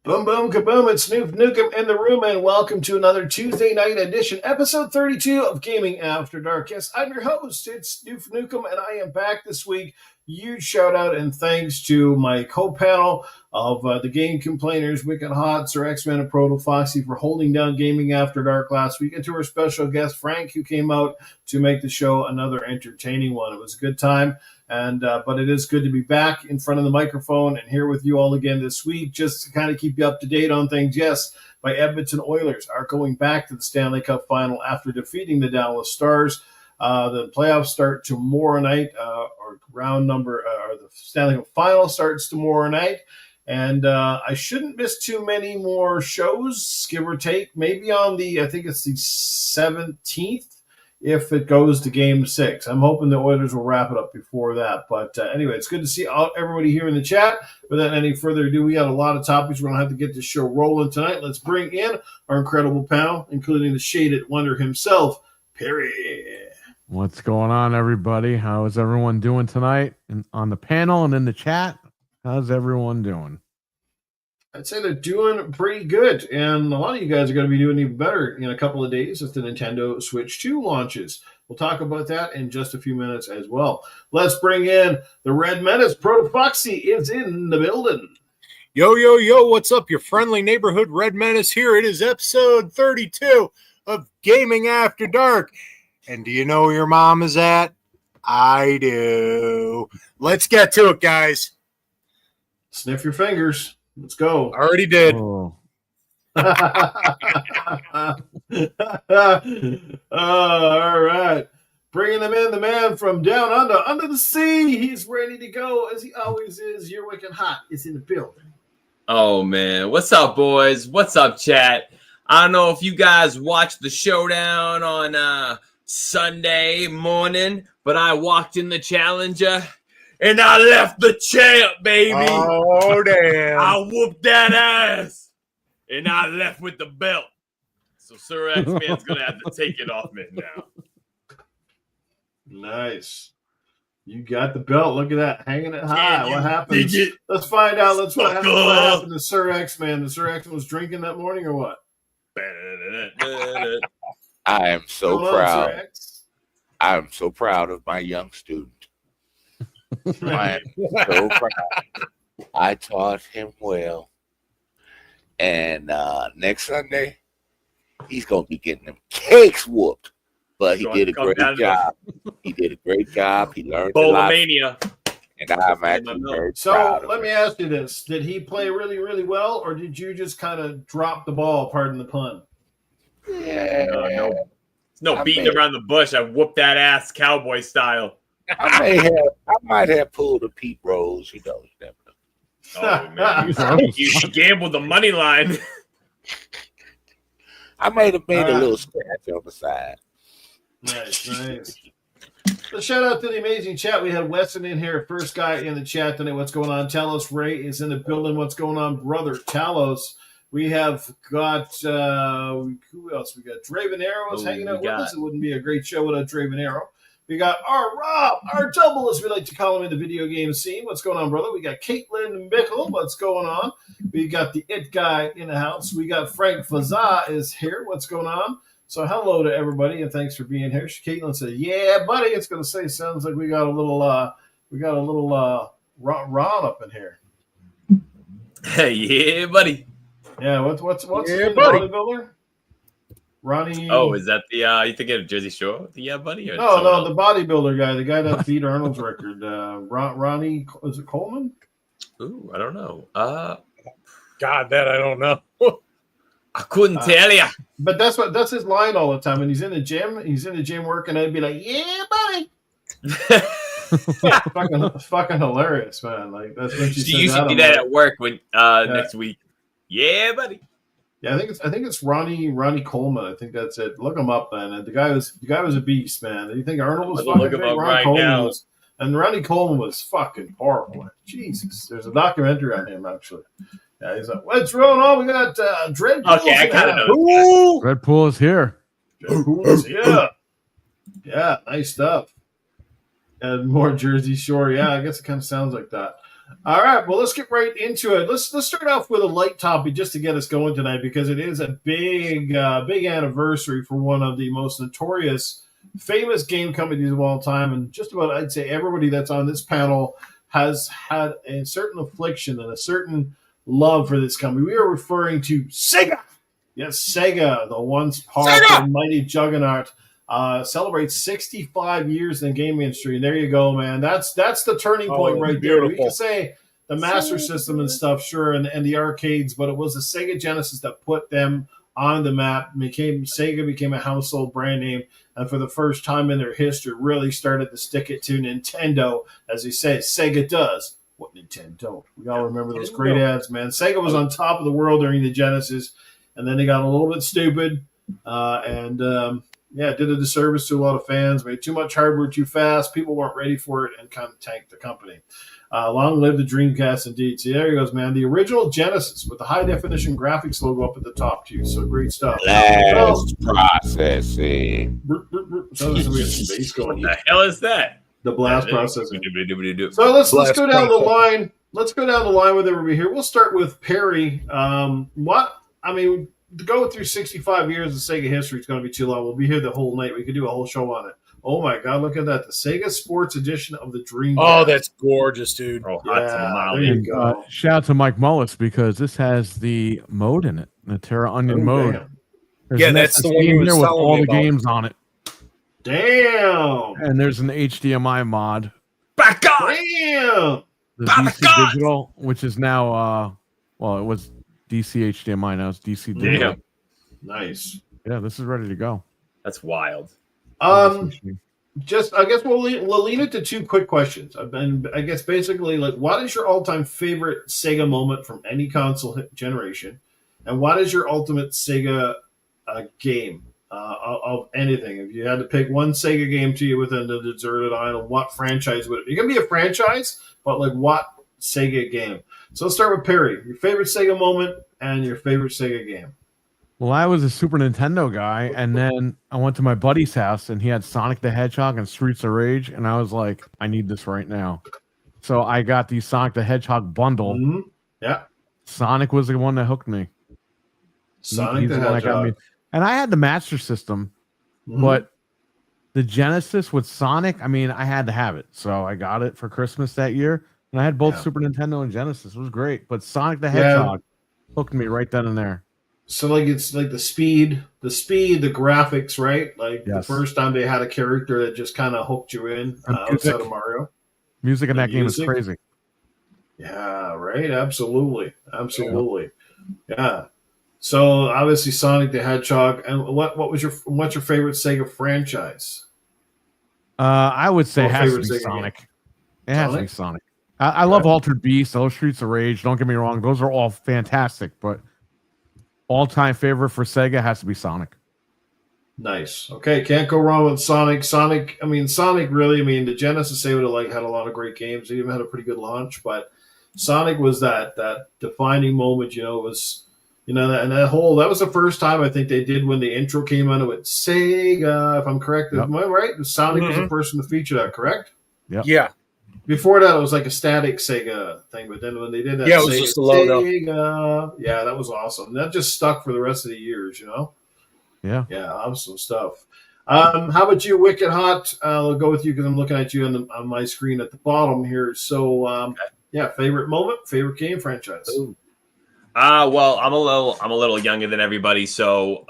Boom, boom, kaboom, it's Newf, Nukem in the room, and welcome to another Tuesday night edition, episode 32 of Gaming After Dark. Yes, I'm your host, it's Newf Nukem, and I am back this week. Huge shout out and thanks to my co-panel of the Game Complainers, UrWicked Hawt, Sir X-Men, and Proto Foxy for holding down Gaming After Dark last week, and to our special guest, Frank, who came out to make the show another entertaining one. It was a good time. But it is good to be back in front of the microphone and here with you all again this week, just to kind of keep you up to date on things. Yes, my Edmonton Oilers are going back to the Stanley Cup final after defeating the Dallas Stars. The playoffs start tomorrow night, or the Stanley Cup final starts tomorrow night. And I shouldn't miss too many more shows, give or take. Maybe on I think it's the 17th. If it goes to Game 6. I'm hoping the Oilers will wrap it up before that. But anyway, it's good to see everybody here in the chat. Without any further ado, we got a lot of topics. We're going to have to get this show rolling tonight. Let's bring in our incredible panel, including the shaded wonder himself, Perry. What's going on, everybody? How is everyone doing tonight? And on the panel and in the chat, how's everyone doing? I'd say they're doing pretty good, and a lot of you guys are going to be doing even better in a couple of days as the Nintendo Switch 2 launches. We'll talk about that in just a few minutes as well. Let's bring in the Red Menace. Proto Foxy is in the building. Yo, yo, yo, what's up? Your friendly neighborhood Red Menace here. It is episode 32 of Gaming After Dark. And do you know where your mom is at? I do. Let's get to it, guys. Sniff your fingers. Let's go. Already did. Oh. All right. Bringing them in, the man from down under the sea. He's ready to go, as he always is. UrWicked Hawt is in the building. Oh, man. What's up, boys? What's up, chat? I don't know if you guys watched the showdown on Sunday morning, but I walked in the Challenger. And I left the champ, baby. Oh, damn. I whooped that ass. And I left with the belt. So Sir X-Man's going to have to take it off me now. Nice. You got the belt. Look at that. Hanging it high. Yeah, what happens? Let's find out. What happened to Sir X-Man. The Sir X-Man was drinking that morning or what? I am so proud. I am so proud of my young student. I am so proud. I taught him well. And next Sunday, he's going to be getting them cakes whooped. But he did a great job. He did a great job. He learned a lot. And I'm actually very proud. So let me ask you this. Did he play really, really well, or did you just kind of drop the ball, pardon the pun? Yeah. No beating around the bush. I whooped that ass cowboy style. I might have pulled a Pete Rose, you know. You never know. Oh man, you gambled the money line. I might have made a little scratch on the side. Nice. So shout out to the amazing chat. We had Weston in here, first guy in the chat tonight. What's going on? Talos Ray is in the building. What's going on, brother Talos? We have got who else? We got Draven Arrow is hanging out with us. It wouldn't be a great show without Draven Arrow. We got our Rob, our double, as we like to call him in the video game scene. What's going on, brother? We got Caitlin Mickle. What's going on? We got the It Guy in the house. We got Frank Fazza is here. What's going on? So hello to everybody, and thanks for being here. Caitlin said, "Yeah, buddy." It's going to say, sounds like we got a little Ron up in here. Hey, yeah, buddy. Yeah, what's yeah, the buddy. bodybuilder? Ronnie. Oh, is that the you thinking of Jersey Shore? The buddy? Or no, the bodybuilder guy, the guy that beat Arnold's record. Ronnie, is it Coleman? Ooh, I don't know. God, that I don't know. I couldn't tell you. But that's his line all the time. When he's in the gym, working. I'd be like, "Yeah, buddy." fucking hilarious, man. Like that's when you should do that at work when next week. Yeah, buddy. Yeah, I think it's Ronnie Coleman. I think that's it. Look him up, man. And the guy was a beast, man. You think Arnold was fucking big? And Ronnie Coleman was fucking horrible. Jesus, there's a documentary on him actually. Yeah, he's like, what's going on? We got Dreadpool. Okay, I kind of know. Dreadpool is here. Dreadpool is here. Yeah, nice stuff. And more Jersey Shore. Yeah, I guess it kind of sounds like that. All right, well, let's get right into it. Let's start off with a light topic just to get us going tonight, because it is a big anniversary for one of the most notorious, famous game companies of all time, and just about I'd say everybody that's on this panel has had a certain affliction and a certain love for this company. We are referring to Sega. Yes, Sega, the once powerful, mighty juggernaut. Celebrates 65 years in the gaming industry, and there you go, man. That's the turning point right there. We can say the Master System and stuff, sure, and the arcades, but it was the Sega Genesis that put them on the map. Sega became a household brand name, and for the first time in their history, really started to stick it to Nintendo, as he says, Sega does what Nintendo don't. We all remember those great ads, man. Sega was on top of the world during the Genesis, and then they got a little bit stupid, it did a disservice to a lot of fans, made too much hardware too fast. People weren't ready for it and kind of tanked the company. Long live the Dreamcast, indeed. See, there he goes, man. The original Genesis with the high-definition graphics logo up at the top, too. So great stuff. Blast processing. So there's going to be a space going. What the hell is that? The blast processing. So let's go down the line. Let's go down the line with everybody here. We'll start with Perry. To go through 65 years of Sega history is going to be too long. We'll be here the whole night. We could do a whole show on it. Oh, my God. Look at that. The Sega Sports Edition of the Dreamcast. Oh, that's gorgeous, dude. Oh, there you go. Shout out to Mike Mullis, because this has the mode in it, the Terra Onion mode. That's the one you were with all the games on it. Damn. And there's an HDMI mod. Back up! Damn. The DC Digital, which is now, it was DC HDMI, now it's DC Digital. Yeah. Nice. Yeah, this is ready to go. That's wild. I guess we'll lean into two quick questions. I guess basically, like, what is your all-time favorite Sega moment from any console generation, and what is your ultimate Sega game of anything? If you had to pick one Sega game to you within the deserted island, what franchise would it be? It can be a franchise, but like what Sega game? So let's start with Perry. Your favorite Sega moment and your favorite Sega game. Well, I was a Super Nintendo guy, and then I went to my buddy's house, and he had Sonic the Hedgehog and Streets of Rage, and I was like, I need this right now. So I got the Sonic the Hedgehog bundle. Mm-hmm. Yeah. Sonic was the one that hooked me. Sonic the Hedgehog. And I had the Master System, but the Genesis with Sonic, I had to have it. So I got it for Christmas that year. And I had both Super Nintendo and Genesis. It was great. But Sonic the Hedgehog hooked me right then and there. So, like, it's like the speed, the graphics, right? Like, the first time they had a character that just kind of hooked you in outside of Mario. Music in that game is crazy. Yeah, right? Absolutely. Yeah. So, obviously, Sonic the Hedgehog. And what's your favorite Sega franchise? I would say it has to be Sonic. It has to be Sonic. I love Altered Beast. I love Streets of Rage. Don't get me wrong; those are all fantastic. But all-time favorite for Sega has to be Sonic. Nice. Okay, can't go wrong with Sonic. Sonic really. The Genesis had a lot of great games. They even had a pretty good launch. But Sonic was that defining moment. That was the first time I think they did when the intro came out with Sega. If I'm correct, am I right? Sonic was the person to feature that. Correct? Yep. Yeah. Before that, it was like a static Sega thing, but then when they did that, it was just a logo. Sega, that was awesome. That just stuck for the rest of the years, Yeah. Yeah, awesome stuff. How about you, UrWicked Hawt? I'll go with you because I'm looking at you on my screen at the bottom here. So, favorite moment, favorite game franchise. Ooh. Well, I'm a little younger than everybody, so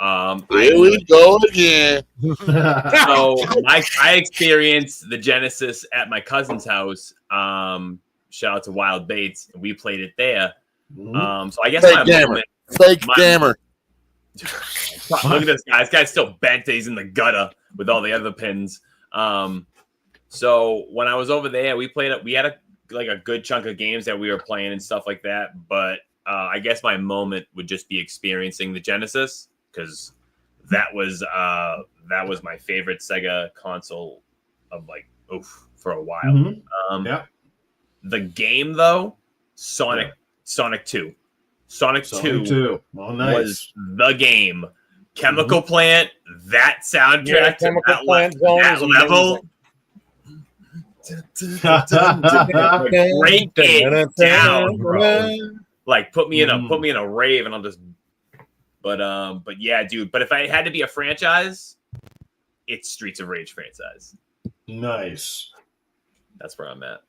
here we go again. So I experienced the Genesis at my cousin's house. Shout out to Wild Bates, and we played it there. So I guess fake gamer. Look at this guy. This guy's still bent. He's in the gutter with all the other pins. So when I was over there, we had a good chunk of games that we were playing and stuff like that, but I guess my moment would just be experiencing the Genesis, because that was my favorite Sega console of for a while. The game though, Sonic 2. Sonic 2 was the game. Chemical Plant, that soundtrack, that level. break it down, bro. Like put me in a rave, and I'll just. But yeah, dude. But if I had to be a franchise, it's Streets of Rage franchise. Nice. That's where I'm at.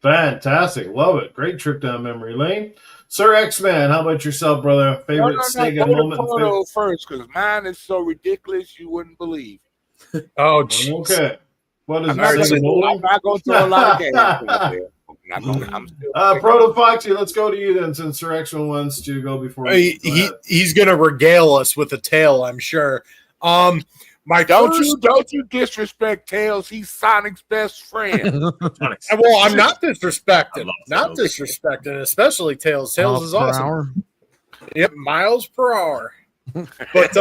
Fantastic. Love it. Great trip down memory lane. Sir X-Man, how about yourself, brother? Favorite Sega moment? First, because mine is so ridiculous you wouldn't believe. Oh, geez. Okay. What is I'm not going to throw a lot of games out there. Proto Foxy, let's go to you then, since Sir X-Man wants to go before he's going to regale us with a tale, I'm sure. Don't you disrespect Tails? He's Sonic's best friend. Well, I'm not disrespecting. Not disrespecting, especially Tails. Tails is awesome. Hour. Yep, miles per hour. But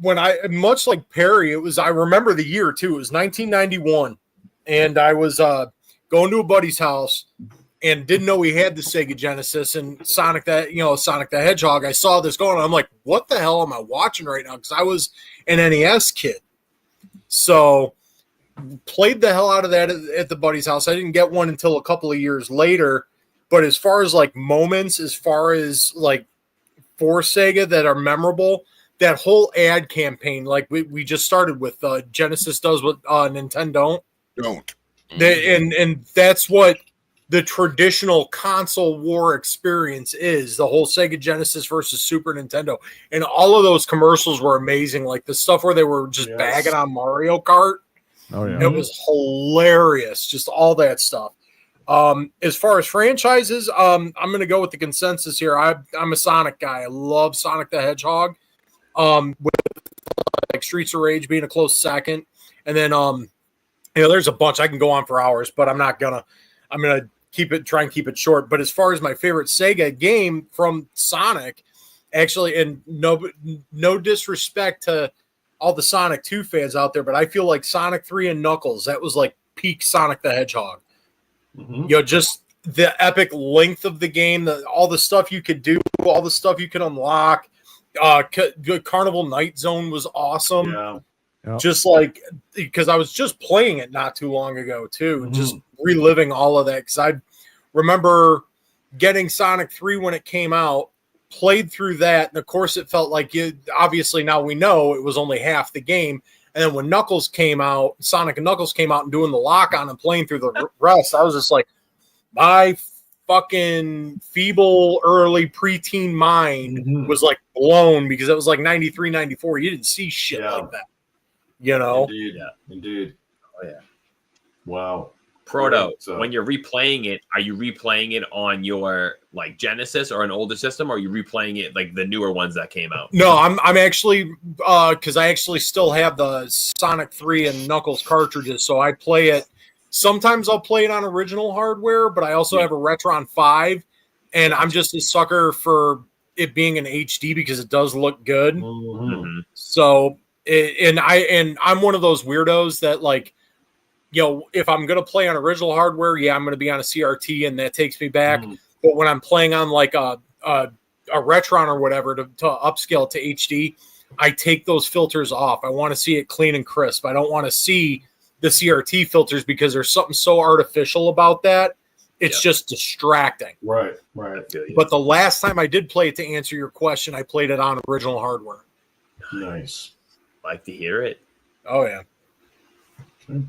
when I, much like Perry, I remember the year too. It was 1991, and I was going to a buddy's house and didn't know he had the Sega Genesis and Sonic the Hedgehog. I saw this going on. I'm like, what the hell am I watching right now? Because I was an NES kid. So played the hell out of that at the buddy's house. I didn't get one until a couple of years later. But as far as like moments, as far as like for Sega that are memorable, that whole ad campaign, like we just started with, Genesis does what Nintendo don't. And that's what the traditional console war experience is, the whole Sega Genesis versus Super Nintendo. And all of those commercials were amazing. Like the stuff where they were just bagging on Mario Kart. Oh, yeah. It was hilarious. Just all that stuff. As far as franchises, I'm going to go with the consensus here. I'm a Sonic guy. I love Sonic the Hedgehog. With like Streets of Rage being a close second. And then, there's a bunch. I can go on for hours, but I'm going to try and keep it short. But as far as my favorite Sega game from Sonic, actually, and no disrespect to all the Sonic 2 fans out there, but I feel like Sonic 3 and Knuckles, that was like peak Sonic the Hedgehog. Mm-hmm. Just the epic length of the game, all the stuff you could do, all the stuff you could unlock. Carnival Night Zone was awesome. Yeah. Yep. Just like, because I was just playing it not too long ago too, and just reliving all of that. Because I remember getting Sonic 3 when it came out, played through that, and of course it felt like obviously now we know it was only half the game. And then when Knuckles came out, Sonic and Knuckles came out and doing the lock on and playing through the rest, I was just like, my fucking feeble early preteen mind was like blown, because it was like 93, 94. You didn't see shit like that. Indeed. Oh yeah. Wow. Proto, when you're replaying it, are you replaying it on your like Genesis or an older system, or are you replaying it like the newer ones that came out? No, I'm actually because I actually still have the Sonic 3 and Knuckles cartridges, so I play it. Sometimes I'll play it on original hardware, but I also have a Retron 5, and I'm just a sucker for it being an HD because it does look good. Mm-hmm. So, I'm one of those weirdos that like, if I'm going to play on original hardware, I'm going to be on a CRT, and that takes me back. But when I'm playing on like a Retron or whatever to upscale to HD, I take those filters off. I want to see it clean and crisp. I don't want to see the CRT filters because there's something so artificial about that. It's just distracting. Right. But the last time I did play it, to answer your question, I played it on original hardware. Nice. Like to hear it. Oh, yeah. Okay.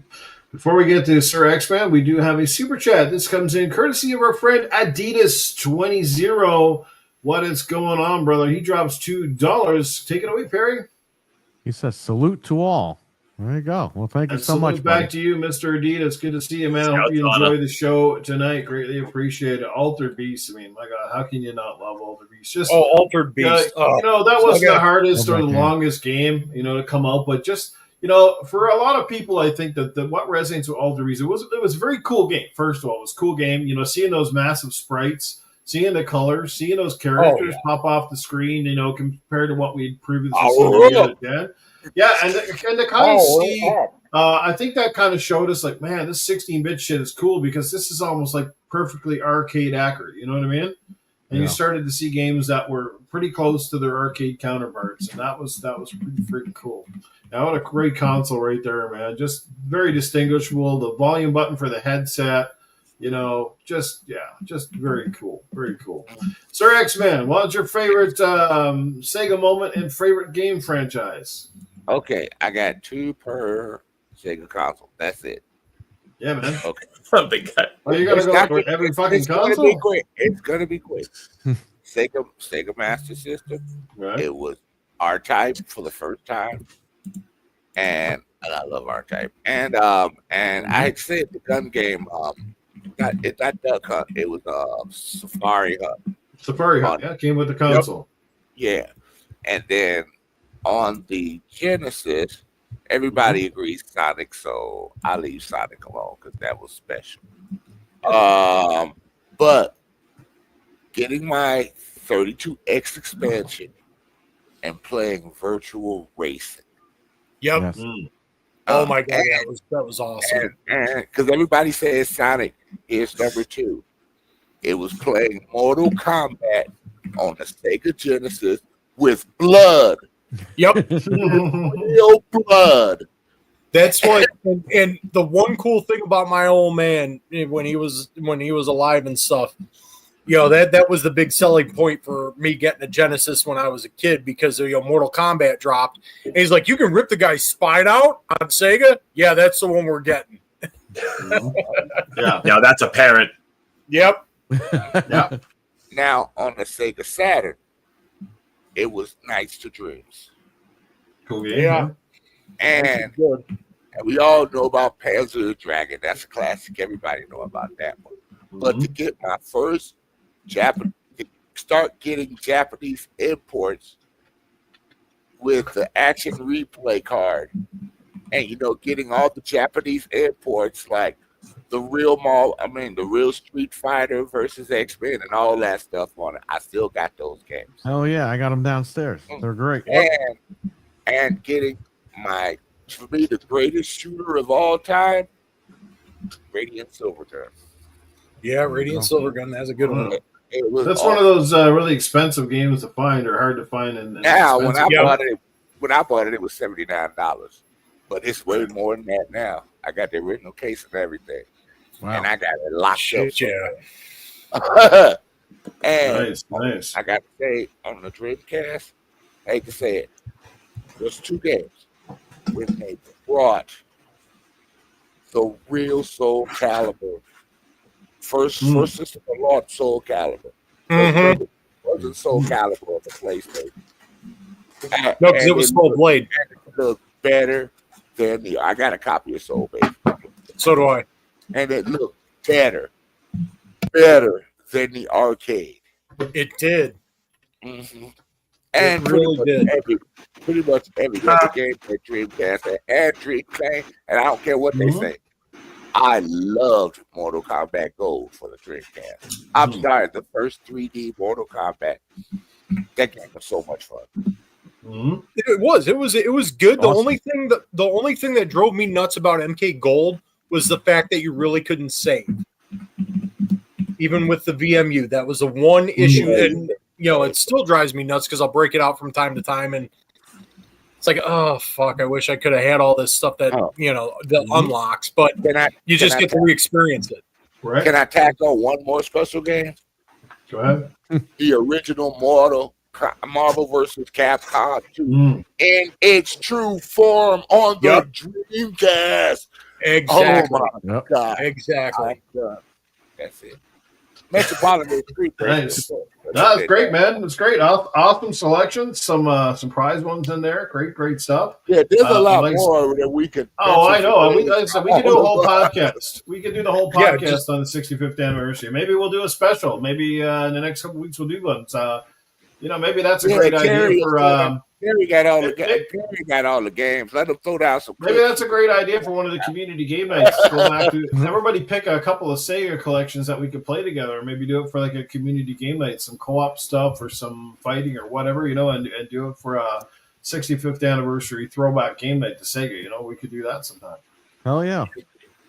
Before we get to Sir X-Man, we do have a super chat. This comes in courtesy of our friend Adidas20. What is going on, brother? He drops $2. Take it away, Perry. He says, salute to all. There you go. Well, thank you so much, back buddy. to you, Mr. Adidas. Good to see you, man. I hope you enjoy the show tonight. Greatly appreciate it. Altered Beast. I mean, my God, how can you not love Altered Beast? Altered Beast. That wasn't the hardest or the longest game, to come out, but just, for a lot of people, I think that what resonates with Altered Beast, it was a very cool game. First of all, it was a cool game. Seeing those massive sprites, seeing the colors, seeing those characters pop off the screen, compared to what we'd previously seen. Yeah, and to kind of see, I think that kind of showed us like, man, this 16-bit shit is cool because this is almost like perfectly arcade accurate. You know what I mean? And you started to see games that were pretty close to their arcade counterparts, and that was pretty freaking cool. Now, what a great console right there, man! Just very distinguishable. The volume button for the headset, just very cool, very cool. Sir X-Man, what's your favorite Sega moment and favorite game franchise? Okay, I got 2 per Sega console. That's it. Yeah, man. Okay. Something got. Oh, you gotta go with every fucking console? It's gonna be quick. Sega Master System. Right. It was R-Type for the first time, and I love R-Type. And I had said the gun game. It's not Duck Hunt. It was Safari Hunt. Safari Hunt. Yeah, came with the console. Yep. Yeah, and then on the Genesis, everybody agrees Sonic, so I leave Sonic alone because that was special. But getting my 32X expansion and playing virtual racing. Yep. Yes. Oh my god, that was awesome. And because everybody says Sonic is number 2. It was playing Mortal Kombat on the Sega Genesis with blood. Yep. Real blood. That's what, and the one cool thing about my old man when he was alive and stuff, that was the big selling point for me getting a Genesis when I was a kid, because Mortal Kombat dropped, and he's like, you can rip the guy's spine out on Sega. Yeah, that's the one we're getting. Yeah. Now that's apparent. Yep. Yep. Now on the Sega Saturn, it was Nights to Dreams. Cool game. Yeah. And we all know about Panzer Dragon. That's a classic. Everybody know about that one. But to get my first start getting Japanese imports with the action replay card, and getting all the Japanese imports like the real Street Fighter versus X-Men and all that stuff on it. I still got those games. Oh yeah, I got them downstairs. They're great. And getting for me, the greatest shooter of all time, Radiant Silvergun. Yeah, Radiant Silvergun. That's a good one. That's one of those really expensive games to find, or hard to find. Now, when I bought it, it was $79, but it's way more than that now. I got the original case and everything, and I got it locked up. Yeah. And nice. I got to say, on the Dreamcast, I hate to say it, there's 2 games when they brought the real Soul Calibur. First system of launch Soul Calibur. Mm-hmm. Wasn't Soul Calibur on the PlayStation. No, because it was Soul Blade. It looked better than I got a copy of Soul Blade. So do I. And it looked better than the arcade. It did. Mm-hmm. And pretty much every other game that Dreamcast and Dreamcast, and I don't care what they say. I loved Mortal Kombat Gold for the Dreamcast. I'm sorry, the first 3D Mortal Kombat, that game was so much fun. It was good. Awesome. The only thing that drove me nuts about MK Gold was the fact that you really couldn't save, even with the VMU. That was the one issue, and it still drives me nuts because I'll break it out from time to time, and it's like, oh fuck, I wish I could have had all this stuff that that unlocks, but you just get to re-experience it. Right? Can I tack on one more special game? Go ahead. The original Marvel vs. Capcom 2 in its true form on the Dreamcast. Exactly. Oh my God. Exactly. That's it. Metropolitan Street. Nice. That's great, man. It's great. Awesome selection. Some prize ones in there. Great stuff. Yeah, there's a lot more that we could. Oh, I know. We could do a whole podcast. We could do the whole podcast on the 65th anniversary. Maybe we'll do a special. Maybe in the next couple weeks we'll do one. Maybe that's a great idea for. Perry got all the games. Let them throw down some. Maybe that's a great idea for one of the community game nights. Go back to everybody pick a couple of Sega collections that we could play together. Maybe do it for like a community game night, some co-op stuff or some fighting or whatever, and do it for a 65th anniversary throwback game night to Sega. We could do that sometime. Hell yeah.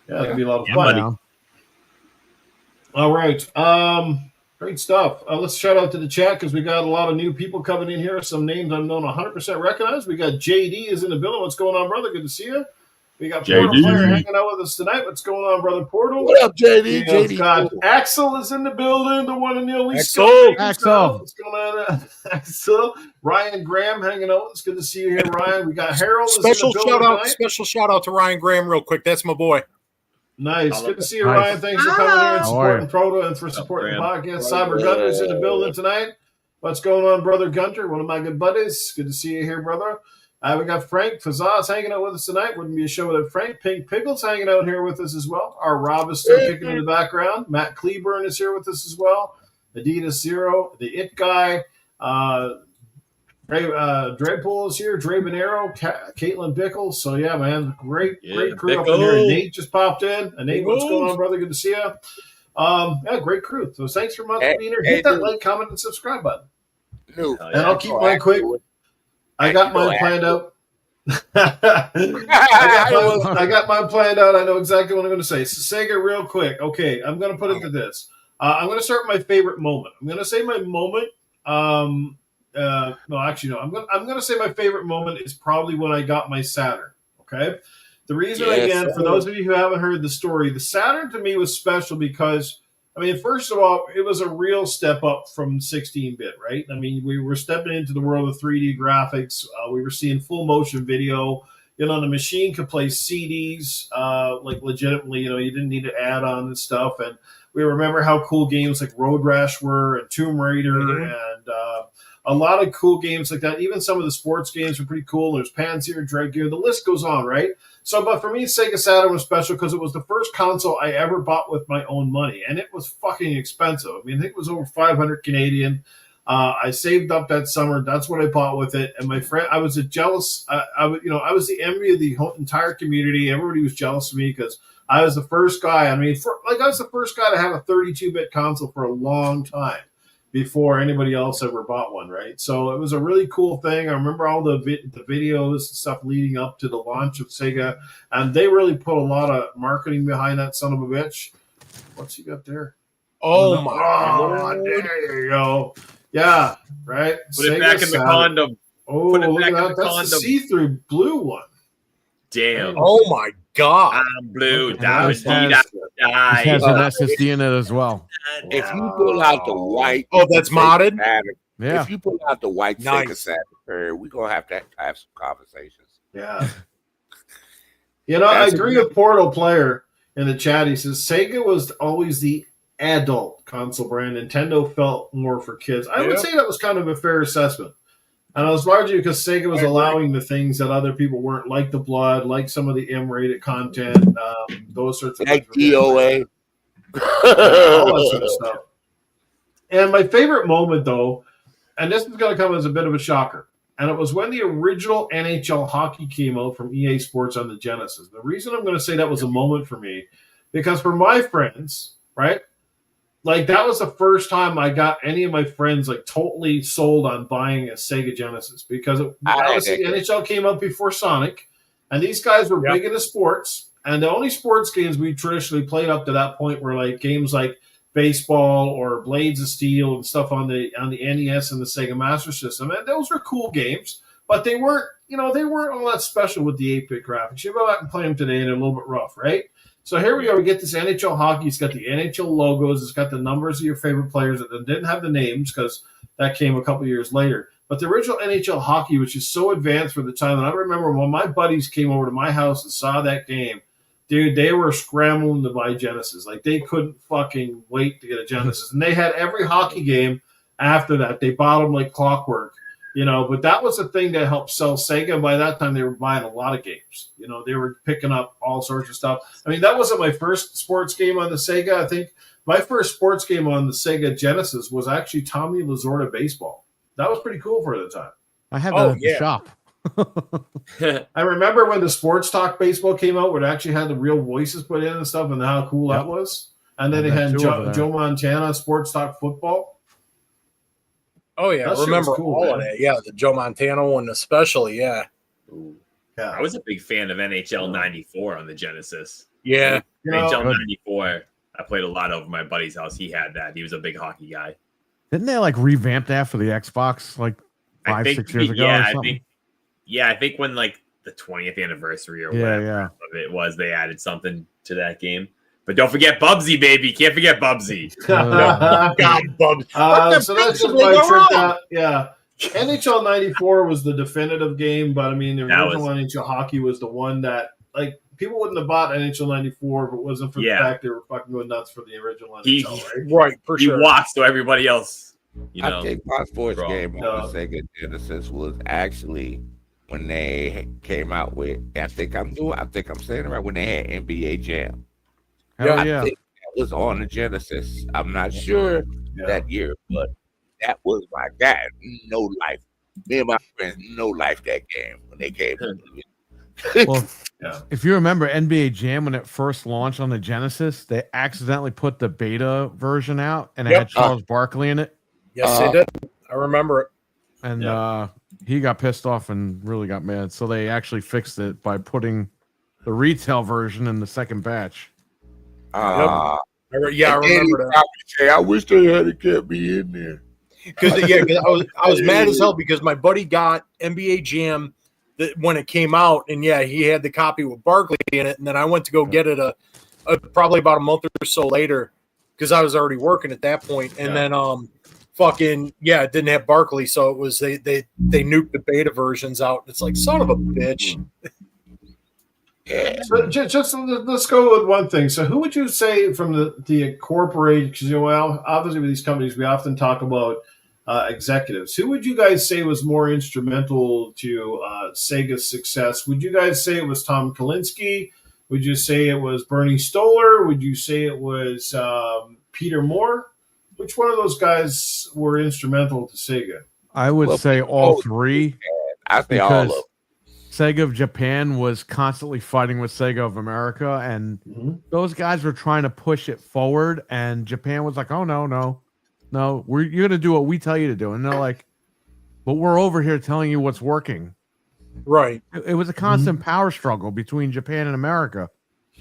Yeah, that'd be a lot of fun. Buddy. All right. Great stuff. Let's shout out to the chat because we got a lot of new people coming in here. Some names I'm known 100% recognize. We got JD is in the building. What's going on, brother? Good to see you. We got Portal Player hanging out with us tonight. What's going on, brother Portal? What up, JD? JD got Axel is in the building. The one and the only Axel. What's going on, Axel? Ryan Graham hanging out. It's good to see you here, Ryan. We got Harold. Special shout out to Ryan Graham, real quick. That's my boy. Nice. Good to see you, Ryan. Thanks for coming in and supporting Proto and for supporting the podcast. Cyber Gunter's in the building tonight. What's going on, brother Gunter? One of my good buddies. Good to see you here, brother. We got Frank Fazaz hanging out with us tonight. Wouldn't be a show without Frank. Pink Pickles hanging out here with us as well. Our Rob is still kicking in the background. Matt Cleburne is here with us as well. Adidas Zero, the It Guy. Dreadpool is here. Dre Bonero, Caitlin Bickles. So, yeah, man, great crew up in here. Nate just popped in. Nate, what's going on, brother? Good to see you. Yeah, great crew. So, thanks for being here. Hit that like, comment, and subscribe button. And I'll keep mine quick. I got mine planned out. I got mine planned out. I know exactly what I'm going to say. So, Sega, real quick. Okay, I'm going to put it to this. I'm going to start with my favorite moment. I'm going to say my moment. I'm going to say my favorite moment is probably when I got my Saturn. Okay, the reason again, for those of you who haven't heard the story, the Saturn to me was special because, I mean, first of all, it was a real step up from 16-bit, right? I mean, we were stepping into the world of 3D graphics. We were seeing full motion video. The machine could play CDs, like legitimately. You didn't need to add on and stuff. And we remember how cool games like Road Rash were and Tomb Raider and a lot of cool games like that. Even some of the sports games were pretty cool. There's Panzer, Dread Gear. The list goes on, right? So, but for me, Sega Saturn was special because it was the first console I ever bought with my own money, and it was fucking expensive. I mean, I think it was over 500 Canadian. I saved up that summer. That's what I bought with it. And my friend, I was jealous. I was the envy of the whole entire community. Everybody was jealous of me because I was the first guy. I mean, I was the first guy to have a 32-bit console for a long time before anybody else ever bought one, right? So it was a really cool thing. I remember all the videos and stuff leading up to the launch of Sega, and they really put a lot of marketing behind that son of a bitch. What's he got there? Oh, my God. There you go. Yeah, right? Put it back in the condom. Oh, look at that. That's the see-through blue one. Damn. Oh, my God. I'm blue. It has an SSD in it as well. If you pull out the white, that's modded. Saturn, Yeah. If you pull out the white Sega Saturn, we're gonna have to have some conversations. Yeah. I agree with Portal Player in the chat. He says Sega was always the adult console brand. Nintendo felt more for kids. I would say that was kind of a fair assessment. And it was largely because Sega was allowing the things that other people weren't, like the blood, like some of the M-rated content, those sorts of things. Like DOA. All that sort of stuff. And my favorite moment, though, and this is going to come as a bit of a shocker, and it was when the original NHL hockey came out from EA Sports on the Genesis. The reason I'm going to say that was a moment for me, because for my friends, right, like that was the first time I got any of my friends like totally sold on buying a Sega Genesis, because obviously NHL came out before Sonic, and these guys were big into sports. And the only sports games we traditionally played up to that point were like games like baseball or Blades of Steel and stuff on the NES and the Sega Master System. And those were cool games, but they weren't all that special with the 8-bit graphics. You go back and play them today and they're a little bit rough, right? So here we go. We get this NHL hockey. It's got the NHL logos. It's got the numbers of your favorite players that didn't have the names because that came a couple years later. But the original NHL hockey, which is so advanced for the time, and I remember when my buddies came over to my house and saw that game, dude, they were scrambling to buy Genesis. Like, they couldn't fucking wait to get a Genesis. And they had every hockey game after that. They bought them like clockwork, But that was the thing that helped sell Sega. And by that time, they were buying a lot of games. They were picking up all sorts of stuff. I mean, that wasn't my first sports game on the Sega. I think my first sports game on the Sega Genesis was actually Tommy Lasorda Baseball. That was pretty cool for the time. I have that at the shop. I remember when the Sports Talk Baseball came out, where it actually had the real voices put in and stuff, and how cool that was. And then they had Joe Montana Sports Talk Football. Oh yeah, I remember cool, all of that. Yeah, the Joe Montana one especially. Yeah. Ooh. Yeah, I was a big fan of NHL '94 on the Genesis. Yeah, NHL '94. I played a lot over my buddy's house. He had that. He was a big hockey guy. Didn't they like revamp that for the Xbox like 5-6 years ago? Yeah, or something? I think when like the 20th anniversary or whatever of it was, they added something to that game. But don't forget Bubsy, baby. Can't forget Bubsy. God, Bubsy. So that's just my trick out. Yeah. NHL 94 was the definitive game, but I mean, the original NHL hockey was the one that, like, people wouldn't have bought NHL 94 if it wasn't for the fact they were fucking going nuts for the original NHL, right? For sure. He walks so everybody else, I think my sports game on the Sega Genesis was actually when they came out with, I think I'm saying it right, when they had NBA Jam. I think that was on the Genesis. I'm not sure that year, but that was my guy. No life. Me and my friends, no life that game when they came. Well, if you remember NBA Jam when it first launched on the Genesis, they accidentally put the beta version out and it had Charles Barkley in it. Yes, they did. I remember it. And he got pissed off and really got mad. So they actually fixed it by putting the retail version in the second batch. I remember that. Say, I wish they had kept me in there. Because I was mad as hell because my buddy got NBA Jam when it came out, and he had the copy with Barkley in it, and then I went to go get it probably about a month or so later because I was already working at that point, and then it didn't have Barkley, so it was they nuked the beta versions out. It's like, son of a bitch. So just let's go with one thing. So who would you say from the corporate, because obviously with these companies we often talk about executives. Who would you guys say was more instrumental to Sega's success? Would you guys say it was Tom Kalinske? Would you say it was Bernie Stolar? Would you say it was Peter Moore? Which one of those guys were instrumental to Sega? I would say all three. I think all of them. Sega of Japan was constantly fighting with Sega of America, and those guys were trying to push it forward, and Japan was like, oh, no, you're going to do what we tell you to do. And they're like, but we're over here telling you what's working. Right. It was a constant power struggle between Japan and America.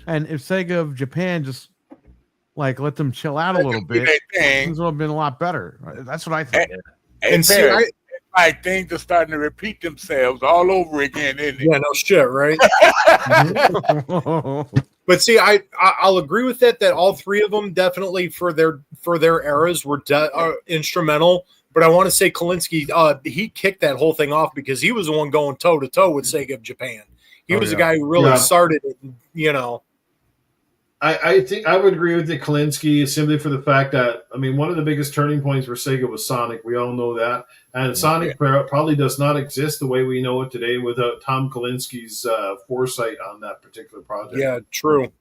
And if Sega of Japan just like let them chill out a little bit, things would have been a lot better. That's what I think. And things are starting to repeat themselves all over again, isn't it? Yeah, no shit, right? But see, I'll agree with that all three of them definitely for their eras were instrumental. But I want to say Kalinske, he kicked that whole thing off because he was the one going toe to toe with Sega of Japan. He was the guy who really started it, I think I would agree with Kalinske simply for the fact that, I mean, one of the biggest turning points for Sega was Sonic. We all know that. And Sonic probably does not exist the way we know it today without Tom Kalinske's foresight on that particular project. Yeah, true.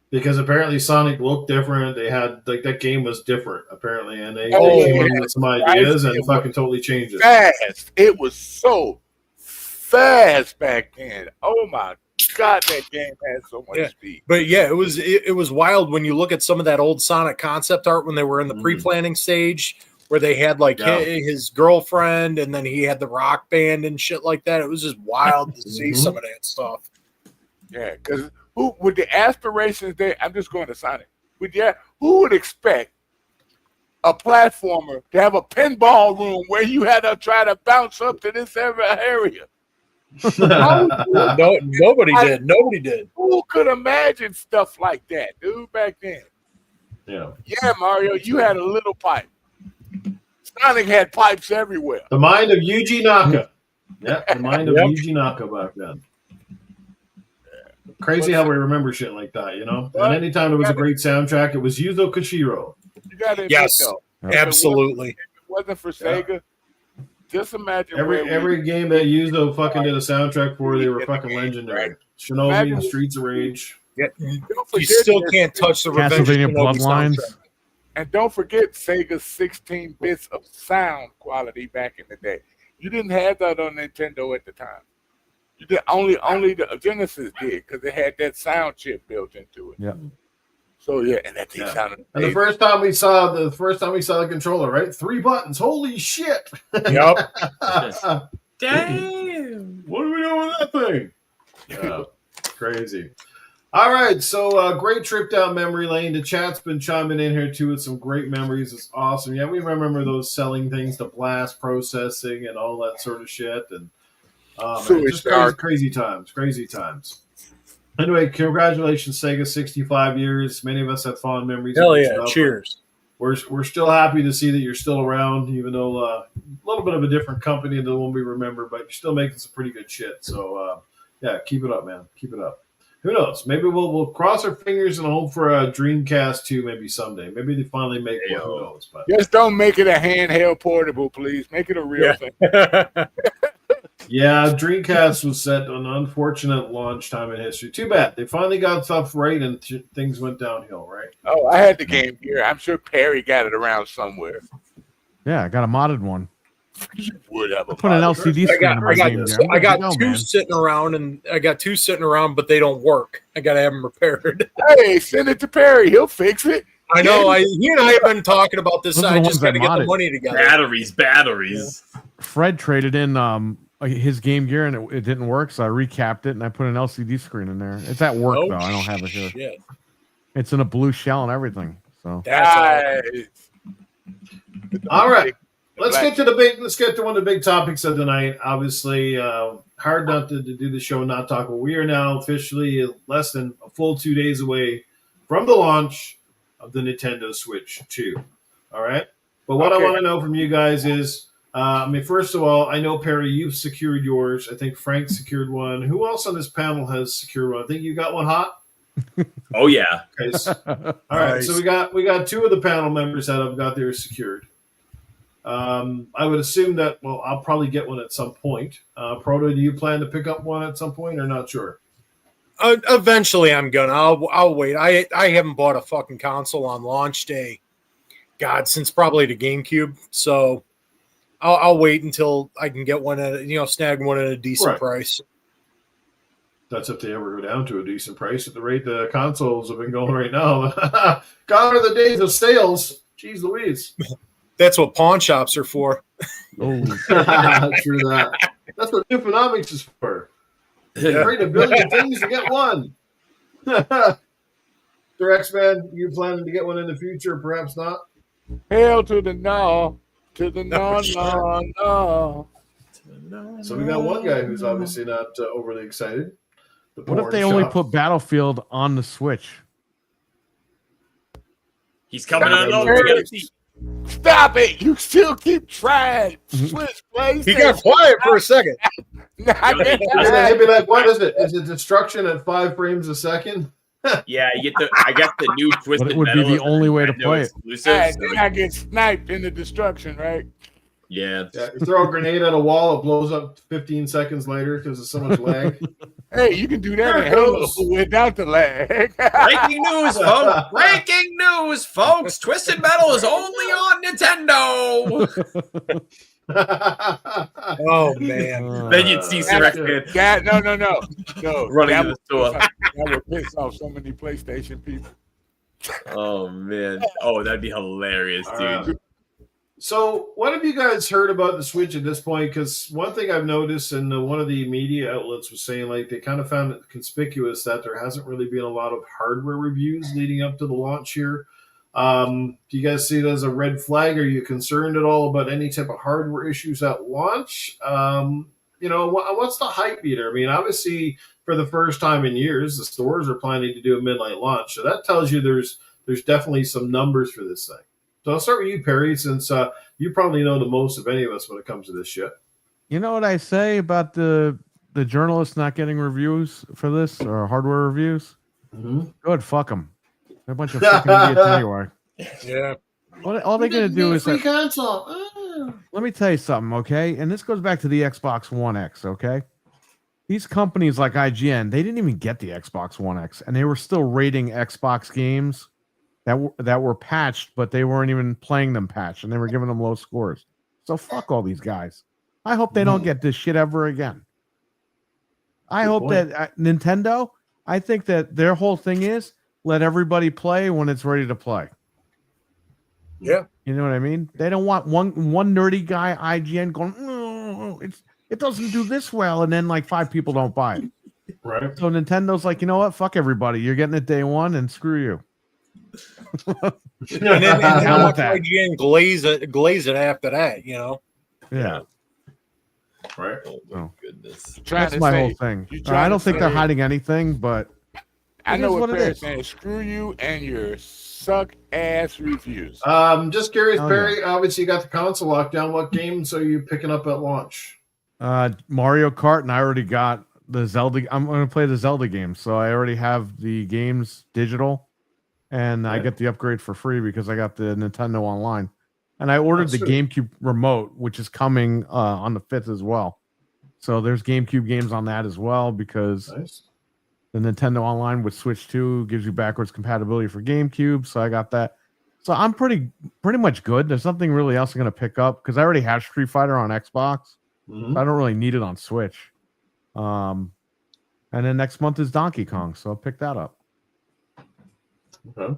Because apparently Sonic looked different. They had, like, that game was different, apparently. And they came up with some ideas and fucking totally changed it. Fast. It was so fast back then. Oh, my God, that game had so much speed. But it was wild when you look at some of that old Sonic concept art when they were in the pre-planning stage where they had like his girlfriend and then he had the rock band and shit like that. It was just wild to see some of that stuff. Yeah, because who with the aspirations there, I'm just going to Sonic. Who would expect a platformer to have a pinball room where you had to try to bounce up to this area? Nobody did. Who could imagine stuff like that, dude, back then? Yeah, Mario, you had a little pipe. Sonic had pipes everywhere. The mind of Yuji Naka. Yeah, the mind of Yuji Naka back then. Crazy how we remember shit like that, And anytime it was a great soundtrack, it was Yuzo Koshiro. You got to absolutely. If it wasn't for Sega, just imagine every game that Yuzo fucking did a soundtrack for, they were fucking legendary. Right? Shinobi and Streets of Rage. Yeah, you still can't touch the Castlevania Bloodlines. And don't forget Sega's 16 bits of sound quality back in the day. You didn't have that on Nintendo at the time. You did only the Genesis did because it had that sound chip built into it. Yeah. So and that thing sounded. And the first time we saw the controller, right? 3 buttons. Holy shit! Yep. Damn. What are we doing with that thing? Yeah. Crazy. All right, so great trip down memory lane. The chat's been chiming in here too with some great memories. It's awesome. Yeah, we remember those selling things to blast processing and all that sort of shit. And man, just crazy times. Anyway, congratulations, Sega, 65 years. Many of us have fond memories. Hell yeah, cheers. We're still happy to see that you're still around, even though a little bit of a different company than the one we remember, but you're still making some pretty good shit. So, yeah, keep it up, man. Keep it up. Who knows? Maybe we'll cross our fingers and hope for a Dreamcast 2 maybe someday. Maybe they finally make one. Who knows? But just don't make it a handheld portable, please. Make it a real thing. Yeah, Dreamcast was set on an unfortunate launch time in history. Too bad. They finally got stuff right and things went downhill, right? Oh, I had the Game Gear. I'm sure Perry got it around somewhere. Yeah, I got a modded one. You would have a put an LCD screen in my Game Gear. I got two sitting around, but they don't work. I got to have them repaired. Hey, send it to Perry. He'll fix it. I know. He and I have been talking about this. I just got to get the money together. Batteries. Yeah. Fred traded in his Game Gear and it didn't work, so I recapped it and I put an LCD screen in there. It's at work though. I don't have it here. Shit. It's in a blue shell and everything. So that's all right. Let's get to one of the big topics of the night. Obviously, hard not to do the show and not talk. But we are now officially less than a full 2 days away from the launch of the Nintendo Switch 2. All right. But what I want to know from you guys is, first of all, I know, Perry, you've secured yours. I think Frank secured one. Who else on this panel has secured one? I think you got one hot. Oh yeah. Okay. All right. So we got two of the panel members that have got theirs secured. I would assume that, I'll probably get one at some point. Proto, do you plan to pick up one at some point or not sure? Eventually I'm gonna. I'll wait. I haven't bought a fucking console on launch day, since probably the GameCube. So I'll wait until I can get one snag one at a decent price. That's if they ever go down to a decent price at the rate the consoles have been going right now. Gone are the days of sales. Jeez Louise. That's what pawn shops are for. Oh, true that. That's what Newfonomics is for. Create a billion things to get one. X-Man, you planning to get one in the future? Perhaps not. Hell to the no. To the no. So we got one guy who's obviously not overly excited. What if they only put Battlefield on the Switch? He's coming on over. Stop it! You still keep trying. Switch PlayStation. He got quiet for a second. He'd be like, "What is it? Is it destruction at 5 frames a second?" Yeah, I got the new Twisted Metal. But it would be the only way to play it. Then I get sniped in the destruction, right? Yeah. You throw a grenade at a wall, it blows up 15 seconds later because of so much lag. Hey, you can do that in Halo without the lag. Breaking news, folks! Breaking news, folks! Twisted Metal is only on Nintendo. Oh man! Then you'd see Sir God, no. Running to the store. That would piss off so many PlayStation people. Oh man! Oh, that'd be hilarious, dude. So, what have you guys heard about the Switch at this point? Because one thing I've noticed, and one of the media outlets was saying, like, they kind of found it conspicuous that there hasn't really been a lot of hardware reviews leading up to the launch here. Do you guys see it as a red flag? Are you concerned at all about any type of hardware issues at launch? What's the hype meter? I mean, obviously, for the first time in years, the stores are planning to do a midnight launch. So that tells you there's definitely some numbers for this thing. So I'll start with you, Perry, since you probably know the most of any of us when it comes to this shit. You know what I say about the journalists not getting reviews for this or hardware reviews? Mm-hmm. Good, fuck them. They're a bunch of fucking idiots anyway. Yeah. All they're going to do is... console. Let me tell you something, okay? And this goes back to the Xbox One X, okay? These companies like IGN, they didn't even get the Xbox One X, and they were still rating Xbox games that were patched, but they weren't even playing them patched, and they were giving them low scores. So fuck all these guys. I hope they don't get this shit ever again. I hope that Nintendo, I think that their whole thing is let everybody play when it's ready to play. Yeah. You know what I mean? They don't want one nerdy guy, IGN, going, it doesn't do this well, and then like 5 people don't buy it. Right. So Nintendo's like, you know what? Fuck everybody. You're getting it day one, and screw you. And then watch IGN glaze it after that, you know. Yeah. Right. Oh my goodness. That's my whole thing. I don't think they're hiding anything, but I know what Perry's saying. Screw you and your suck ass reviews. Just curious, Perry. Obviously, you got the console lockdown. What games are you picking up at launch? Mario Kart, and I already got the Zelda. I'm going to play the Zelda game, so I already have the games digital, and I get the upgrade for free because I got the Nintendo Online. And I ordered the GameCube remote, which is coming on the 5th as well. So there's GameCube games on that as well because the Nintendo Online with Switch 2 gives you backwards compatibility for GameCube. So I got that. So I'm pretty much good. There's nothing really else I'm going to pick up because I already have Street Fighter on Xbox. So I don't really need it on Switch. And then next month is Donkey Kong, so I'll pick that up. Okay.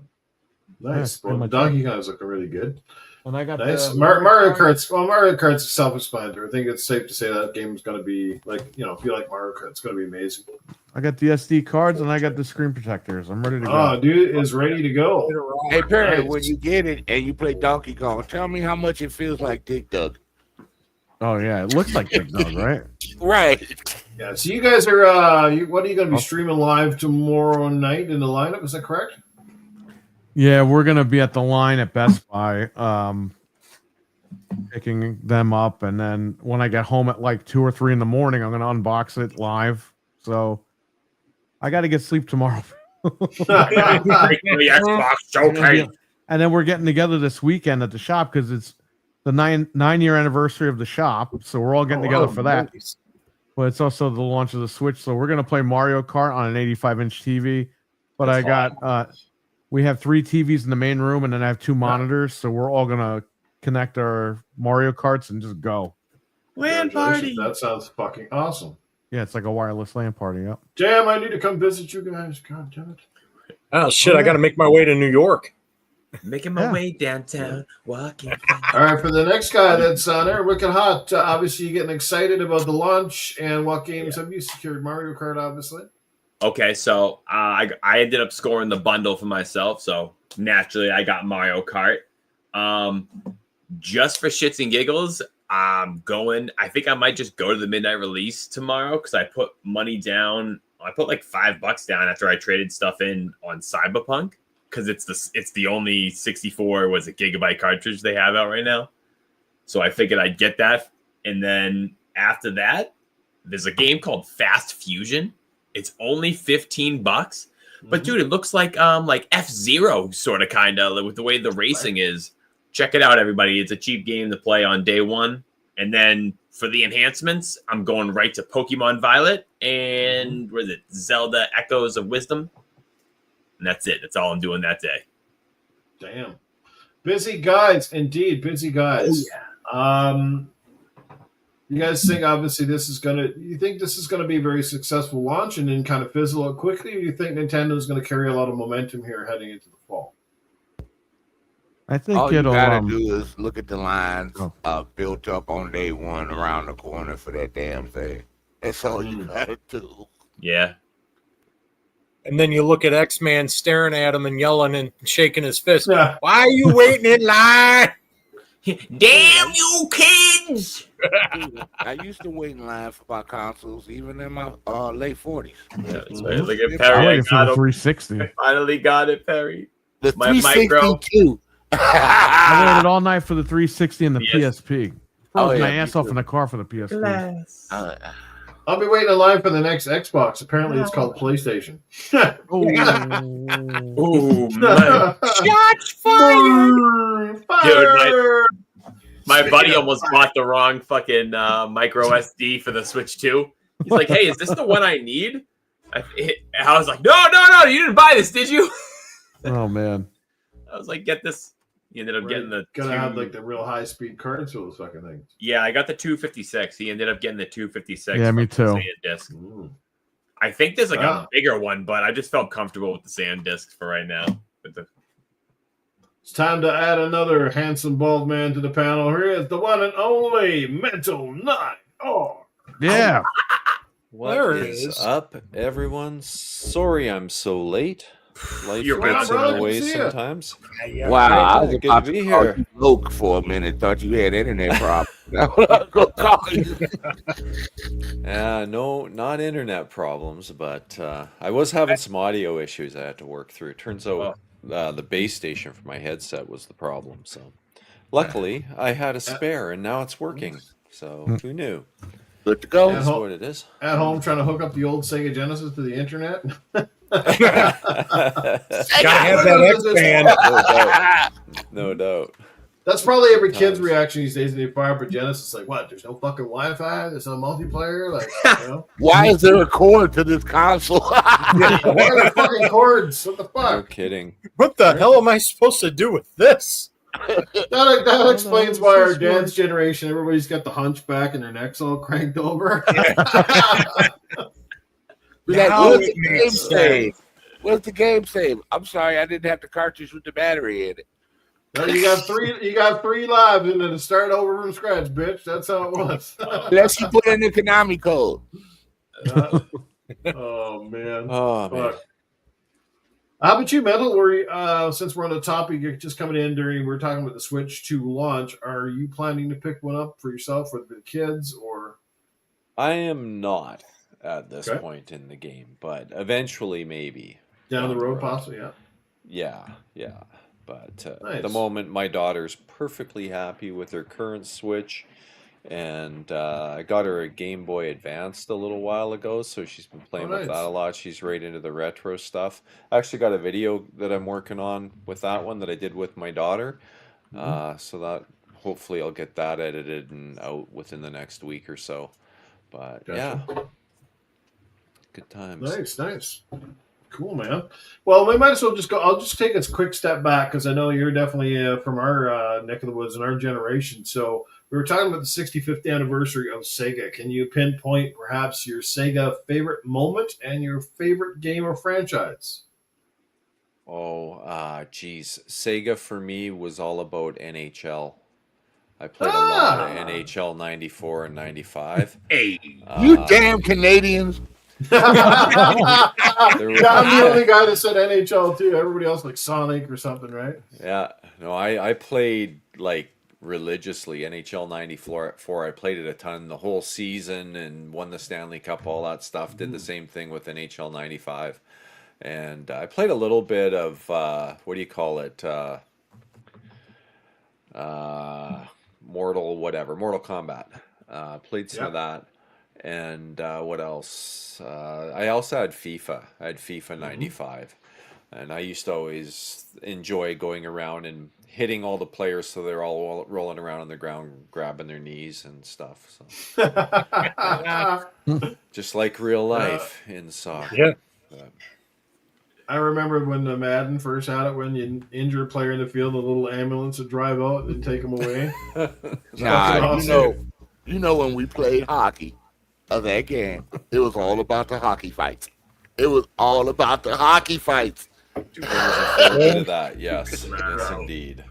Nice. Well, Donkey Kong is looking really good. And I got Mario Kart's. Well, Mario Kart's self-explanatory. I think it's safe to say that game is going to be like, if you like Mario Kart, it's going to be amazing. I got the SD cards and I got the screen protectors. I'm ready to go. Oh, dude is ready to go. Hey Perry, when you get it and you play Donkey Kong, tell me how much it feels like Dick Dug. Oh yeah, it looks like Dick Dug, right? Right. Yeah. So you guys are. What are you going to be streaming live tomorrow night in the lineup? Is that correct? Yeah, we're gonna be at the line at Best Buy, picking them up, and then when I get home at like 2 or 3 in the morning, I'm gonna unbox it live. So I got to get sleep tomorrow. Xbox showcase. And then we're getting together this weekend at the shop because it's the 9-year anniversary of the shop. So we're all getting together for that. Nice. But it's also the launch of the Switch. So we're gonna play Mario Kart on an 85-inch TV. But I got we have 3 TVs in the main room, and then I have 2 monitors. So we're all gonna connect our Mario Karts and just go. LAN party. That sounds fucking awesome. Yeah, it's like a wireless LAN party. Yep. Damn, I need to come visit you guys. God damn it. Oh shit! I got to make my way to New York. Making my way downtown, walking. All right, for the next guy that's on there, UrWicked Hawt. Obviously, you're getting excited about the launch, and what games have you secured? Mario Kart, obviously. Okay, so I ended up scoring the bundle for myself, so naturally I got Mario Kart. Just for shits and giggles, I'm going. I think I might just go to the midnight release tomorrow because I put money down. I put like $5 down after I traded stuff in on Cyberpunk because it's the only 64 gigabyte cartridge they have out right now. So I figured I'd get that, and then after that, there's a game called Fast Fusion. It's only $15, but dude, it looks like F-Zero sort of kind of with the way the racing is. Check it out, everybody. It's a cheap game to play on day one, and then for the enhancements, I'm going right to Pokemon Violet and what is it, Zelda Echoes of Wisdom, and that's it. That's all I'm doing that day. Damn, busy guys, indeed, busy guys. Oh, yeah. You guys think obviously this is gonna be a very successful launch and then kind of fizzle out quickly, or do you think Nintendo is going to carry a lot of momentum here heading into the fall? I think all you gotta do is look at the lines built up on day one around the corner for that damn thing. That's all you gotta do. Yeah. And then you look at X-Man staring at him and yelling and shaking his fist. Yeah. Why are you waiting in line? Damn you kids! I used to wait in line for my consoles even in my late 40s. Yeah, look at Perry. I got 360. I finally got it, Perry. The 360 I waited all night for the 360 and the PSP. I was my ass off in the car for the PSP. I'll be waiting in line for the next Xbox. Apparently, it's called PlayStation. Oh, man. Shots fired! Dude, my buddy almost bought the wrong fucking micro SD for the Switch 2. He's like, hey, is this the one I need? I was like, no, you didn't buy this, did you? Oh, man. I was like, get this. He ended up getting the gonna have like the real high speed cards for those fucking things. Yeah, I got the 256. He ended up getting the 256. Yeah, me too. Disc. I think there's like a bigger one, but I just felt comfortable with the sand discs for right now. It's time to add another handsome bald man to the panel. Here is the one and only Mental 9. Oh, yeah. There What it is is. up, everyone? Sorry I'm so late. Life You're gets in brother. the Good way to see ya. sometimes. Wow, I was Good to about be to call here. you Luke for a minute. Thought you had internet problems. That's what I was gonna call you. No, not internet problems, but I was having some audio issues I had to work through. Turns out the base station for my headset was the problem. So luckily, I had a spare, and now it's working. So who knew? Good to go. That's what it is. At home, trying to hook up the old Sega Genesis to the internet. Gotta have that X-Band. No doubt. That's probably every Good kid's times. reaction these days when they fire up a Genesis. Like, what? There's no fucking Wi-Fi. There's no multiplayer. Like, you know, Why is there a cord to this console? what are the fucking cords? What the No fuck? kidding. What the hell am I supposed to do with this? That explains no, why it's our just dad's generation, everybody's got the hunchback and their necks all cranked over. Like, Now where's it the game makes save? sense. Where's the game save? I'm sorry, I didn't have the cartridge with the battery in it. No, you got three lives in it to start over from scratch, bitch. That's how it was. Unless you put in the Konami code. Oh man. Oh man. Fuck. How about you, Mental? Since we're on the topic, you're just coming in we're talking about the Switch 2 launch. Are you planning to pick one up for yourself or the kids, or? I am not at this Okay. point in the game, but eventually maybe. Down the road, possibly, yeah. Yeah. But at Nice. the moment, my daughter's perfectly happy with her current Switch, and I got her a Game Boy Advanced a little while ago, so she's been playing with nice. that a lot. She's right into the retro stuff. I actually got a video that I'm working on with that one that I did with my daughter, so that hopefully I'll get that edited and out within the next week or so. But Gotcha. yeah, good times. Nice. Cool, man. Well, we might as well just go. I'll just take a quick step back because I know you're definitely from our neck of the woods and our generation. So we were talking about the 65th anniversary of Sega. Can you pinpoint perhaps your Sega favorite moment and your favorite game or franchise? Geez. Sega for me was all about NHL. I played a lot of NHL 94 and 95. Hey, You damn Canadians. I'm the only guy that said NHL too. Everybody else like Sonic or something, right? Yeah, no, I played like religiously NHL 94. I played it a ton the whole season and won the Stanley Cup, all that stuff. Did the same thing with NHL 95. And I played a little bit of, what do you call it? Mortal Kombat. Played some of that. And what else? I also had FIFA. I had FIFA 95. And I used to always enjoy going around and hitting all the players so they're all rolling around on the ground, grabbing their knees and stuff. So just like real life in soccer. Yeah. I remember when the Madden first had it, when you injure a player in the field, a little ambulance would drive out and take them away. Nah, awesome. you know when we played hockey of that game, it was all about the hockey fights. It was all about the hockey fights. There was a fair bit of that, yes indeed.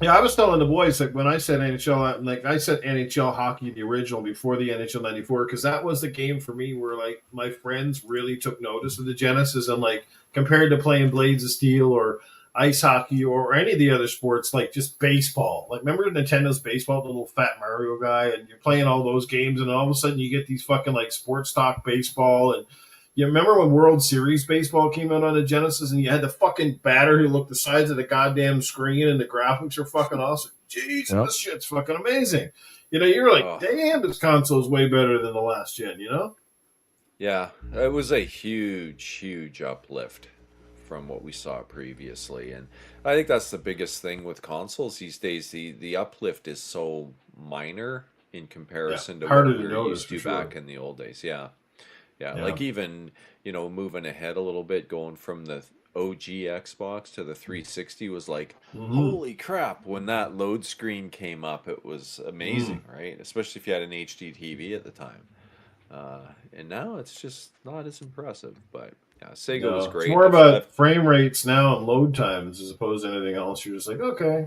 Yeah, I was telling the boys like when I said NHL, like I said NHL hockey, the original before the NHL 94, because that was the game for me where like my friends really took notice of the Genesis and like compared to playing Blades of Steel or ice hockey or any of the other sports, like just baseball. Like remember Nintendo's baseball, the little fat Mario guy, and you're playing all those games, and all of a sudden you get these fucking like sports talk baseball. And you remember when World Series baseball came out on the Genesis, and you had the fucking batter who looked the size of the goddamn screen, and the graphics are fucking awesome. Jeez, This shit's fucking amazing. You know, you're like, damn, this console's way better than the last gen. You know? Yeah, it was a huge uplift from what we saw previously, and I think that's the biggest thing with consoles these days. The uplift is so minor in comparison to what we were used to back in the old days. Yeah, like even moving ahead a little bit, going from the OG Xbox to the 360 was like, holy crap! When that load screen came up, it was amazing, right? Especially if you had an HD TV at the time. And now it's just not as impressive, but yeah, Sega was great. It's more about frame rates now and load times as opposed to anything else. You're just like, okay.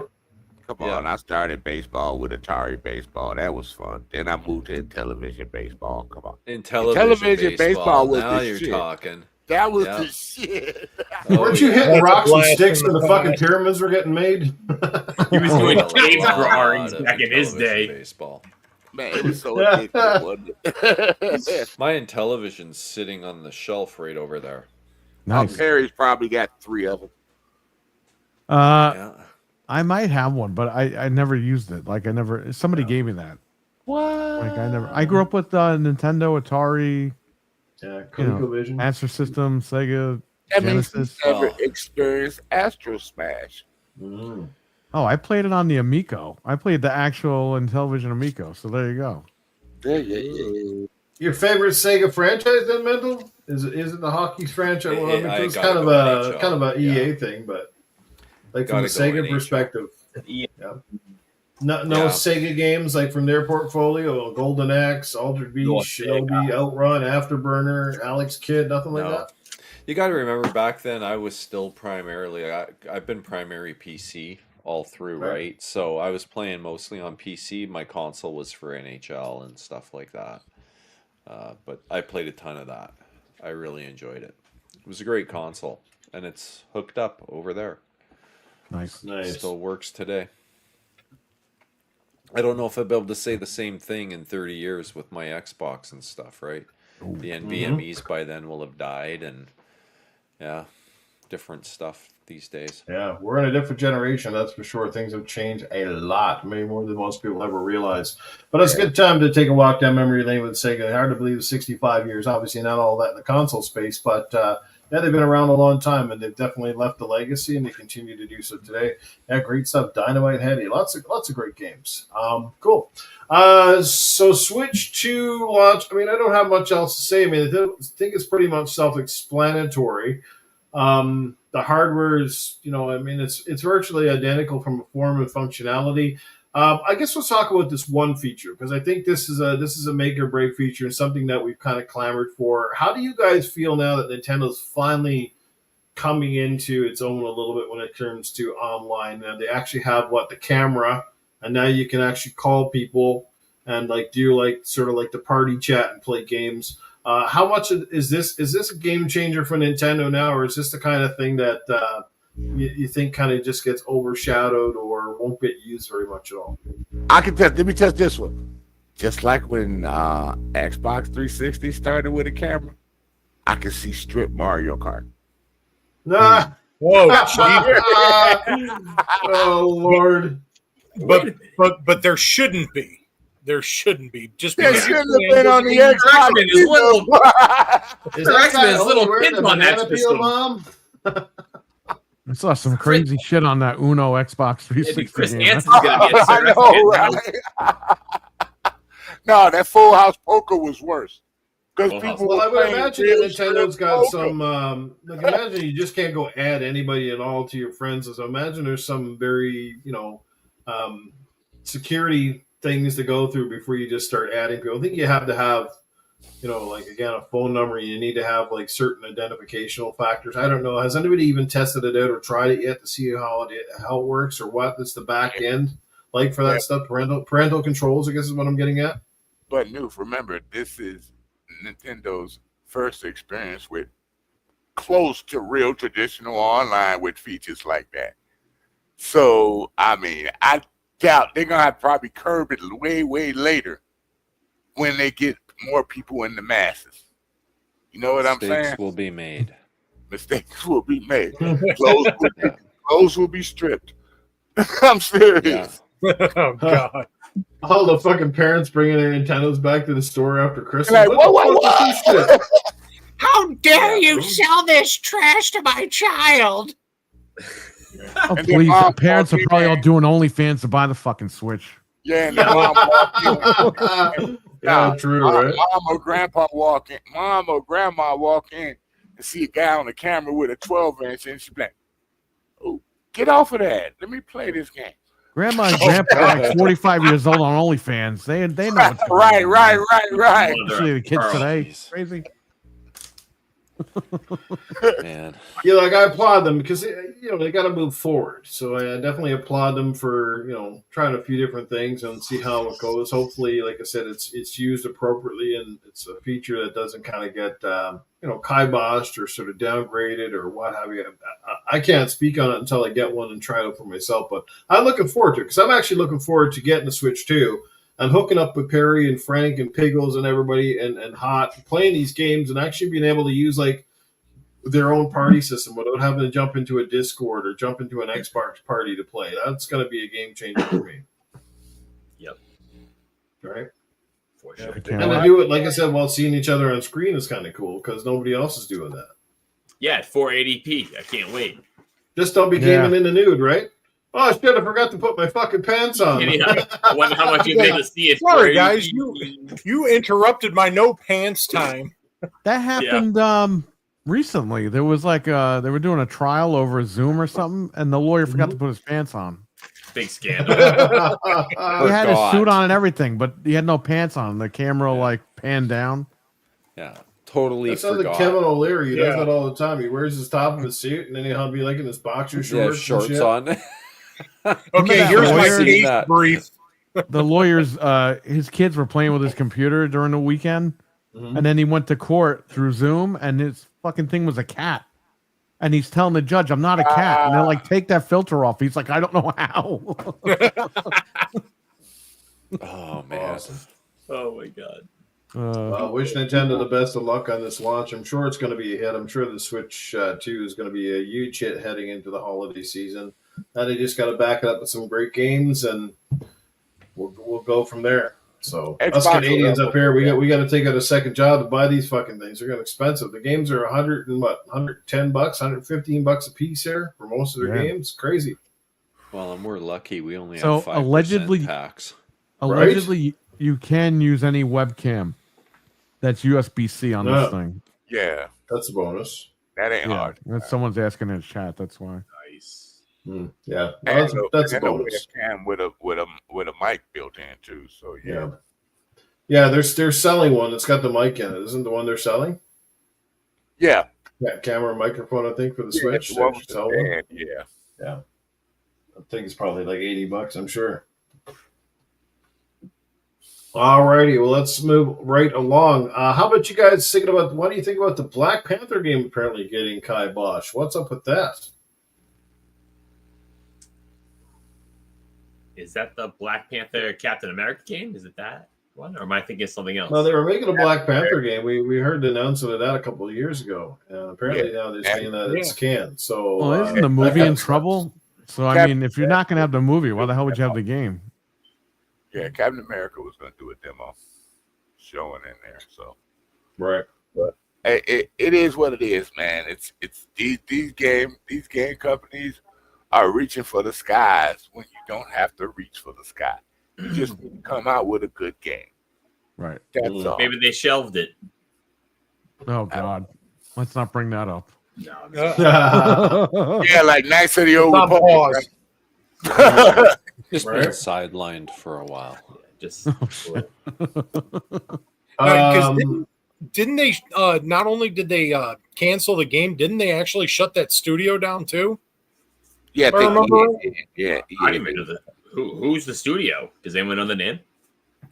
Come on, I started baseball with Atari baseball. That was fun. Then I moved to Intellivision baseball. Come on. Intellivision baseball was now you're shit. talking. That was the shit. Weren't you hitting rocks with sticks when the fucking pyramids were getting made? He was doing cave drawings back in his day. Baseball. Man, it was so addictive, wasn't it? My Intellivision's sitting on the shelf right over there. Nice. Perry's probably got 3 of them. I might have one, but I never used it. Like somebody gave me that. What? Like I grew up with Nintendo, Atari, ColecoVision, Master System, Sega, That means Genesis. you never experienced Astro Smash. Mm. Oh, I played it on the Amico. I played the actual Intellivision Amico. So there you go. Yeah. Your favorite Sega franchise, then, Mendel? Is it the hockey franchise? Well, I mean, it's kind of a EA thing, but like from the Sega perspective, no Sega games like from their portfolio, Golden Axe, Altered Beast, Shinobi, Outrun, Afterburner, Alex Kidd, nothing like that. You got to remember back then, I was still primarily. I've been primary PC all through, right? So I was playing mostly on PC. My console was for NHL and stuff like that. But I played a ton of that. I really enjoyed it. It was a great console, and it's hooked up over there. Nice. Still works today. I don't know if I'll be able to say the same thing in 30 years with my Xbox and stuff, right? The NVMe's by then will have died, and different stuff these days. Yeah, we're in a different generation, that's for sure. Things have changed a lot, maybe more than most people ever realize. But it's a good time to take a walk down memory lane with Sega. Hard to believe it's 65 years. Obviously, not all that in the console space, but they've been around a long time, and they've definitely left a legacy, and they continue to do so today. Yeah, great stuff. Dynamite Heady, lots of great games. Cool. So switch to launch. I mean, I don't have much else to say. I mean, I think it's pretty much self-explanatory. The hardware is, it's virtually identical from a form and functionality. I guess let's talk about this one feature, because I think this is a make or break feature and something that we've kind of clamored for. How do you guys feel now that Nintendo's finally coming into its own a little bit when it comes to online? And they actually have the camera, and now you can actually call people and do sort of the party chat and play games. How much is this? Is this a game changer for Nintendo now, or is this the kind of thing that you think kind of just gets overshadowed or won't get used very much at all? I can test. Let me test this one. Just like when Xbox 360 started with a camera, I can see strip Mario Kart. Nah. Whoa! Oh Lord! But there shouldn't be. There shouldn't be. Just there shouldn't have been on the Xbox. Is X-Men's little pins on that system. Mom? I saw some crazy shit on that Uno Xbox 360. Chris game. Hansen's gonna be a I know, right? No, that Full House Poker was worse. Because people. Well, I would imagine that Nintendo's got some. Imagine you just can't go add anybody at all to your friends. So imagine there's some very security things to go through before you just start adding people. I think you have to have, again, a phone number. You need to have certain identificational factors. I don't know. Has anybody even tested it out or tried it yet to see how it works or what is the back end like for that stuff? Parental controls, I guess, is what I'm getting at. But Newf, remember, this is Nintendo's first experience with close to real traditional online with features like that. So, I mean, I doubt they're going to have to probably curb it way, way later when they get more people in the masses. You know what I'm saying? Mistakes will be made. Mistakes will be made. Clothes will be stripped. I'm serious. Yeah. Oh, God. All the fucking parents bringing their Nintendos back to the store after Christmas. Like, what? How dare you sell this trash to my child? Oh, please. The parents are probably all doing OnlyFans to buy the fucking Switch. Yeah, and mom walk in. True, right? Mom or grandma walk in and see a guy on the camera with a 12-inch, and she's like, "Oh, get off of that. Let me play this game." Grandma and grandpa are like 45 years old on OnlyFans. They know what's going on. Right. Especially the kids today. Crazy. Man. Yeah, like I applaud them because they got to move forward. So I definitely applaud them for trying a few different things and see how it goes. Hopefully, like I said, it's used appropriately and it's a feature that doesn't kind of get kiboshed or sort of downgraded or what have you. I can't speak on it until I get one and try it out for myself. But I'm looking forward to it because I'm actually looking forward to getting the Switch too. And hooking up with Perry and Frank and Piggles and everybody and Hot, playing these games and actually being able to use like their own party system without having to jump into a Discord or jump into an Xbox party to play. That's going to be a game changer for me. Yep. Right? For sure. And to do it, like I said, while seeing each other on screen is kind of cool because nobody else is doing that. Yeah, at 480p. I can't wait. Just don't be gaming in the nude, right? Oh, shit, I forgot to put my fucking pants on. I wonder how much you made to see it. Sorry, guys. You interrupted my no pants time. That happened recently. There was like they were doing a trial over Zoom or something, and the lawyer forgot to put his pants on. Big scandal. He had his suit on and everything, but he had no pants on. The camera like panned down. Yeah. Totally that sounds forgot. like Kevin O'Leary. He does that all the time. He wears his top of his suit, and then he'll be like in his boxer shorts. Yeah, shorts on. Okay, here's my case brief. The lawyer's his kids were playing with his computer during the weekend, and then he went to court through Zoom, and his fucking thing was a cat. And he's telling the judge, "I'm not a cat." And they're like, "Take that filter off." He's like, "I don't know how." Oh man! Awesome. Oh my god! Well, wish Nintendo the best of luck on this launch. I'm sure it's going to be a hit. I'm sure the Switch 2 is going to be a huge hit heading into the holiday season. Now they just got to back it up with some great games, and we'll go from there. So us Canadians up here, we got to take out a second job to buy these fucking things. They're getting expensive. The games are $110, $115 a piece here for most of their games. Crazy. Well, and we're lucky. We only So have 5% allegedly tax. Allegedly, you can use any webcam that's USB-C on this thing. Yeah, that's a bonus. That ain't hard. That's someone's asking in the chat. That's why. Nice. Yeah, that's a bonus. And with a mic built in too. So yeah. They're selling one that's got the mic in it. Isn't the one they're selling? Yeah. Yeah, camera and microphone. I think for the Switch. Yeah. I think it's probably like $80. I'm sure. Alrighty, well, let's move right along. How about you guys thinking about, what do you think about the Black Panther game apparently getting kibosh? What's up with that? Is that the Black Panther Captain America game? Is it that one? Or am I thinking of something else? No, they were making a Black Panther game. We heard the announcement of that a couple of years ago. Apparently now they're saying that it's canned. So, well, isn't the movie in trouble? So, I mean, if you're not going to have the movie, why the hell would you have the game? Yeah, Captain America was going to do a demo showing in there. So, right. But it is what it is, man. It's these game companies are reaching for the skies when you don't have to reach for the sky. You just need to come out with a good game. Right. That's all. Maybe they shelved it. Oh God, let's not bring that up. No. Yeah, like Knights of the Old Republic. Just been sidelined for a while. Just didn't they? Not only did they cancel the game, didn't they actually shut that studio down too? Yeah, I remember. Yeah. I don't even know who's the studio? Does anyone know the name?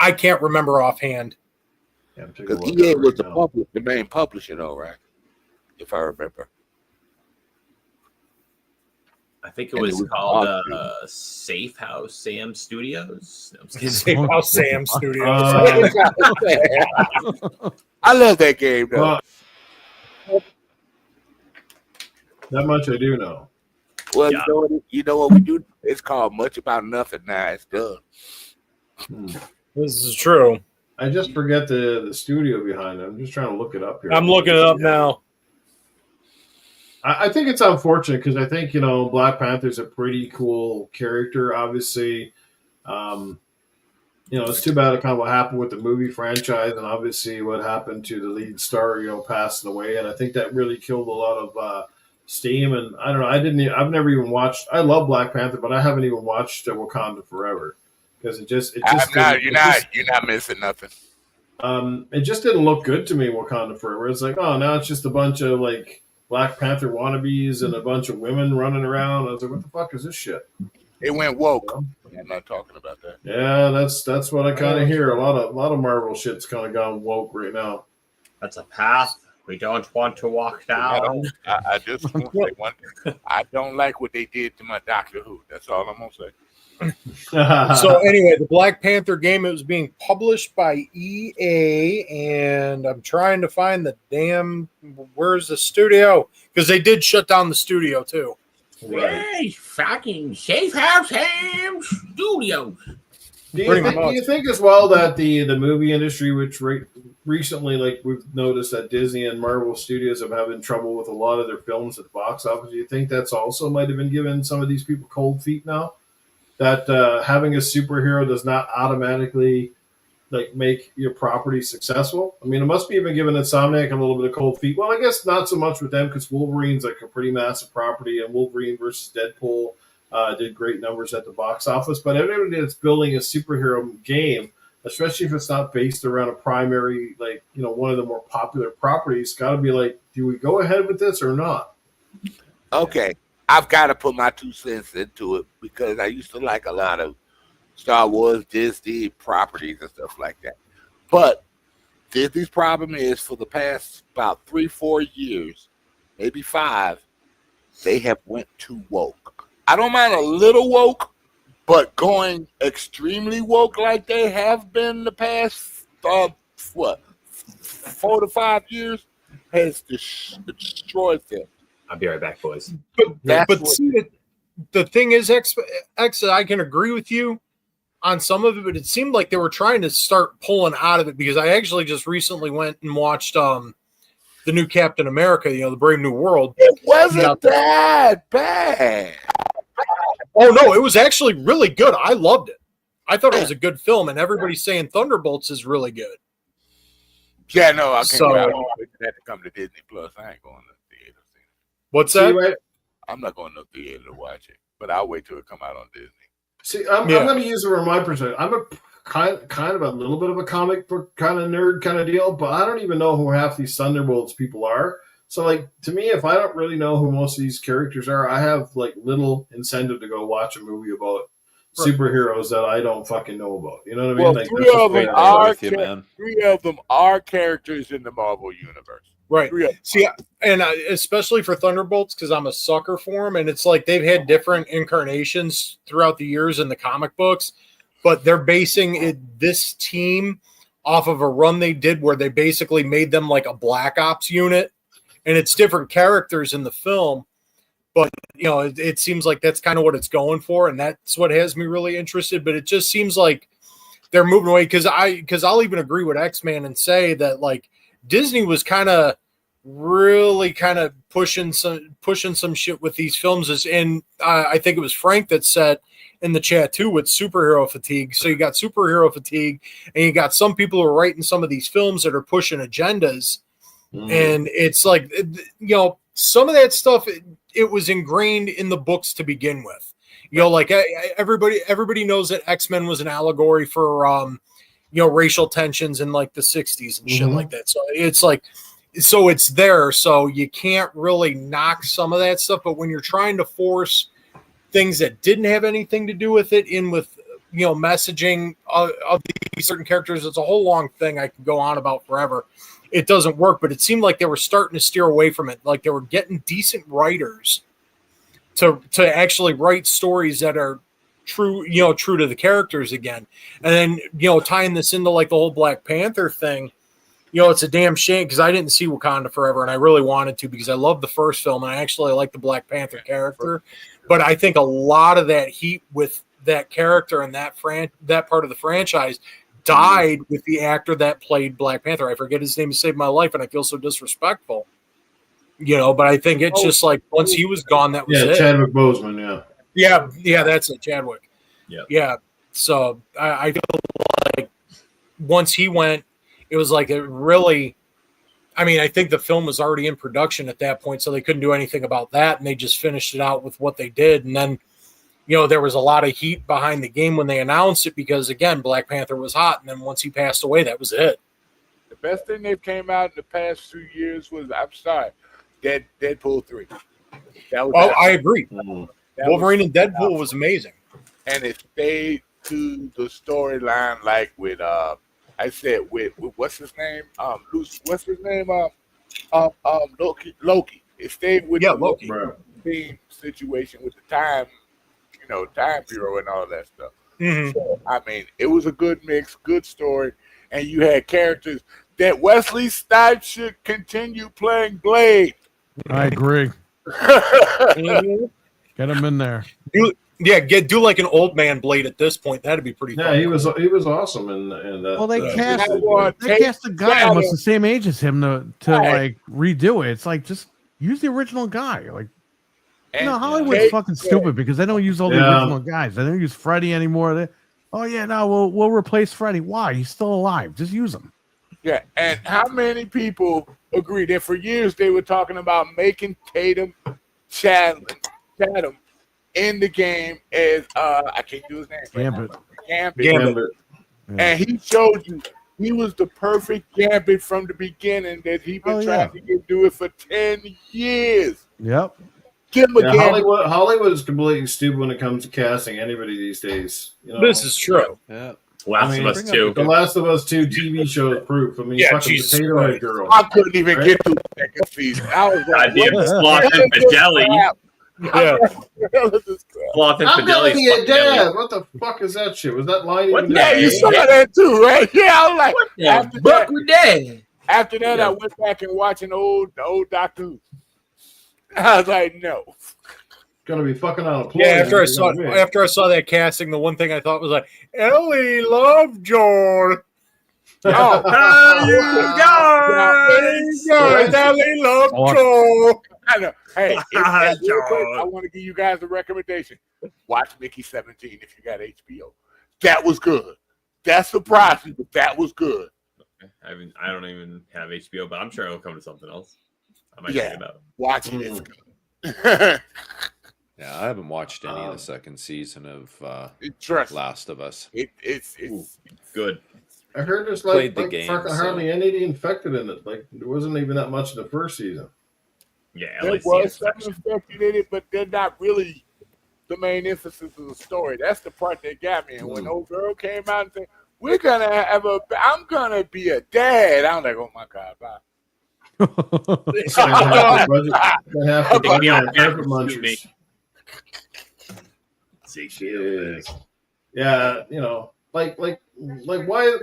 I can't remember offhand. Because EA was the main publisher, though, right? If I remember. I think it was called Safe House Sam Studios. No, Safe House Sam Studios. I love that game, though. That much I do know. Well, you know what we do? It's called Much About Nothing now. It's done. This is true. I just forget the studio behind it. I'm just trying to look it up here. I'm looking it up now. I think it's unfortunate because I think, Black Panther's a pretty cool character, obviously. It's too bad kind of what happened with the movie franchise and obviously what happened to the lead star, passing away. And I think that really killed a lot of steam. And I don't know, I've never even watched, I love Black Panther, but I haven't even watched Wakanda Forever because you're not missing nothing. it just didn't look good to me, Wakanda Forever. It's like, oh, now it's just a bunch of like Black Panther wannabes and a bunch of women running around. I was like, what the fuck is this shit? It went woke. I'm not talking about that. Yeah, that's what I kind of hear. A lot of Marvel shit's kind of gone woke right now. That's a path we don't want to walk down. I just want to say one thing. I don't like what they did to my Doctor Who. That's all I'm gonna say. So anyway, the Black Panther game, it was being published by EA, and I'm trying to find the damn, where's the studio? Because they did shut down the studio too. Hey, fucking Safe House Ham Studios. Do you think as well that the movie industry, which recently, like we've noticed that Disney and Marvel Studios have having trouble with a lot of their films at the box office, do you think that's also might have been giving some of these people cold feet now? That having a superhero does not automatically like make your property successful. I mean, it must be even giving Insomniac a little bit of cold feet. Well, I guess not so much with them because Wolverine's like a pretty massive property, and Wolverine versus Deadpool did great numbers at the box office. But everybody that's building a superhero game, especially if it's not based around a primary, like, you know, one of the more popular properties, got to be like, do we go ahead with this or not? Okay. I've got to put my 2 cents into it because I used to like a lot of Star Wars, Disney properties and stuff like that. But Disney's problem is for the past about 3-4 years, maybe 5, they have went too woke. I don't mind a little woke, but going extremely woke like they have been the past, 4 to 5 years has destroyed them. I'll be right back, boys. But see, the thing is, X, I can agree with you on some of it, but it seemed like they were trying to start pulling out of it because I actually just recently went and watched the new Captain America, you know, the Brave New World. It wasn't that bad. Oh, no, it was actually really good. I loved it. I thought it was a good film, and everybody's saying Thunderbolts is really good. Yeah, no, I can't wait for that to come to Disney Plus. I ain't going to the theater. What's that? Right? I'm not going to the theater to watch it, but I'll wait till it come out on Disney. See, I'm going to use it from my perspective. I'm a kind of a little bit of a comic book kind of nerd kind of deal, but I don't even know who half these Thunderbolts people are. So, like, to me, if I don't really know who most of these characters are, I have, like, little incentive to go watch a movie about superheroes that I don't fucking know about. You know what I mean? Well, like, 3 of them are characters in the Marvel Universe. Right. See, and especially for Thunderbolts, because I'm a sucker for them, and it's like they've had different incarnations throughout the years in the comic books, but they're basing this team off of a run they did where they basically made them like a Black Ops unit, and it's different characters in the film, but, you know, it seems like that's kind of what it's going for, and that's what has me really interested, but it just seems like they're moving away, because I'll even agree with X-Man and say that, like, Disney was really pushing some shit with these films, and I think it was Frank that said in the chat too with superhero fatigue. So you got superhero fatigue, and you got some people who are writing some of these films that are pushing agendas, and it's like, you know, some of that stuff it was ingrained in the books to begin with. You know, like everybody knows that X-Men was an allegory for you know, racial tensions in like the 60s and shit like that. So it's like, so it's there. So you can't really knock some of that stuff. But when you're trying to force things that didn't have anything to do with it in with, you know, messaging of these certain characters, it's a whole long thing I could go on about forever. It doesn't work, but it seemed like they were starting to steer away from it. Like they were getting decent writers to actually write stories that are true to the characters again. And then, you know, tying this into like the whole Black Panther thing, you know, it's a damn shame because I didn't see Wakanda Forever, and I really wanted to because I love the first film and I actually like the Black Panther character. But I think a lot of that heat with that character and that part of the franchise died with the actor that played Black Panther. I forget his name to save my life, and I feel so disrespectful. You know, but I think it's just like once he was gone, that was it. Chadwick Boseman, Yeah, that's it, Chadwick. Yeah. So I feel like once he went, it was like it really. I mean, I think the film was already in production at that point, so they couldn't do anything about that, and they just finished it out with what they did. And then, you know, there was a lot of heat behind the game when they announced it because, again, Black Panther was hot, and then once he passed away, that was it. The best thing they've came out in the past few years was, I'm sorry, Deadpool 3. I agree. That Wolverine and Deadpool was amazing. And it stayed to the storyline, like with I said with what's his name? What's his name? Loki. It stayed with the Loki theme situation with the time bureau and all that stuff. Mm-hmm. So, I mean, it was a good mix, good story, and you had characters that Wesley Snipes should continue playing Blade. I agree. Get him in there. Do like an old man Blade at this point. That'd be pretty. Yeah, he was awesome in that. Well, they cast a guy almost the same age as him to like redo it. It's like just use the original guy. Like, Hollywood's fucking stupid because they don't use all the original guys. They don't use Freddy anymore. We'll replace Freddy. Why? He's still alive. Just use him. Yeah, and how many people agree that for years they were talking about making Tatum Chatham in the game as I can't do his name. Gambit. And he showed you he was the perfect Gambit from the beginning that he been trying to do it for 10 years. Yep. Give him a Gambit. Hollywood is completely stupid when it comes to casting anybody these days. This is true. Yeah. Last of Us 2. The Last of Us 2 TV show proof. I mean, fucking Potato Head Girl. I couldn't even get to the second season. I was like, Goddamn Sloth and Fideli. Yeah. Sloth and I'm gonna Fideli. be a dad. What the fuck is that shit? Was that line? Yeah, you saw that too, right? Yeah, I was like, after that, I went back and watching the old Doctor Who. I was like, no. Gonna be fucking on a plane. Yeah, after I saw that casting, the one thing I thought was like, Ellie Lovejoy. Oh, how you guys? Ellie Lovejoy. I know. Hey, real quick, I want to give you guys a recommendation. Watch Mickey 17 if you got HBO. That was good. That surprised me, but that was good. I don't even have HBO, but I'm sure it'll come to something else. I might check it out. Watch it. It's good. Yeah, I haven't watched any of the second season of Last of Us. It's good. I heard there's fucking hardly any infected in it. Like there wasn't even that much in the first season. Yeah, there was some infected in it, but they're not really the main emphasis of the story. That's the part that got me. And when old girl came out and said, I'm gonna be a dad, I'm like, oh my God, bye. Yeah, why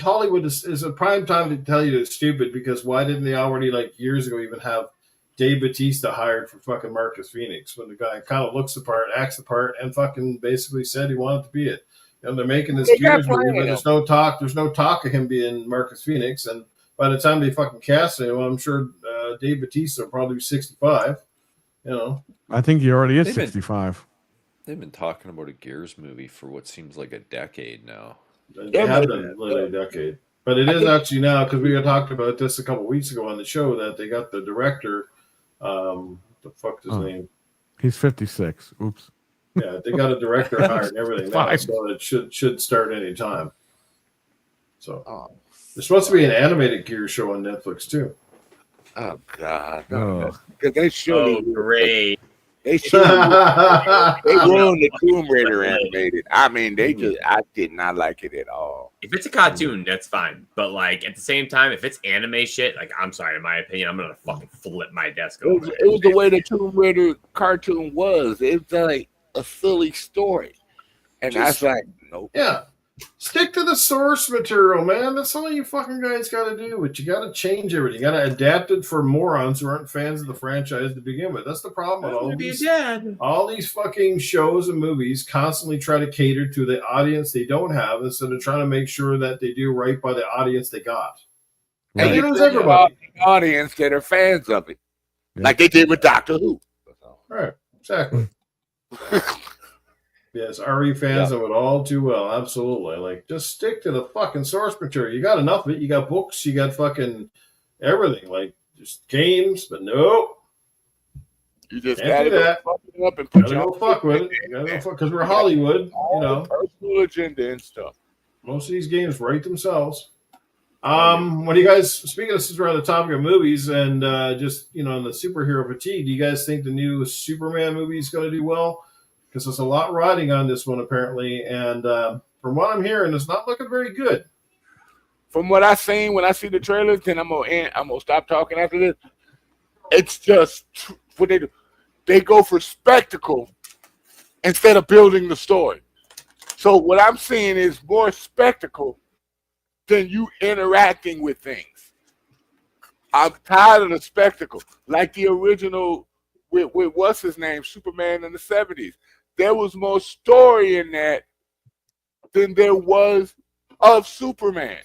Hollywood is a prime time to tell you it's stupid because why didn't they already years ago even have Dave Bautista hired for fucking Marcus Phoenix when the guy kind of looks the part, acts the part, and fucking basically said he wanted to be it. They're making this Gears movie, but there's no talk of him being Marcus Phoenix, and by the time they fucking cast him, I'm sure Dave Bautista will probably be 65. I think he already is 65. They've been talking about a Gears movie for what seems like a decade now. They have been literally a decade. But it is actually now, because we had talked about this a couple of weeks ago on the show, that they got the director, the fuck's his name? He's 56. Oops. Yeah, they got a director hired and everything now, so it should start any time. So there's supposed to be an animated Gears show on Netflix, too. Oh, God. Because they showed great. They ruined the Tomb Raider animated. I mean, I did not like it at all. If it's a cartoon, that's fine. But at the same time, if it's anime shit, I'm sorry, in my opinion, I'm gonna fucking flip my desk over. It was the way the Tomb Raider cartoon was. It's like a silly story, and I was like, nope. Yeah. Stick to the source material, man. That's all you fucking guys got to do. But you got to change everything. You got to adapt it for morons who aren't fans of the franchise to begin with. That's the problem with all these fucking shows and movies constantly try to cater to the audience they don't have instead of trying to make sure that they do right by the audience they got. And you lose everybody. The audience that are fans of it, like they did with Doctor Who. Right, exactly. Yes, RE fans know it all too well. Absolutely. Just stick to the fucking source material. You got enough of it. You got books. You got fucking everything. Just games, but no. You just got to go fuck it up and put your fuck with it. You gotta go fuck because we're Hollywood. Personal agenda and stuff. Most of these games write themselves. What do you guys, speaking of, since we're on the topic of movies and just, in the superhero fatigue, do you guys think the new Superman movie is going to do well? Because there's a lot riding on this one, apparently. And from what I'm hearing, it's not looking very good. From what I've seen, when I see the trailers, then I'm gonna stop talking after this. It's just what they do. They go for spectacle instead of building the story. So what I'm seeing is more spectacle than you interacting with things. I'm tired of the spectacle. Like the original with what's his name, Superman in the 70s. There was more story in that than there was of Superman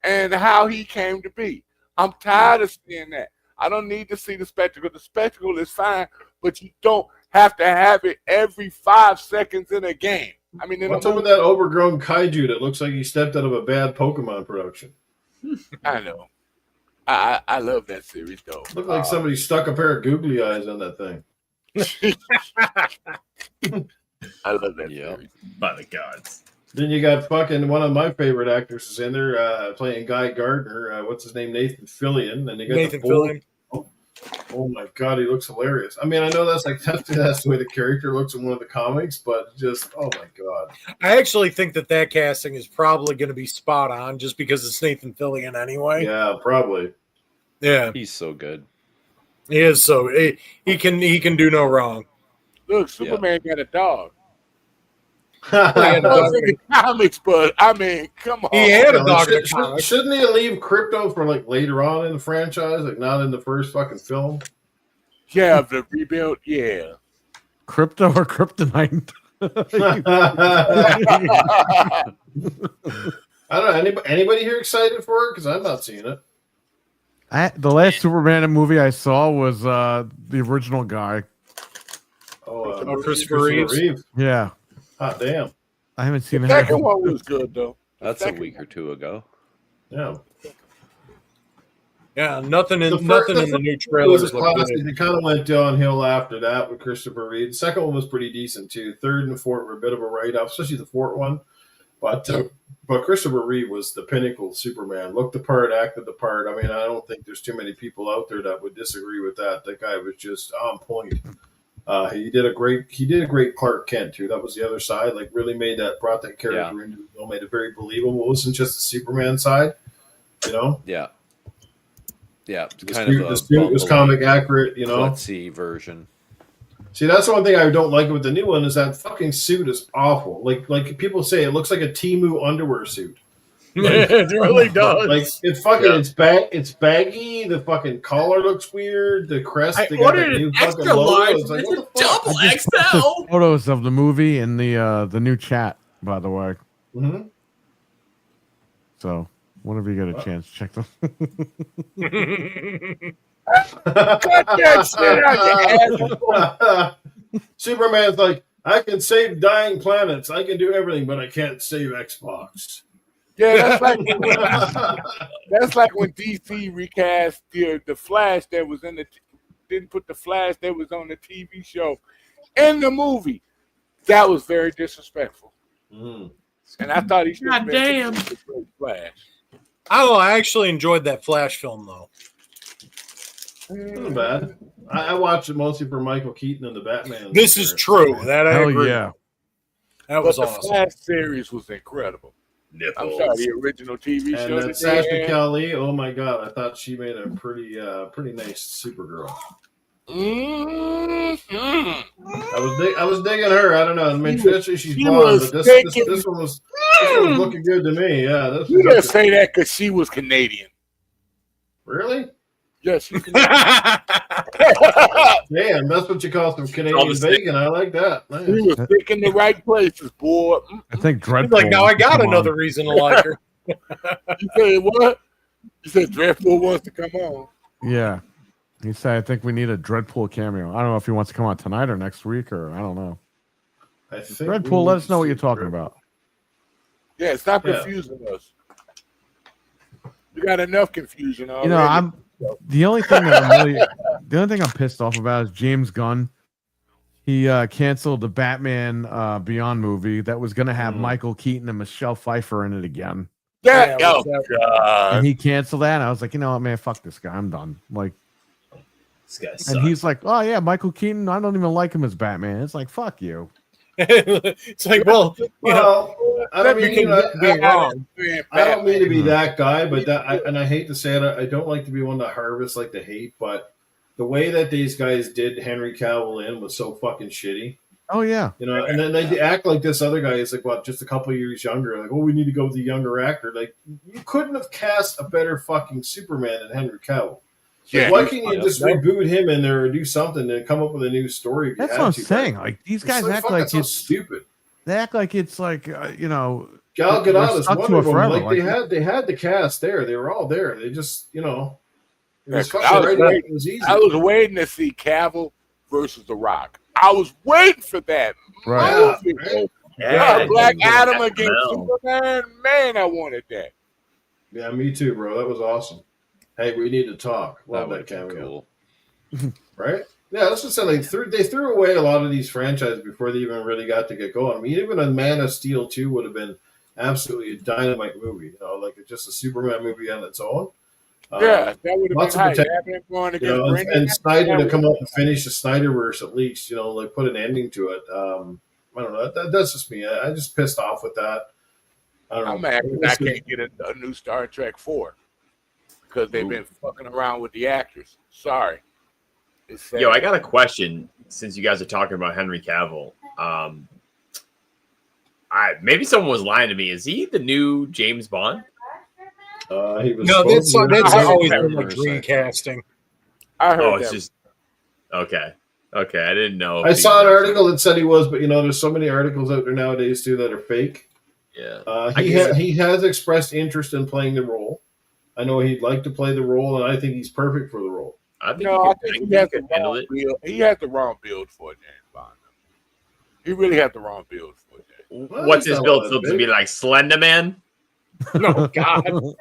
and how he came to be. I'm tired of seeing that. I don't need to see the spectacle. The spectacle is fine, but you don't have to have it every 5 seconds in a game. I mean, what's up with that overgrown kaiju that looks like he stepped out of a bad Pokemon production? I know. I love that series, though. Looked like somebody stuck a pair of googly eyes on that thing. I love that series. By the gods. Then you got fucking one of my favorite actors in there playing Guy Gardner. What's his name? Nathan Fillion. And you got Nathan Fillion. Oh my god, he looks hilarious. I mean, I know that's the way the character looks in one of the comics, but just oh my god. I actually think that casting is probably going to be spot on, just because it's Nathan Fillion anyway. Yeah, probably. Yeah, He's so good. He is so he can do no wrong. Look, Superman got a dog. Had a dog in the comics, but I mean, come on. He had a dog in the comics. Shouldn't he leave Crypto for like later on in the franchise, like not in the first fucking film? Yeah, the rebuild. Yeah, Crypto or Kryptonite? I don't know. Anybody here excited for it? Because I'm not seeing it. The last Superman movie I saw was the original guy. Christopher Reeve. Yeah. Hot damn. I haven't seen the it. second one was good though. That's a week or two ago. Yeah. Yeah, nothing in the new trailers. It kind of went downhill after that with Christopher Reeve. The second one was pretty decent too. Third and fourth were a bit of a write-off, especially the fourth one. But Christopher Reeve was the pinnacle of Superman. Looked the part, acted the part. I mean, I don't think there's too many people out there that would disagree with that. That guy was just on point. He did a great Clark Kent too. That was the other side. Like really brought that character into the film, made it very believable. It wasn't just the Superman side, Yeah. Yeah. The suit was comic accurate, Klutzy version. See, that's the one thing I don't like with the new one is that fucking suit is awful. Like people say, it looks like a Temu underwear suit. It really does. Like it's baggy. The fucking collar looks weird. The crest. I ordered an extra large. It's like, double XL. Photos of the movie in the new chat, by the way. Mm-hmm. So whenever you get a chance, check them. Cut that shit out, you Superman's like, I can save dying planets. I can do everything, but I can't save Xbox. Yeah, that's like when DC recast the Flash that was in didn't put the Flash that was on the TV show in the movie. That was very disrespectful. Mm. And I thought he should have been Flash. I actually enjoyed that Flash film though. Not bad. I watched it mostly for Michael Keaton and the Batman. This is true. That I agree. Yeah. That was the awesome. Flash series was incredible. Nipples. I'm sorry, the original TV show. And Sasha Calle, oh my god, I thought she made a pretty nice Supergirl. Mm-hmm. I was digging her. I don't know. I mean, traditionally she's blonde, but this one was looking good to me. Yeah, You didn't say that because she was Canadian. Really? Yes, she's Canadian. Damn, that's what you call some Canadian bacon. I like that. Nice. She was picking the right places, boy. I think Dreadpool. Like now, I got another reason to like her. You said what? You said Dreadpool wants to come on. Yeah. He said, I think we need a Dreadpool cameo. I don't know if he wants to come on tonight or next week, or I don't know. I think Dreadpool, let us know what you're talking about. Yeah, stop confusing us. You got enough confusion already. The only thing I'm pissed off about is James Gunn. He canceled the Batman Beyond movie that was going to have Michael Keaton and Michelle Pfeiffer in it again. That, Yeah, oh, God. And he canceled that. And I was like, you know what, man, fuck this guy. I'm done. Like, This guy sucks. and he's like, oh yeah, Michael Keaton. I don't even like him as Batman. It's like, fuck you. It's like, well, I mean, you know, wrong. I don't mean to be that guy, but and I hate to say it, I don't like to be one to harvest like the hate, but the way that these guys did Henry Cavill in was so fucking shitty. Oh yeah, you know, and then they act like this other guy is like what, just a couple of years younger. Like, oh, we need to go with the younger actor. Like, you couldn't have cast a better fucking Superman than Henry Cavill. Yeah, like, why can't you just reboot him in there or do something and come up with a new story? That's what I'm saying. Like, these guys act like it's so stupid. They act like it's like you know, Gal Gadot is one of them. forever. Like they had the cast there. They were all there. They just, you know, it was it was easy. I was waiting to see Cavill versus The Rock. I was waiting for that. Right. Black Adam against Superman. Man, I wanted that. Yeah, me too, bro. That was awesome. Hey, we need to talk. Love that cameo. Cool. Right? Yeah, let's just say they threw away a lot of these franchises before they even really got to get going. I mean, even a Man of Steel 2 would have been absolutely a dynamite movie. You know, like just a Superman movie on its own. Yeah, that would have been high. And Snyder to come up and finish the Snyderverse at least, you know, like put an ending to it. I don't know. That's just me. I just pissed off with that. I'm mad because I can't get a new Star Trek 4 because they've been fucking around with the actors. Sorry. Yo, I got a question since you guys are talking about Henry Cavill. Maybe someone was lying to me. Is he the new James Bond? He was that's always been like dream casting. I heard it's just okay. I didn't know. I saw an article that said he was, but you know, there's so many articles out there nowadays too that are fake. Yeah, he has expressed interest in playing the role. I know he'd like to play the role, and I think he's perfect for the role. I think he has the wrong build. He has the wrong build for James Bond. He really has the wrong build for it. Well, what's his build supposed to be like? Slender Man? No, God. No.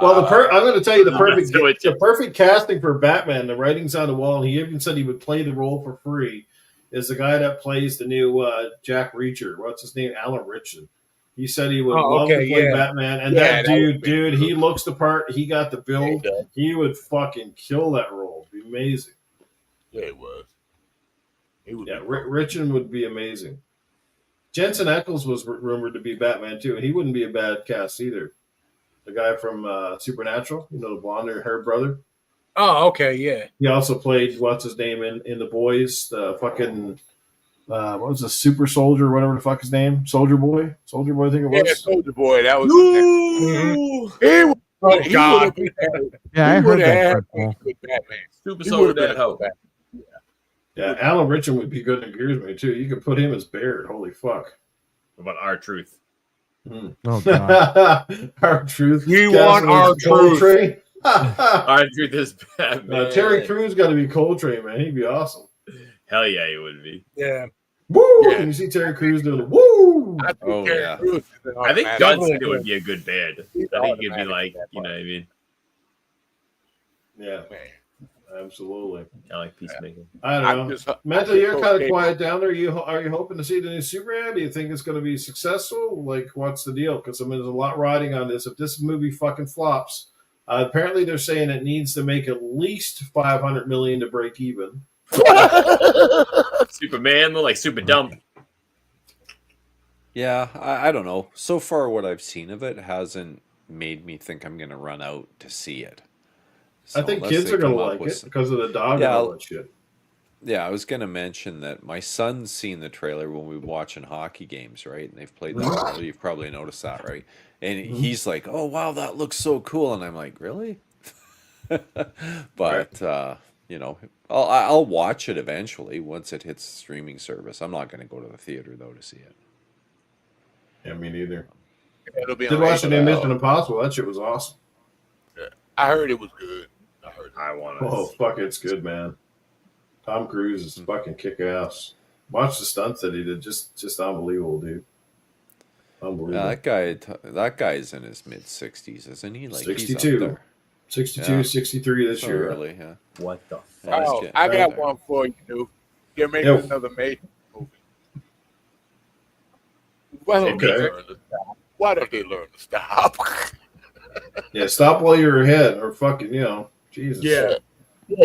Well, I'm going to tell you the perfect casting for Batman. The writing's on the wall, and he even said he would play the role for free. Is the guy that plays the new Jack Reacher? What's his name? Alan Ritchson. He said he would love to play Batman, and that dude, he looks the part. He got the build. He would fucking kill that role. It'd be amazing. Yeah, it was. Ritchson would be amazing. Jensen Ackles was rumored to be Batman too, and he wouldn't be a bad cast either. The guy from Supernatural, you know, the blonde-haired brother. Oh, okay, yeah. He also played what's his name in The Boys, the fucking what was the Super Soldier, whatever the fuck his name, Soldier Boy, I think it was. Yeah, Soldier Boy, that was. God. I heard that. Super Soldier that help. Yeah, Alan Ritchson would be good in Gearsman too. You could put him as Baird. Holy fuck! What about R-Truth? Oh God! R-Truth. We want R-Truth. R-Truth is Batman. Terry Crews got to be Coltrane, man. He'd be awesome. Hell yeah, he would be. Yeah. Woo! Yeah. Can you see Terry Crews doing the woo? I think Gunslinger would be a good band. I think he'd be like, you know what I mean? Yeah. Man. Absolutely. I like Peacemaker. I don't know. Mental, you're kind of quiet down there. Are you hoping to see the new Superman? Do you think it's going to be successful? Like, what's the deal? Because I mean, there's a lot riding on this. If this movie fucking flops, apparently they're saying it needs to make at least $500 million to break even. Superman, like super dumb. Yeah, I don't know. So far, what I've seen of it hasn't made me think I'm going to run out to see it. So I think kids are going to like it because of the dog and all that shit. Yeah, I was going to mention that my son's seen the trailer when we were watching hockey games, right? And they've played that. You've probably noticed that, right? And he's like, "Oh, wow, that looks so cool." And I'm like, "Really?" But, you know, I'll watch it eventually once it hits streaming service. I'm not going to go to the theater, though, to see it. Yeah, me neither. It'll be did watch the new Mission Impossible. That shit was awesome. Yeah. I heard it was good. I want to. Oh, fuck, it's good, man. Tom Cruise is fucking kick-ass. Watch the stunts that he did. Just unbelievable, dude. Unbelievable. That guy's in his mid-60s, isn't he? Like 62. He's up there. 62, 63 this year. Early, yeah. What the fuck? Oh, I got one for you, dude. You're making another Matrix movie. Well, okay. Why don't they learn to stop? Yeah, stop while you're ahead, or fucking, Jesus. Yeah.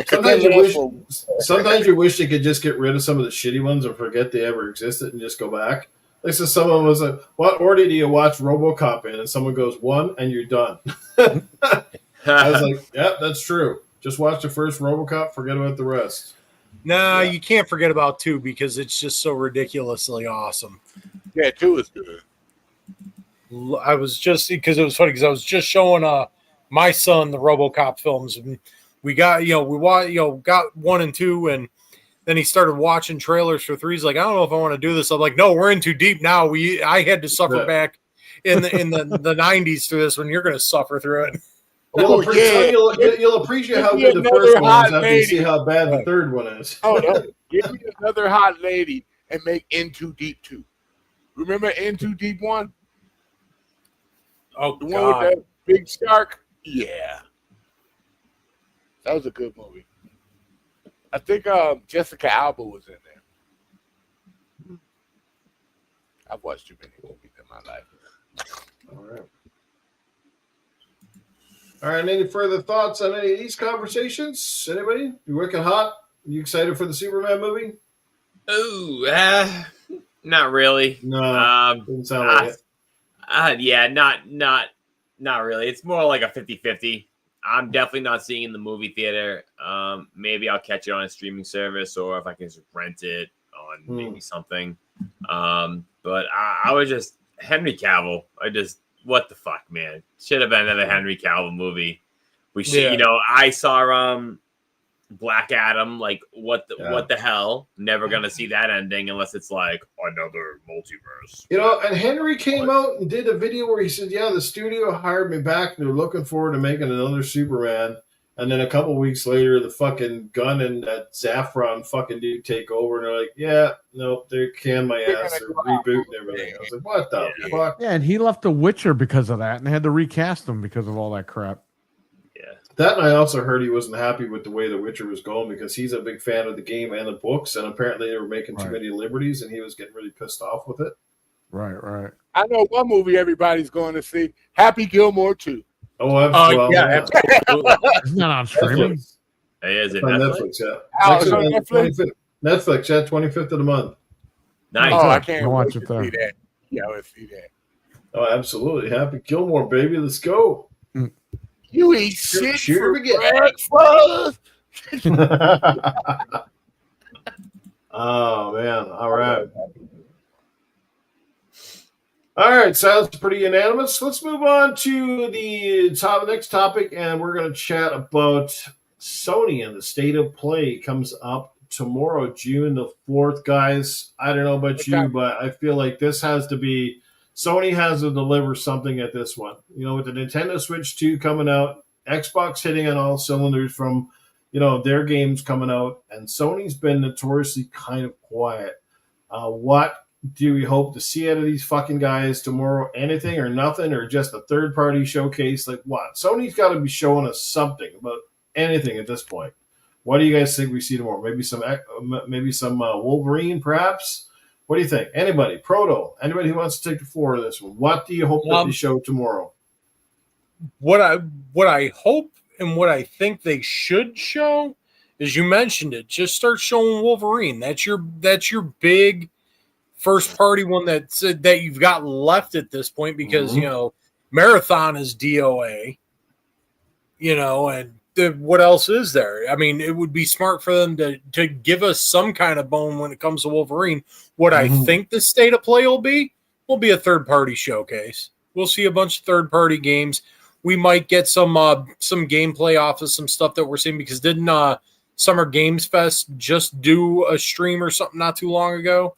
Sometimes you wish they could just get rid of some of the shitty ones and forget they ever existed and just go back. Like, so someone was like, "What order do you watch RoboCop in?" And someone goes, 1, and you're done. I was like, "Yep, that's true. Just watch the first RoboCop, forget about the rest." No, you can't forget about 2 because it's just so ridiculously awesome. Yeah, 2 is good. I was just because it was funny because I was just showing my son the RoboCop films, and we got got 1 and 2, and then he started watching trailers for 3. He's like, I don't know if I want to do this. I'm like, no, we're in too deep now. I had to suffer back in the 90s through this one. You're going to suffer through it. You'll appreciate how good the first one is after you see how bad the third one is. Oh no! Give me another hot lady and make In Too Deep 2. Remember In Too Deep 1? Oh, the one with that big shark? Yeah. That was a good movie. I think Jessica Alba was in there. I've watched too many movies in my life. All right. Any further thoughts on any of these conversations? Anybody? UrWicked Hawt? You excited for the Superman movie? Oh, not really. No, doesn't sound like it. Yeah, not really. It's more like a 50-50. I'm definitely not seeing it in the movie theater. Maybe I'll catch it on a streaming service, or if I can just rent it on maybe something. But I was just Henry Cavill. What the fuck, man? Should have been another Henry Cavill movie. We should, I saw Black Adam. Like, what the hell? Never gonna see that ending unless it's like another multiverse. And Henry came out and did a video where he said, "Yeah, the studio hired me back, and they're looking forward to making another Superman." And then a couple weeks later, the fucking Gunn and that Zaffron fucking dude take over, and they're like, "Yeah, no, they canned my ass. They're rebooting everything." I was like, "What the fuck?" Yeah, and he left The Witcher because of that, and had to recast him because of all that crap. That, and I also heard he wasn't happy with the way The Witcher was going because he's a big fan of the game and the books, and apparently they were making too many liberties, and he was getting really pissed off with it. Right. I know one movie everybody's going to see, Happy Gilmore 2. Oh, absolutely. Yeah, absolutely. Isn't that on streaming? Is it on Netflix? Netflix, Netflix, 25th of the month. Nice. Oh, I can't watch wait it to there. see that. Yeah, let's see that. Oh, absolutely. Happy Gilmore, baby. Let's go. You eat shit Shoot for or get breakfast. Oh, man. All right. All right. Sounds pretty unanimous. Let's move on to the next topic, and we're going to chat about Sony and the state of play. Comes up tomorrow, June the 4th, guys. I don't know about you, but I feel like this has to be Sony has to deliver something at this one. With the Nintendo Switch 2 coming out, Xbox hitting on all cylinders from, their games coming out, and Sony's been notoriously kind of quiet. What do we hope to see out of these fucking guys tomorrow? Anything or nothing, or just a third-party showcase? Like what? Sony's got to be showing us something about anything at this point. What do you guys think we see tomorrow? Maybe some Wolverine, perhaps? What do you think? Anybody? Proto? Anybody who wants to take the floor of this one? What do you hope that they show tomorrow? What I hope and what I think they should show is, you mentioned it, just start showing Wolverine. That's your big first party one that you've got left at this point, because Marathon is DOA, and what else is there? I mean, it would be smart for them to give us some kind of bone when it comes to Wolverine. What I think the state of play will be a third-party showcase. We'll see a bunch of third-party games. We might get some gameplay off of some stuff that we're seeing, because didn't Summer Games Fest just do a stream or something not too long ago?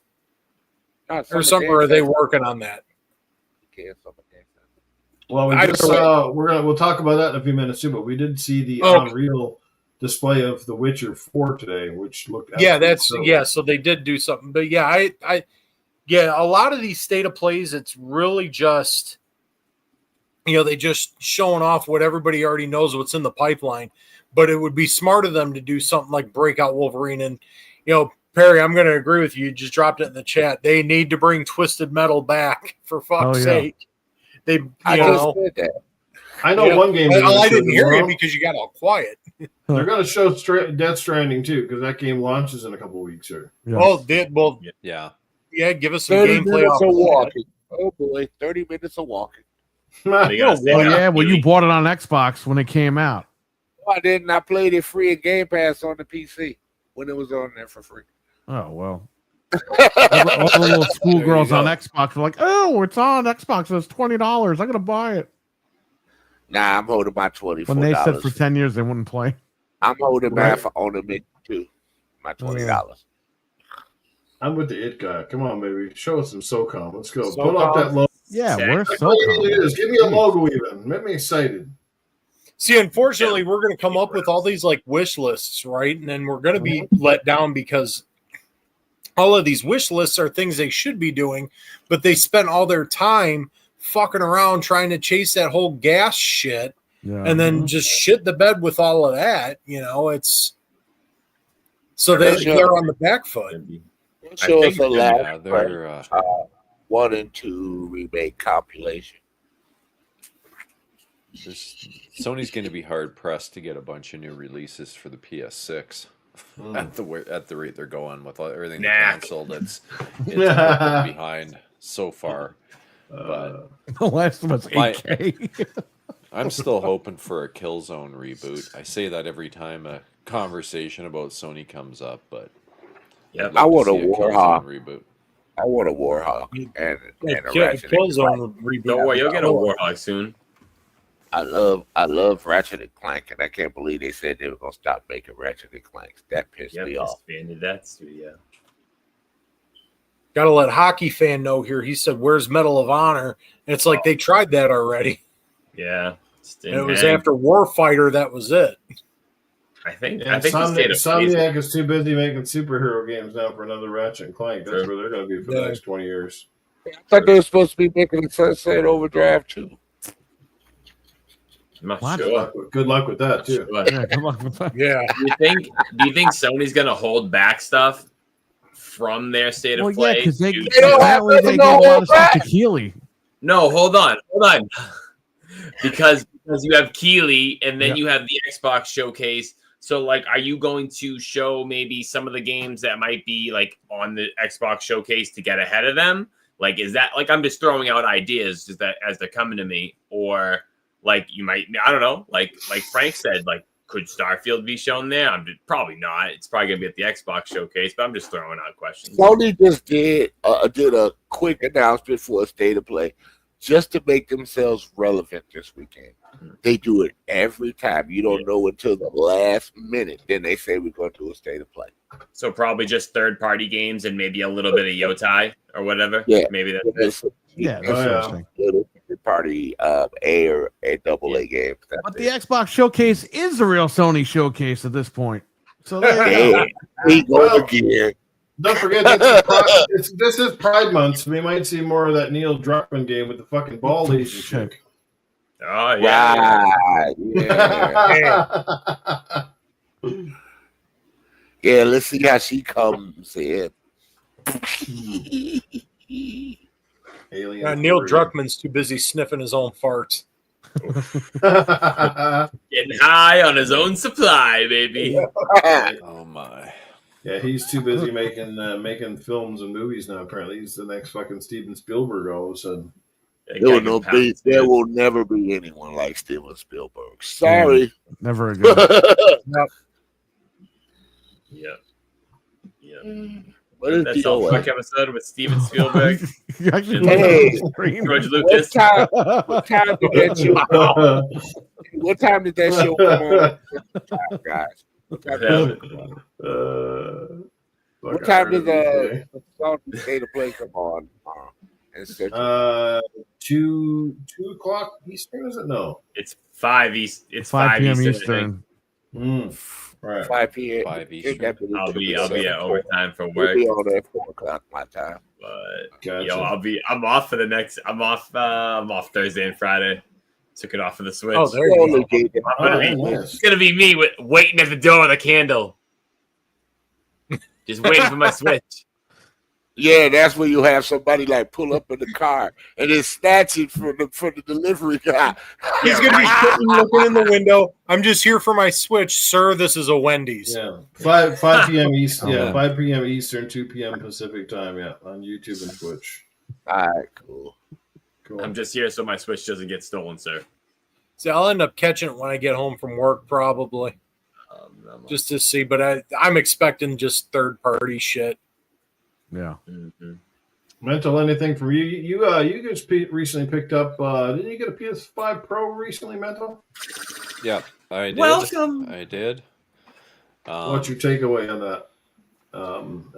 Or something, or are they working on that? Well, we'll talk about that in a few minutes too, but we did see the Unreal display of The Witcher 4 today, which looked so they did do something. But a lot of these state of plays, it's really just they just showing off what everybody already knows, what's in the pipeline. But it would be smart of them to do something like Breakout Wolverine. And Perry, I'm going to agree with you. You just dropped it in the chat. They need to bring Twisted Metal back, for fuck's sake. They, I just said that. I know one game. Well, I didn't hear you because you got all quiet. They're going to show Death Stranding too, because that game launches in a couple weeks here. Yes. Oh, yeah. Give us some 30 gameplay minutes off of of walking. Oh boy, 30 minutes of walking. They gotta stay Oh on yeah, well TV. you bought it on Xbox when it came out. Oh, I didn't. I played it free in Game Pass on the PC when it was on there for free. Oh well. All the little schoolgirls on Xbox were like, "Oh, it's on Xbox. It's $20. I'm gonna buy it." Nah, I'm holding my $24. When they said for 10 years they wouldn't play. I'm holding Right. mine for ornament too. My $20. I'm with the it guy. Come on, baby. Show us some SOCOM. Let's go. SOCOM. Put up that logo. Yeah, where's That's all you need to do SOCOM? is give me a logo even. Make me excited. See, unfortunately, we're going to come up with all these like wish lists, right? And then we're going to be let down because all of these wish lists are things they should be doing, but they spent all their time fucking around trying to chase that whole gas shit Yeah. and then just shit the bed with all of that. You know, it's so they're on the back foot. Show us a Yeah, last they're 1 and 2 remake compilation. Sony's going to be hard pressed to get a bunch of new releases for the PS6 at the rate they're going with everything they canceled. It's behind so far. But The Last of Us 8K. I'm still hoping for a Killzone reboot. I say that every time a conversation about Sony comes up, but Yep. I want a see Warhawk. reboot. I want a Warhawk and a Ratchet. and Clank. Killzone reboot. Don't worry, you'll get a Warhawk soon. I love Ratchet and Clank, and I can't believe they said they were gonna stop making Ratchet and Clanks. That pissed Yep, me off. expanded that studio. Got to let Hockey Fan know here. He said, "Where's Medal of Honor?" And it's like they tried that already. Yeah. And it was after Warfighter. That was it. I think And the state of Insomniac is too busy making superhero games now for another Ratchet and Clank. That's where they're going to be for the next 20 years. I thought they were supposed to be making a Sunset Overdrive too. I'm not What? sure. Good luck with that, too. Yeah, good luck with that. Yeah. Do you think Sony's gonna hold back stuff from their state of Well, play? yeah, because they don't have apparently they to gave a lot hold of stuff to back. Keeley. No, hold on. because you have Keeley and then you have the Xbox showcase. So, like, are you going to show maybe some of the games that might be like on the Xbox showcase to get ahead of them? Like, is that like I'm just throwing out ideas just that as they're coming to me, or like you might, I don't know, like Frank said, like could Starfield be shown there? Probably not. It's probably gonna be at the Xbox showcase, but I'm just throwing out questions. Sony just did a quick announcement for a state of play just to make themselves relevant this weekend. They do it every time. You don't know until the last minute. Then they say we're going to do a state of play. So probably just third-party games and maybe a little bit of Yotai or whatever. Yeah. Maybe that's it. Yeah, that's Oh, yeah. interesting. Little party A or a double A game. That's But it. the Xbox showcase is the real Sony showcase at this point. So there you go. Yeah, we go again. Don't forget, this is Pride Month, so we might see more of that Neil Druckmann game with the fucking bald Asian chick. Oh yeah. Right. Yeah. Yeah, let's see how she comes in. Alien Neil three. Druckmann's too busy sniffing his own farts. Getting high on his own supply, baby. Oh my. Yeah, he's too busy making films and movies now. Apparently, he's the next fucking Steven Spielberg all of a sudden. There will never be anyone like Steven Spielberg. Sorry. Never again. Yeah. What is That's all the fuck episode with Steven Spielberg. You actually Hey. George Lucas. what time did that show come on? What time did that show come on? Guys. What time did the State of Play come on? And 2 o'clock Eastern, is it? No. It's 5 East. It's 5 p.m. Eastern. Eastern. Right. 5 p.m. 5 Eastern. I'll be at overtime for We'll work. be on at 4 o'clock my time. But Gotcha. I'm off for the next. I'm off Thursday and Friday. Took it off for the Switch. Oh, there you go. It's gonna be me waiting at the door with a candle, just waiting for my Switch. Yeah, that's where you have somebody like pull up in the car and then snatch it from the delivery guy. He's gonna be sitting looking in the window. I'm just here for my Switch, sir. This is a Wendy's. Yeah, 5 p.m. East. Oh, Yeah, man. 5 p.m. Eastern, 2 p.m. Pacific time. Yeah, on YouTube and Twitch. All right, cool. Cool. I'm just here so my Switch doesn't get stolen, sir. See, I'll end up catching it when I get home from work, probably, just to see. But I'm expecting just third-party shit. Yeah. Mm-hmm. Mental, anything from you? You just recently picked up. Didn't you get a PS5 Pro recently, Mental? Yeah, I did. Welcome. I did. What's your takeaway on that?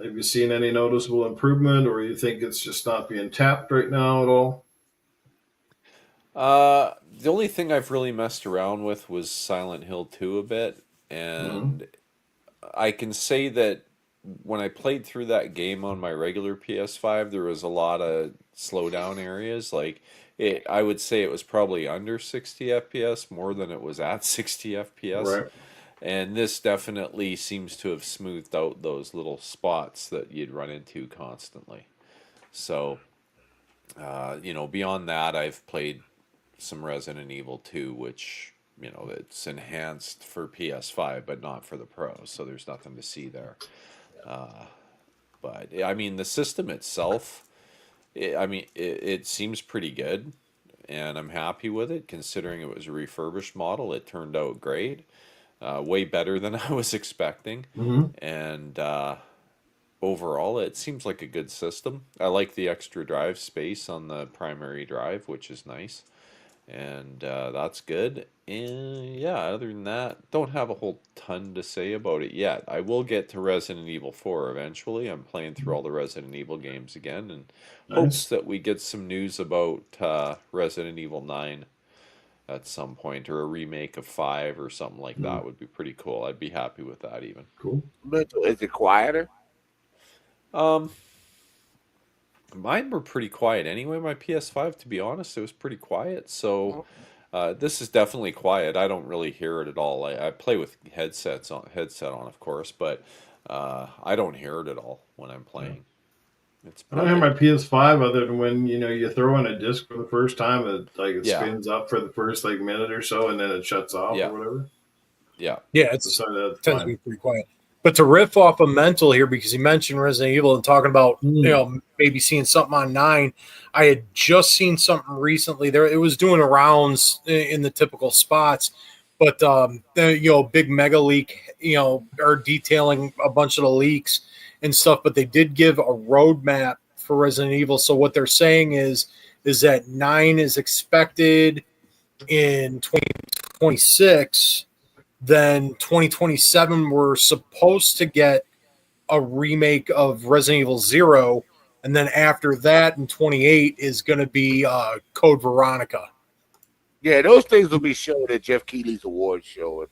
Have you seen any noticeable improvement, or you think it's just not being tapped right now at all? The only thing I've really messed around with was Silent Hill 2 a bit, and I can say that when I played through that game on my regular PS5, there was a lot of slowdown areas. Like I would say it was probably under 60 FPS more than it was at 60 FPS. Right. And this definitely seems to have smoothed out those little spots that you'd run into constantly. So, beyond that, I've played some Resident Evil 2, which, it's enhanced for PS5, but not for the Pro. So there's nothing to see there. But I mean, the system itself, it seems pretty good, and I'm happy with it. Considering it was a refurbished model, it turned out great, way better than I was expecting, and overall, it seems like a good system. I like the extra drive space on the primary drive, which is nice, and that's good. And yeah, other than that, don't have a whole ton to say about it yet. I will get to Resident Evil 4 eventually. I'm playing through all the Resident Evil games again, and hopes that we get some news about Resident Evil 9 at some point, or a remake of 5 or something like that would be pretty cool. I'd be happy with that even. Cool. Is it quieter? Mine were pretty quiet anyway. My PS5, to be honest, it was pretty quiet. So this is definitely quiet. I don't really hear it at all. I play with headset on, of course, but I don't hear it at all when I'm playing. I don't hear my PS5 other than when you throw in a disc for the first time. It spins up for the first minute or so, and then it shuts off or whatever. Yeah, it tends to be pretty quiet. But to riff off of Mental here, because he mentioned Resident Evil and talking about maybe seeing something on 9, I had just seen something recently. There, it was doing rounds in the typical spots, but big mega leak, are detailing a bunch of the leaks and stuff. But they did give a roadmap for Resident Evil. So what they're saying is that 9 is expected in 2026. Then 2027, we're supposed to get a remake of Resident Evil 0. And then after that, in 28, is going to be Code Veronica. Yeah, those things will be shown at Jeff Keighley's award show.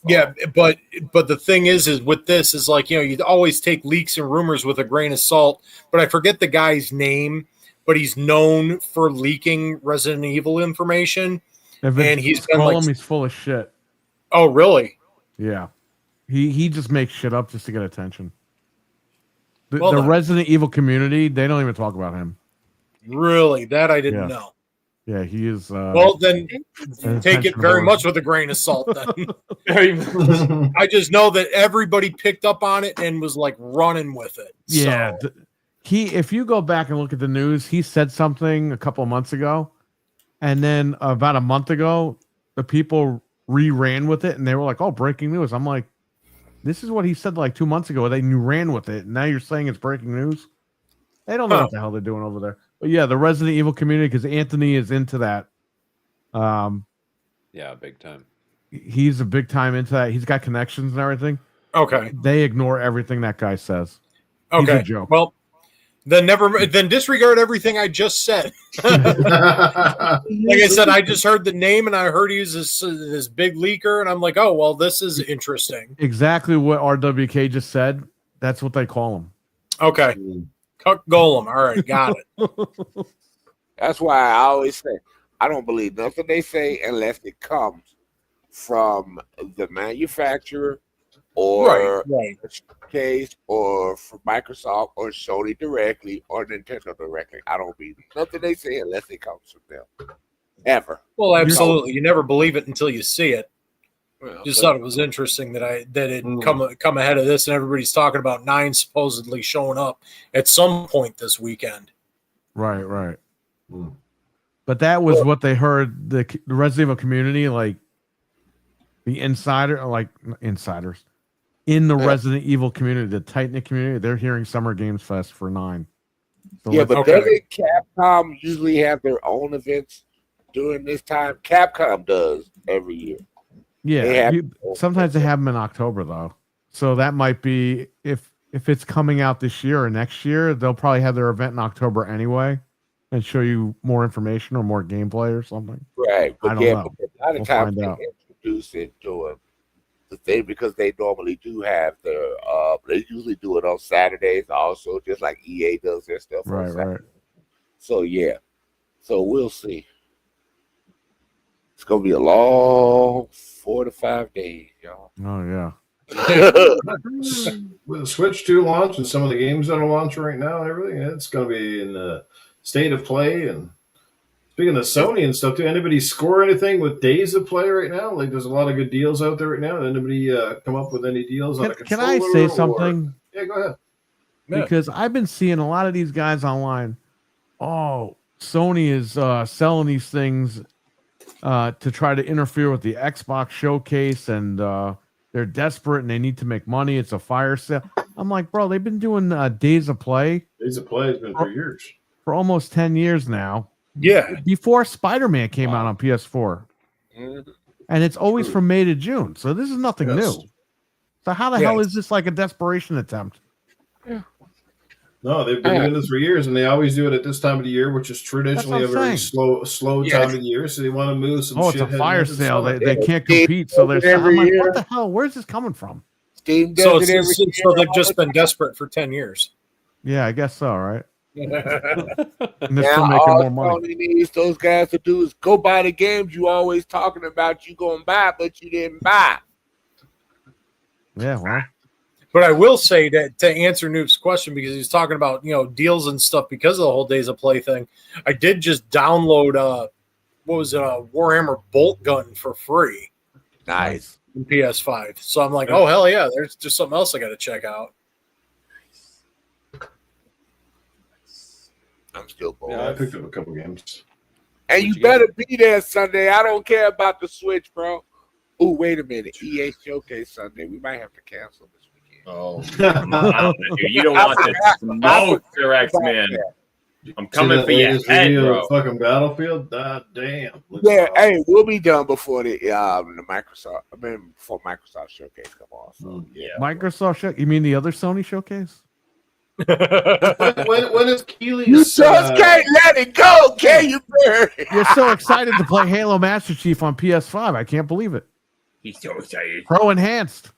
Yeah, but the thing is with this is you'd always take leaks and rumors with a grain of salt. But I forget the guy's name, but he's known for leaking Resident Evil information. And he's been he's full of shit. Oh, really? Yeah. He just makes shit up just to get attention. The Resident Evil community, they don't even talk about him. Really? That I didn't know. Yeah, he is. Then take it very much with a grain of salt then. I just know that everybody picked up on it and was running with it. Yeah. So. If you go back and look at the news, he said something a couple of months ago. And then about a month ago, the people ran with it, and they were like, "Oh, breaking news!" I'm like, "This is what he said 2 months ago." They ran with it, and now you're saying it's breaking news. They don't know what the hell they're doing over there. But yeah, the Resident Evil community, because Anthony is into that. Yeah, big time. He's a big time into that. He's got connections and everything. Okay, they ignore everything that guy says. Okay, he's a joke. Well, then disregard everything I just said. Like I said, I just heard the name and I heard he was this big leaker, and I'm like, oh well, this is interesting. Exactly what RWK just said. That's what they call him. Okay, Cuck Golem. All right, got it. That's why I always say I don't believe nothing they say unless it comes from the manufacturer or right. a showcase, or from Microsoft, or Sony directly, or Nintendo directly. I don't believe nothing they say unless it comes from them. Ever. Well, absolutely. You never believe it until you see it. Just thought it was interesting that it come ahead of this, and everybody's talking about 9 supposedly showing up at some point this weekend. Right. But that was what they heard. The Resident Evil community, like the insiders in the Resident Evil community, the tight-knit community, they're hearing Summer Games Fest for 9. So but doesn't Capcom usually have their own events during this time? Capcom does every year. Yeah, sometimes they have them in October though, so that might be if it's coming out this year or next year, they'll probably have their event in October anyway, and show you more information or more gameplay or something. Right, but I don't know. But a lot of times they introduce it to the thing because they normally do have their. They usually do it on Saturdays, also, just like EA does their stuff on Saturday. Right. So so we'll see. It's gonna be a long 4 to 5 days, y'all. Oh yeah. With the Switch 2 launch and some of the games that are launching right now and everything, it's gonna be in the state of play. And speaking of Sony and stuff, do anybody score anything with days of play right now? Like, there's a lot of good deals out there right now. Did anybody come up with any deals on a controller? Can I say something? Yeah, go ahead. Because I've been seeing a lot of these guys online. Oh, Sony is selling these things to try to interfere with the Xbox showcase, and they're desperate and they need to make money. It's a fire sale. I'm like, bro, they've been doing days of play. Days of play has been for years. For almost 10 years now. Yeah. Before Spider-Man came out on PS4. And it's always from May to June. So this is nothing new. So how the hell is this like a desperation attempt? No, they've been doing this for years, and they always do it at this time of the year, which is traditionally a very slow time of the year. So they want to move some shit. It's a fire sale. They can't compete. So they're I'm like, what the hell? Where's this coming from? So they've just been desperate for 10 years. Yeah, I guess so, right? And they're still making more money. Needs those guys to do is go buy the games you always talking about you going to buy, but you didn't buy. Yeah, well. But I will say that to answer Newf's question, because he's talking about deals and stuff because of the whole days of play thing, I did just download Warhammer Bolt Gun for free. Nice. In PS5. So I'm like, oh hell yeah, there's just something else I got to check out. I'm still bored. Yeah, I picked up a couple games. And you better be there Sunday. I don't care about the Switch, bro. Oh, wait a minute. EA Showcase Sunday. We might have to cancel this weekend. Oh, you don't want to smoke, Sir X-Man. I'm coming for your head, bro. Fucking Battlefield? Damn. Hey, we'll be done before the Microsoft. Before Microsoft Showcase come off. So, yeah. Microsoft Showcase? You mean the other Sony Showcase? when is Keeley's? You just can't let it go, can you? You're so excited to play Halo Master Chief on PS5. I can't believe it. He's so excited. Pro enhanced.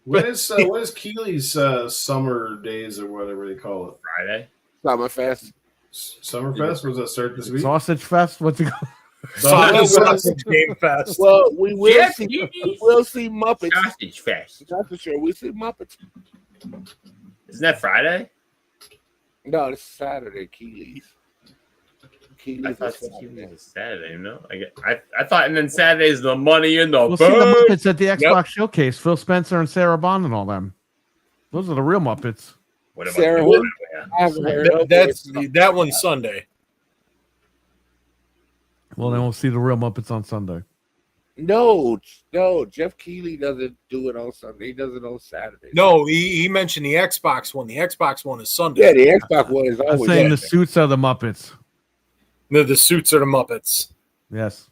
When is Keeley's summer days or whatever they call it? Friday. Summerfest. Summerfest? Does that start this week? Sausage Fest? What's it called? Sausage Game Fest. Well, we will see Muppets. Sausage Fest. That's for sure. We see Muppets. Isn't that Friday? No, it's Saturday. Keeley's. I thought Keeley's was Saturday. No, I thought, and then Saturday's the money in the bank. See the Muppets at the Xbox Showcase. Phil Spencer and Sarah Bond and all them. Those are the real Muppets. What about Sarah? That one's Sunday. Well, then we'll see the real Muppets on Sunday. No. Jeff Keighley doesn't do it on Sunday. He does it on Saturday. No, he mentioned the Xbox one. The Xbox one is Sunday. Yeah, the Xbox one is always. I'm saying the suits are the Muppets. No, the suits are the Muppets. Yes.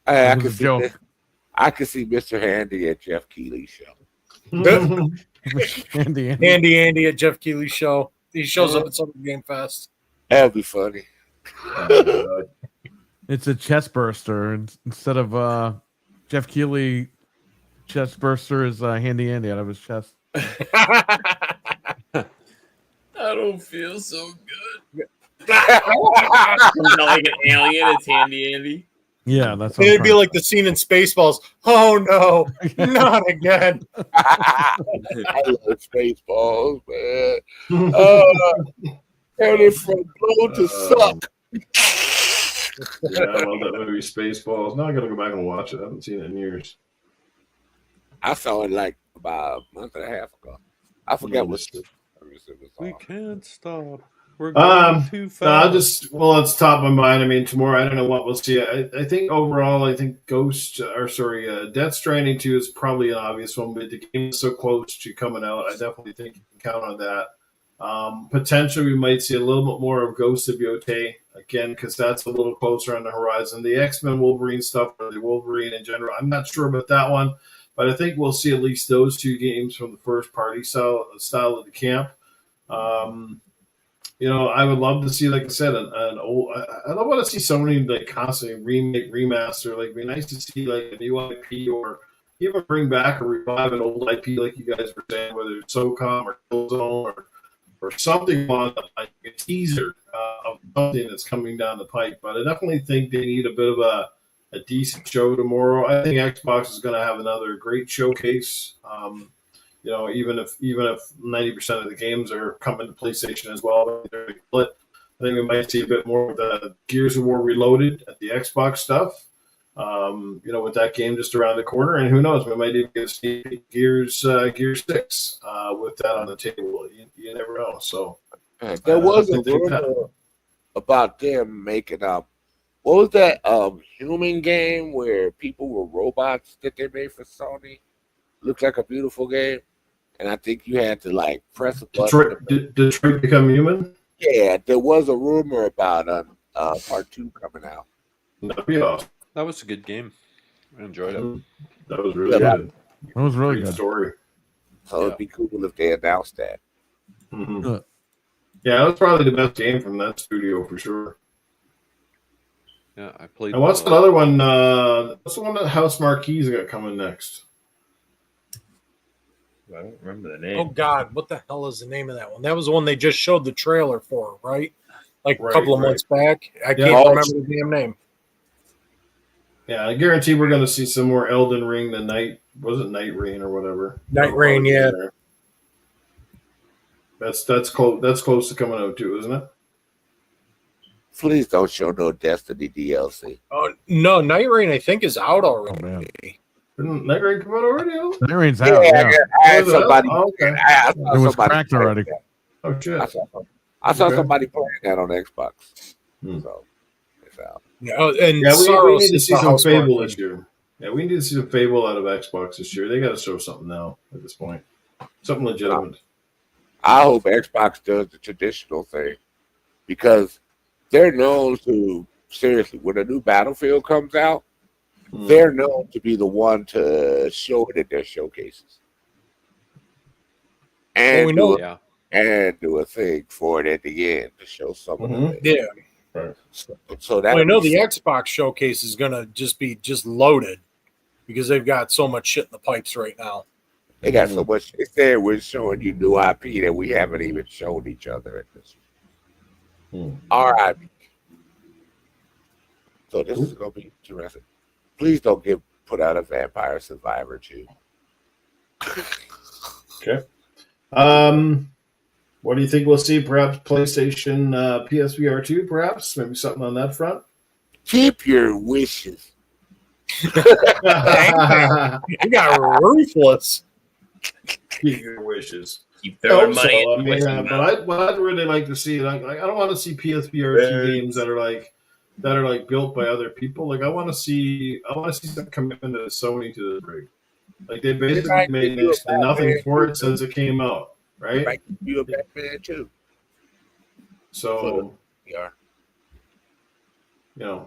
I can see Mr. Handy at Jeff Keighley's show. Andy at Jeff Keighley's show. He shows up at Summer Game Fest. That'd be funny. It's a chest burster instead of Jeff Keighley. Chest burster is Handy Andy out of his chest. I don't feel so good. Comes out like an alien. It's Handy Andy. Yeah, that's what It'd be like the scene in Spaceballs. Oh no, not again. I love Spaceballs, man. Turning from blow to suck. Yeah, I love that movie, Spaceballs. Now I got to go back and watch it. I haven't seen it in years. I saw it like about a month and a half ago. I forgot what it was. We can't stop. We're going too fast. It's top of my mind. I mean, tomorrow, I don't know what we'll see. I think overall, Death Stranding 2 is probably an obvious one, but the game is so close to coming out. I definitely think you can count on that. Potentially, we might see a little bit more of Ghost of Yotei again, because that's a little closer on the horizon. The X-Men Wolverine stuff, or the Wolverine in general, I'm not sure about that one, but I think we'll see at least those two games from the first party style of the camp. I would love to see, like I said, an old. I don't want to see Sony like constantly remake, remaster. Like, it'd be nice to see like a new IP, or even bring back or revive an old IP, like you guys were saying, whether it's SOCOM or Killzone or something on like a teaser of something that's coming down the pike. But I definitely think they need a bit of a decent show tomorrow. I think Xbox is going to have another great showcase. Even if 90% of the games are coming to PlayStation as well, I think we might see a bit more of the Gears of War Reloaded at the Xbox stuff. With that game just around the corner, and who knows, we might even get a sneak peek Gears 6 with that on the table. You never know. So there was a rumor about them making up. What was that human game where people were robots that they made for Sony? Looked like a beautiful game. And I think you had to like press a button. Detroit Become Human? Yeah, there was a rumor about part 2 coming out. That'd be awesome. That was a good game. I enjoyed it. That was really good. That was really Great good story. So it'd be cool if they announced that. Mm-hmm. Yeah, that's probably the best game from that studio for sure. Yeah, I played. And what's another one? What's the one that House Marquee's got coming next? I don't remember the name. Oh God, what the hell is the name of that one? That was the one they just showed the trailer for, right? Like a couple of months back. I can't remember the damn name. Yeah, I guarantee we're going to see some more Elden Ring than Night Rain or whatever. Night Rain, yeah. That's close to coming out too, isn't it? Please don't show no Destiny DLC. Oh no, Night Rain I think is out already. Oh, man. Didn't Night Rain come out already? Night Rain's out. Yeah. I had somebody. Okay. It was cracked already. Oh shit! I saw somebody playing that on Xbox. So it's out. And we need to see some Fable this year. Yeah, we need to see some Fable out of Xbox this year. They got to show something now at this point. Something legitimate. I hope Xbox does the traditional thing, because they're known to, seriously, when a new Battlefield comes out, they're known to be the one to show it in their showcases. And do a thing for it at the end to show some of it. Yeah. Right. So that I know the Xbox showcase is gonna be loaded because they've got so much shit in the pipes right now. They got so much. Instead, we're showing you new IP that we haven't even shown each other at this. All right. So this is gonna be interesting. Please don't put out a Vampire Survivor 2. Okay. What do you think we'll see? Perhaps PlayStation PSVR 2, perhaps? Maybe something on that front? Keep your wishes. You got ruthless. Keep your wishes. Keep throwing money. But I'd really like to see, like I don't want to see PSVR 2 games that are like built by other people. Like I want to see some commitment to Sony to the rig. Like they basically made next to nothing for it since it came out, right? Might you a Batman too. So yeah.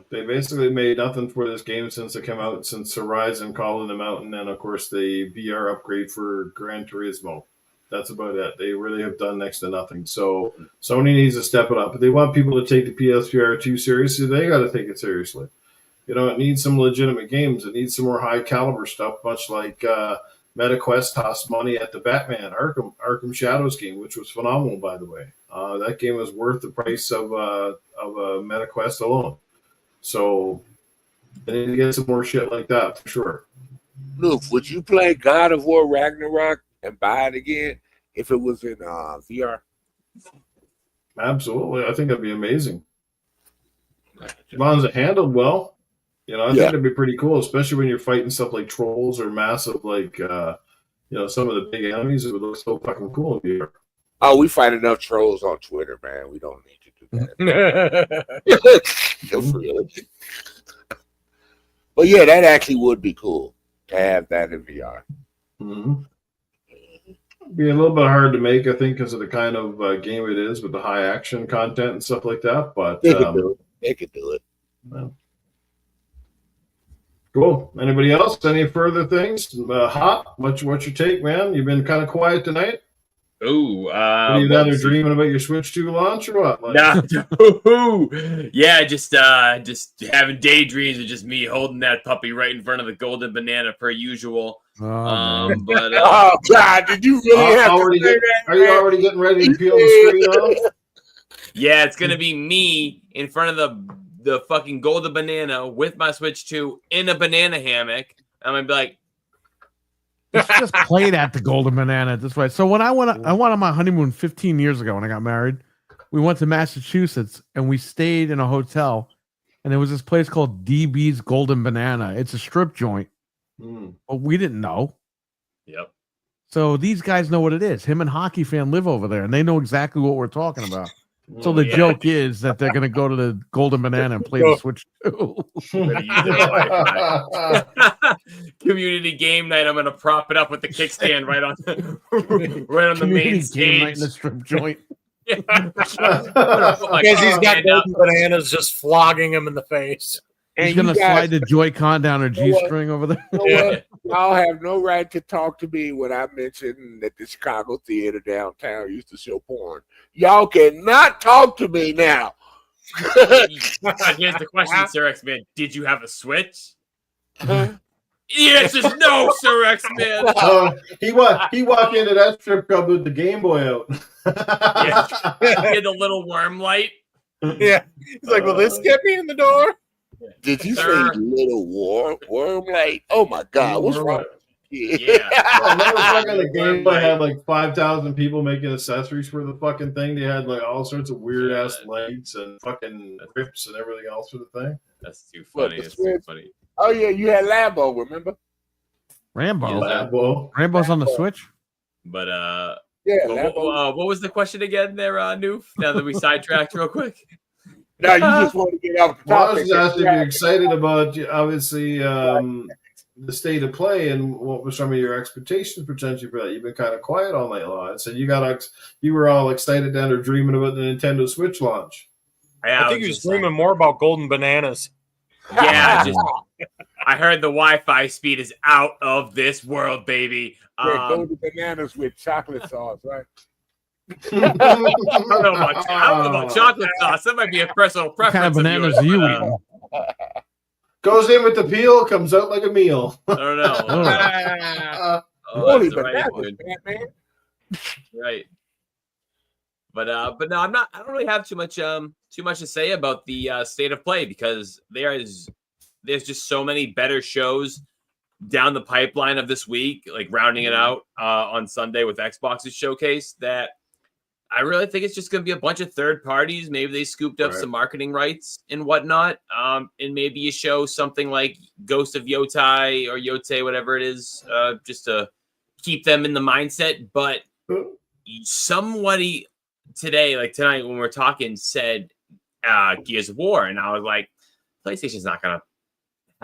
They basically made nothing for this game since it came out, since Horizon calling them out, and then of course the VR upgrade for Gran Turismo. That's about it. They really have done next to nothing. So Sony needs to step it up. If they want people to take the PSVR 2 seriously, they got to take it seriously. It needs some legitimate games. It needs some more high caliber stuff, much like MetaQuest tossed money at the Batman Arkham Shadows game, which was phenomenal, by the way. That game was worth the price of a MetaQuest alone. So They need to get some more shit like that for sure. Newf, would you play God of War Ragnarok and buy it again if it was in VR? Absolutely. I think that'd be amazing. As long as it handled well. I think that'd be pretty cool, especially when you're fighting stuff like trolls or massive, like, some of the big enemies. It would look so fucking cool in VR. Oh, we fight enough trolls on Twitter, man. We don't need to do that. Really. But yeah, that actually would be cool to have that in VR. Mm-hmm. Be a little bit hard to make, I think, because of the kind of game it is with the high action content and stuff like that. But they could do it. They could do it. Well. Cool. Anybody else? Any further things? Hot? What's your take, man? You've been kind of quiet tonight. Ooh, are you down there dreaming about your Switch 2 launch or what? No. Yeah, just having daydreams of just me holding that puppy right in front of the golden banana per usual. Oh God, did you really have to say that? Are you already getting ready to peel the screen off? Yeah, it's gonna be me in front of the fucking golden banana with my Switch 2 in a banana hammock. I'm gonna be like, it's just played at the golden banana this way. So when I went on my honeymoon 15 years ago when I got married, we went to Massachusetts and we stayed in a hotel, and there was this place called DB's Golden Banana. It's a strip joint, but we didn't know. Yep. So these guys know what it is. Him and Hockey Fan live over there, and they know exactly what we're talking about. So the joke is that they're going to go to the Golden Banana and play the Switch 2. Community game night. I'm going to prop it up with the kickstand right on the main stage. Game night in the strip joint. Because he's got golden bananas just flogging him in the face. He's going to slide the Joy-Con down her G-string over there. Y'all have no right to talk to me when I mentioned that the Chicago theater downtown used to show porn. Y'all cannot talk to me now. Here's the question, Sir X-Man. Did you have a Switch? The answer is no, Sir X-Man. He walked into that strip club with the Game Boy out. He had the little worm light. Yeah. He's like, will this get me in the door? Did you say little worm light? Oh my God, what's wrong? Yeah. The Game Boy had like 5,000 people making accessories for the fucking thing. They had like all sorts of weird ass lights and fucking grips and everything else for the thing. That's too funny. It's too funny. Oh yeah, you had Lambo, remember? Rambo's on the Switch. But what was the question again there, Newf? Now that we sidetracked real quick. No, you just want to get off the topic. I was asking if you're excited about, obviously, the state of play, and what were some of your expectations potentially for that? You've been kind of quiet all night long. So you were all excited down there dreaming about the Nintendo Switch launch. I think he was dreaming more about golden bananas. Yeah, I heard the Wi-Fi speed is out of this world, baby. Golden bananas with chocolate sauce, right? I don't know about chocolate sauce. That might be a personal preference. What kind of bananas are you eating? Goes in with the peel, comes out like a meal. I don't know. Right. But no, I'm not. I don't really have too much to say about the state of play, because there's just so many better shows down the pipeline of this week, like rounding it out on Sunday with Xbox's showcase, that I really think it's just going to be a bunch of third parties. Maybe they scooped up some marketing rights and whatnot. And maybe you show something like Ghost of Yotai or Yote, whatever it is, just to keep them in the mindset. But somebody today, like tonight when we're talking, said Gears of War. And I was like, PlayStation's not going to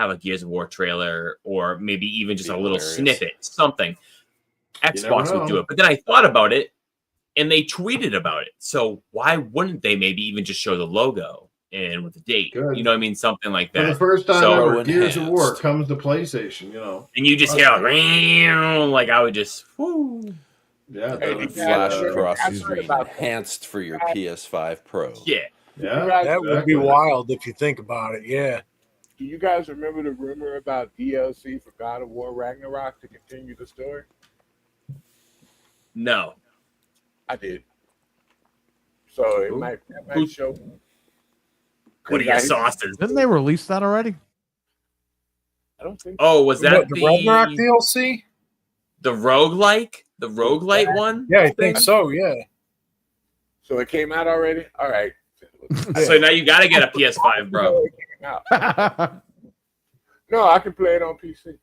have a Gears of War trailer, or maybe even just a little snippet, something. Xbox would do it. But then I thought about it, and they tweeted about it. So why wouldn't they maybe even just show the logo and with the date? Good. You know what I mean? Something like that. For the first time ever, Gears of War comes to PlayStation, And you just hear like I would just, whoo. Yeah. Flash across the screen. Enhanced for your PS5 Pro. Yeah. Yeah. That would be wild if you think about it. Yeah. Do you guys remember the rumor about DLC for God of War Ragnarok to continue the story? No. I did. So it might show. What are your sauces? Didn't they release that already? I don't think. Oh, was that the Ragnarok DLC? The roguelike? The roguelite one? Yeah, I think so. Yeah. So it came out already. All right. So now you got to get a PS5, bro. No, I can play it on PC.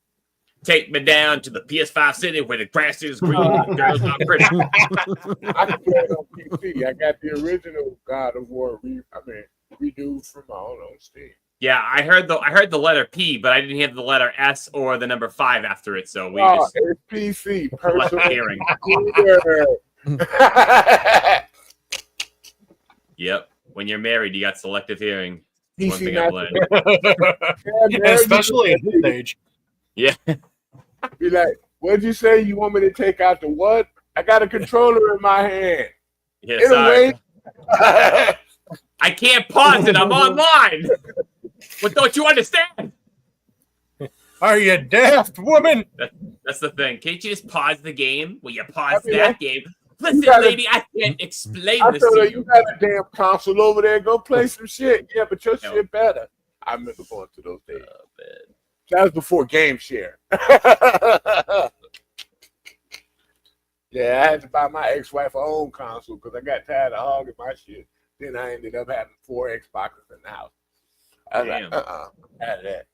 Take me down to the PS5 city where the grass is green and the girls are pretty. I can play it on PC. I got the original God of War redo from my own on Steam. Yeah, I heard the letter P, but I didn't hear the letter S or the number 5 after it. So we just it's PC. personal hearing. Yep. When you're married, you got selective hearing. That's one thing I've learned. Especially at this age. Yeah. Be like, what'd you say? You want me to take out the what? I got a controller in my hand. Yeah, sorry. I can't pause it. I'm online. What don't you understand? Are you daft, woman? That's the thing. Can't you just pause the game? Will you pause I mean, that game? Listen, lady, I can't explain I this told to her, you. you got a damn console over there. Go play some shit. Yeah, but your shit better. I remember going to those days. That was before Game Share. Yeah, I had to buy my ex-wife her own console because I got tired of hogging my shit. Then I ended up having 4 Xboxes in the house. I was like, out of that.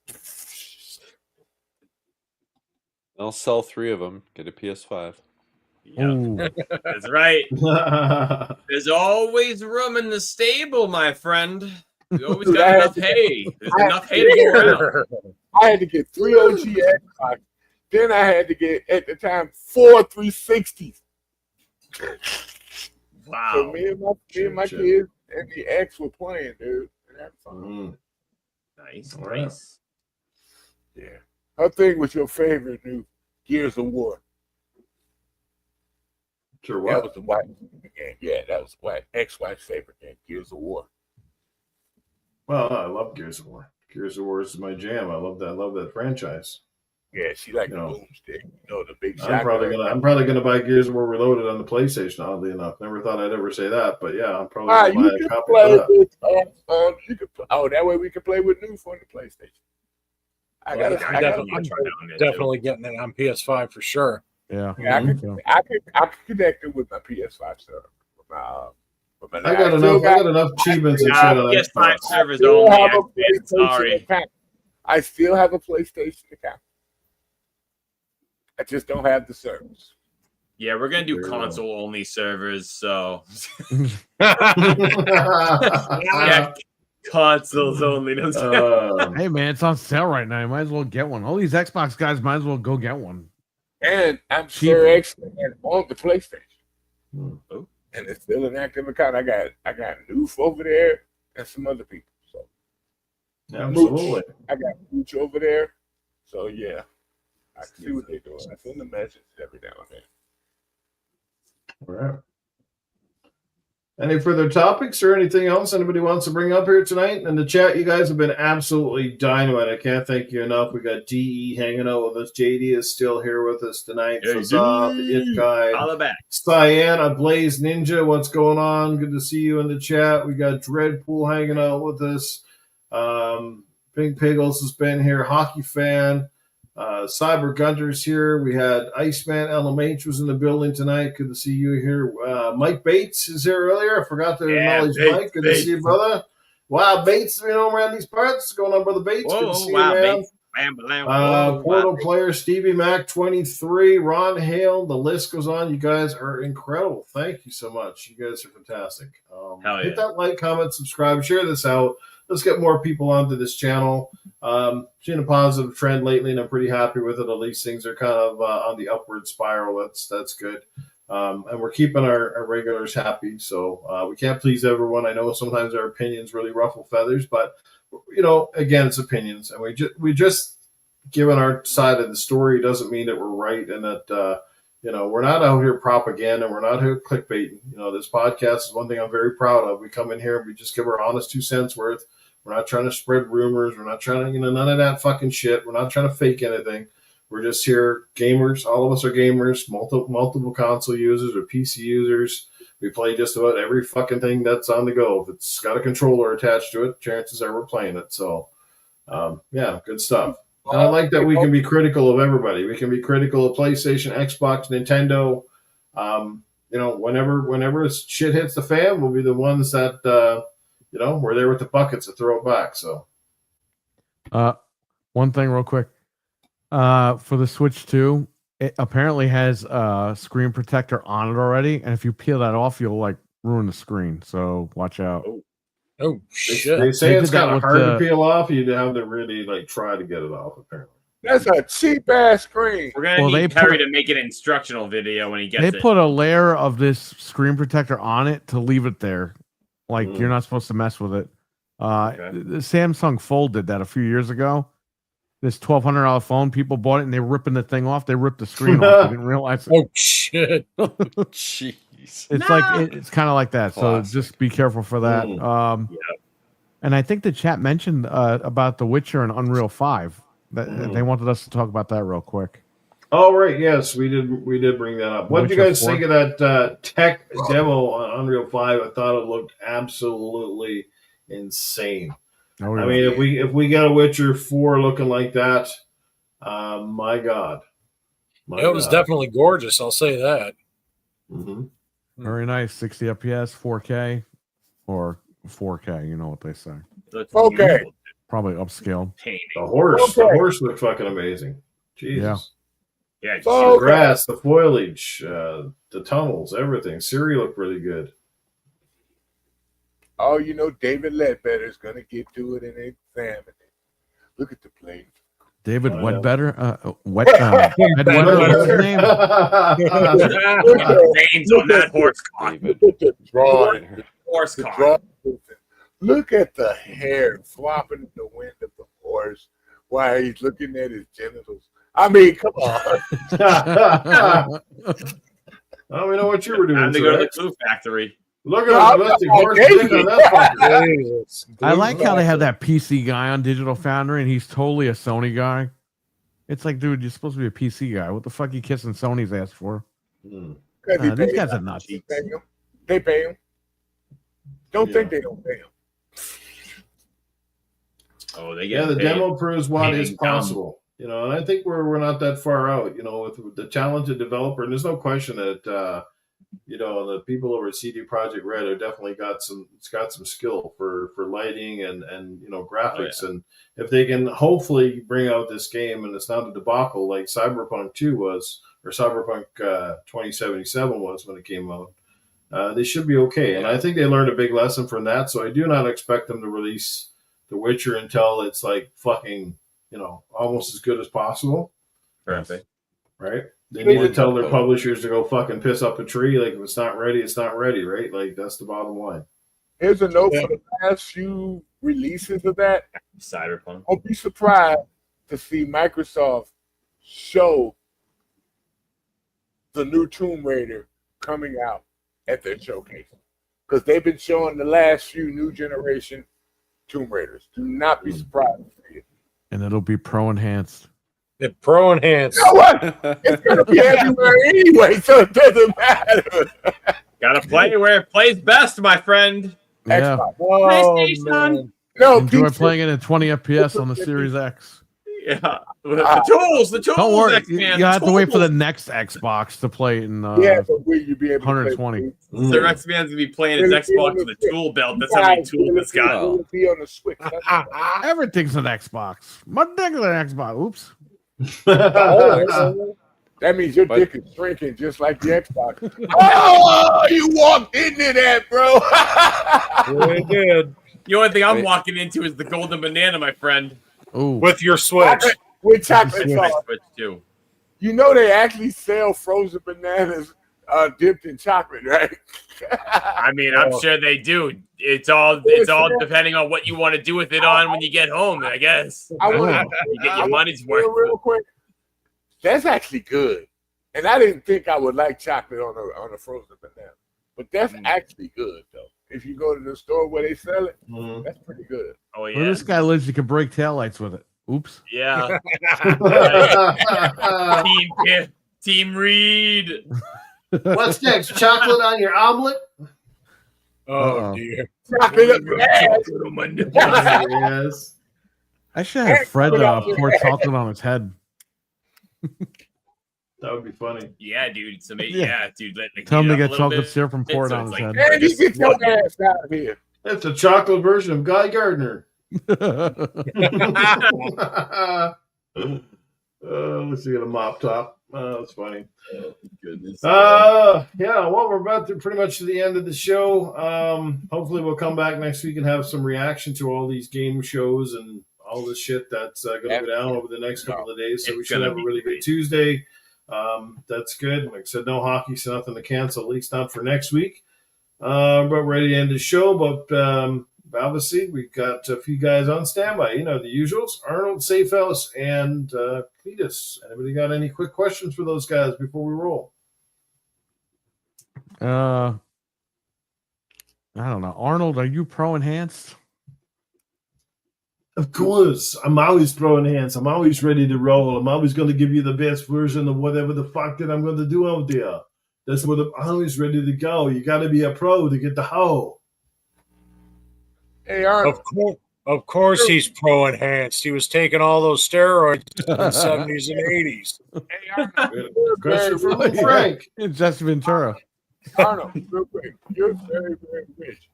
I'll sell 3 of them. Get a PS5. Yeah, that's right. There's always room in the stable, my friend. We always got enough hay. There's enough hay to go around. I had to get 3 OG Xboxes. Then I had to get, at the time, 4 360s. Wow. So me and my kids and the ex were playing, dude. And that's fun. Nice, nice. Yeah. Her thing was your favorite new Gears of War. Sure, That what? was the wife game. Yeah, that was the ex-wife's favorite game, Gears of War. Well, I love Gears of War. Gears of War is my jam. I love that. I love that franchise. Yeah, she liked the boomstick. The big shotgun. I'm probably gonna buy Gears of War Reloaded on the PlayStation. Oddly enough, never thought I'd ever say that, but yeah, I'm probably gonna buy a copy of that. That way we can play with Newf on the PlayStation. I'm definitely getting it on PS5 for sure. Yeah, I could connect it with my PS5 server. I got enough achievements and shit on PS5 servers only. Sorry. I still have a PlayStation account. I just don't have the servers. Yeah, we're gonna do console only servers, so yeah, consoles only. Hey man, it's on sale right now. You might as well get one. All these Xbox guys might as well go get one. And I'm sure excellent on the PlayStation. And it's still an active account. I got Newf over there and some other people. So absolutely. I got Mooch over there. So yeah. I see what they're doing. I send the message every now and then. All right. Any further topics or anything else anybody wants to bring up here tonight? In the chat, you guys have been absolutely dynamite. I can't thank you enough. We got DE hanging out with us. JD is still here with us tonight. Fazab, the It Guy, Cyan, a Blaze Ninja. What's going on? Good to see you in the chat. We got Dreadpool hanging out with us. Pink Piggles has been here. Hockey Fan. Cyber Gunter's here. We had Iceman LMH was in the building tonight. Good to see you here. Mike Bates is here earlier. I forgot to acknowledge Mike. Good to see you, brother. Wow, Bates, around these parts. What's going on, brother Bates? Good to see you, man. Portal player Stevie Mac 23, Ron Hale. The list goes on. You guys are incredible. Thank you so much. You guys are fantastic. Hit that like, comment, subscribe, share this out. Let's get more people onto this channel. Seen a positive trend lately, and I'm pretty happy with it. At least things are kind of on the upward spiral. That's good. And we're keeping our regulars happy. So we can't please everyone. I know sometimes our opinions really ruffle feathers, but again, it's opinions, and we just given our side of the story doesn't mean that we're right, and that we're not out here propaganda. We're not here clickbaiting. This podcast is one thing I'm very proud of. We come in here and we just give our honest 2 cents worth. We're not trying to spread rumors. We're not trying to, none of that fucking shit. We're not trying to fake anything. We're just here, gamers. All of us are gamers, multiple console users or PC users. We play just about every fucking thing that's on the go. If it's got a controller attached to it, chances are we're playing it. So, yeah, good stuff. And I like that we can be critical of everybody. We can be critical of PlayStation, Xbox, Nintendo. Whenever shit hits the fan, we'll be the ones that we're there with the buckets to throw it back. So, one thing real quick, for the Switch 2, it apparently has a screen protector on it already, and if you peel that off, you'll like ruin the screen. So watch out. Oh shit! They say it's kind of hard to peel off. You'd have to really try to get it off. Apparently. That's a cheap ass screen. We're gonna need Perry to make an instructional video when he gets it. They put a layer of this screen protector on it to leave it there. Like you're not supposed to mess with it. The Samsung Fold did that a few years ago. This $1,200 phone, people bought it and they were ripping the thing off. They ripped the screen off. They didn't realize it. Oh shit! Jeez. It's it's kind of like that. Classic. So just be careful for that. And I think the chat mentioned about The Witcher and Unreal 5. They wanted us to talk about that real quick. Oh right, yes, we did bring that up. What did you guys think of that tech demo on Unreal 5? I thought it looked absolutely insane. Oh, yeah. I mean, if we get a Witcher 4 looking like that, my God. It was definitely gorgeous, I'll say that. Mm-hmm. Very nice. 60 FPS, 4K, or 4K, you know what they say. Okay. Probably upscale. The horse looked fucking amazing. Jesus. Yeah. The grass, the foliage, the tunnels, everything. Siri looked really good. Oh, David Ledbetter is going to get to it and examine it. Look at the plane. David Wedbetter? Wedbetter, what's his name? Names on that horse car. Horse car. Look at the hair flopping in the wind of the horse while he's looking at his genitals. I mean, come on. Well, we know what you were doing. Time to go to the Clue Factory. Look at the horse dick on that fucker. I like how they have that PC guy on Digital Foundry, and he's totally a Sony guy. It's like, dude, you're supposed to be a PC guy. What the fuck are you kissing Sony's ass for? These guys are nuts. They pay him. Don't think they don't pay him. Oh, they get the demo proves what is possible. And I think we're not that far out. With the talented developer, and there's no question that the people over at CD Projekt Red have definitely got some skill for lighting and graphics. Oh, yeah. And if they can hopefully bring out this game and it's not a debacle like Cyberpunk 2 was, or Cyberpunk 2077 was when it came out, they should be okay. And I think they learned a big lesson from that. So I do not expect them to release The Witcher until it's like fucking, almost as good as possible. Perfect. Right? They need to tell their publishers to go fucking piss up a tree. Like, if it's not ready, it's not ready, right? Like, that's the bottom line. Here's a note for the last few releases of that. Cyberpunk. Don't be surprised to see Microsoft show the new Tomb Raider coming out at their showcase. Because they've been showing the last few new generation Tomb Raiders. Do not be surprised to see it. And it'll be pro enhanced. It's pro enhanced. You know what? It's going to be everywhere anyway, so it doesn't matter. Gotta play where it plays best, my friend. Yeah. PlayStation. No, enjoy playing it at 20 FPS on the Series X. Yeah, the tools. Don't worry, X-Man, you have to wait for the next Xbox to play it in but will you be able 120. The X-Man's gonna be playing his Xbox with a tool belt. That's how many tools it's got. Will be on the Switch. Everything's an Xbox. My dick is an Xbox. Oops. That means your dick is shrinking just like the Xbox. Oh, you walked into that, bro. Really did. The only thing I'm walking into is the golden banana, my friend. Ooh. With your Switch. With chocolate sauce. Switch too. You know they actually sell frozen bananas dipped in chocolate, right? I mean, I'm sure they do. It's all depending on what you want to do with it on when you get home, I guess. You get your money's worth. Real quick. That's actually good. And I didn't think I would like chocolate on a frozen banana. But that's actually good, though. If you go to the store where they sell it, that's pretty good. Oh, yeah. Where this guy lives, you can break taillights with it. Oops. Yeah. Team Reed. What's next? Chocolate on your omelet? Oh, dear. Chocolate up your ass. Yes. I should have Fred pour chocolate on his head. That would be funny. Yeah, dude. It's amazing. Yeah, dude. Tell him to get chocolate syrup and pour it on his head. Man, you get your ass out of here. That's a chocolate version of Guy Gardner. Let's see, a mop top. Oh, that's funny. Oh, goodness. Yeah, well, we're about to pretty much to the end of the show. Hopefully we'll come back next week and have some reaction to all these game shows and all this shit that's going to go down over the next couple of days. So we should have a really good Tuesday. That's good. Like I said, no hockey, so nothing to cancel, at least not for next week. But we're ready to end the show. But obviously, we've got a few guys on standby. You know, the usuals, Arnold, Safehouse, and Cletus. Anybody got any quick questions for those guys before we roll? I don't know. Arnold, are you pro enhanced? Of course. I'm always pro enhanced. I'm always ready to roll. I'm always going to give you the best version of whatever the fuck that I'm going to do out there. That's what I'm always ready to go. You got to be a pro to get the hoe. Hey, Arnold. Of course he's pro enhanced. He was taking all those steroids in the 70s and 80s. Hey, Arnold. Question from Frank. It's Jesse Ventura. Arnold, real quick. You're very, very rich.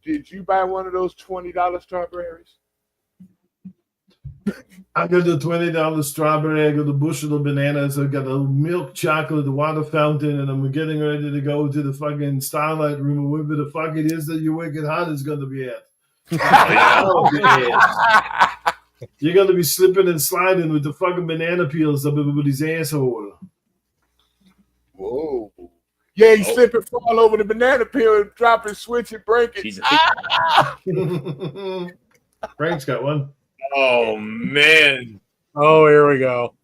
Did you buy one of those $20 strawberries? I got the $20 strawberry. I got the bushel of bananas. I got the milk chocolate, the water fountain, and I'm getting ready to go to the fucking Starlight Room or wherever the fuck it is that UrWicked Hawt is going to be at. You're going to be slipping and sliding with the fucking banana peels up everybody's asshole. Whoa. Yeah, you slip and fall over the banana peel and drop and switch and break it. Frank's got one. Oh, man. Oh, here we go.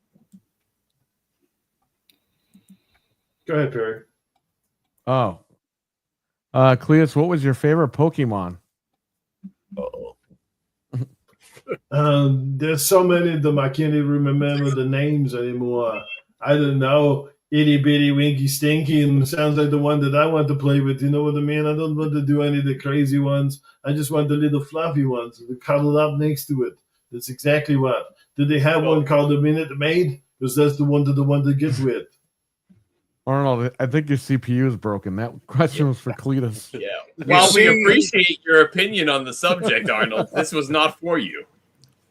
Go ahead, Perry. Oh. Cleus, what was your favorite Pokemon? There's so many of them, I can't even remember the names anymore. I don't know. Itty bitty winky stinky sounds like the one that I want to play with. You know what I mean? I don't want to do any of the crazy ones. I just want the little fluffy ones that cuddle up next to it. That's exactly what. Did they have one called the Minute Maid? Because that's the one to get with. Arnold, I think your CPU is broken. That question was for Cletus. Yeah. Well, we appreciate your opinion on the subject, Arnold. This was not for you.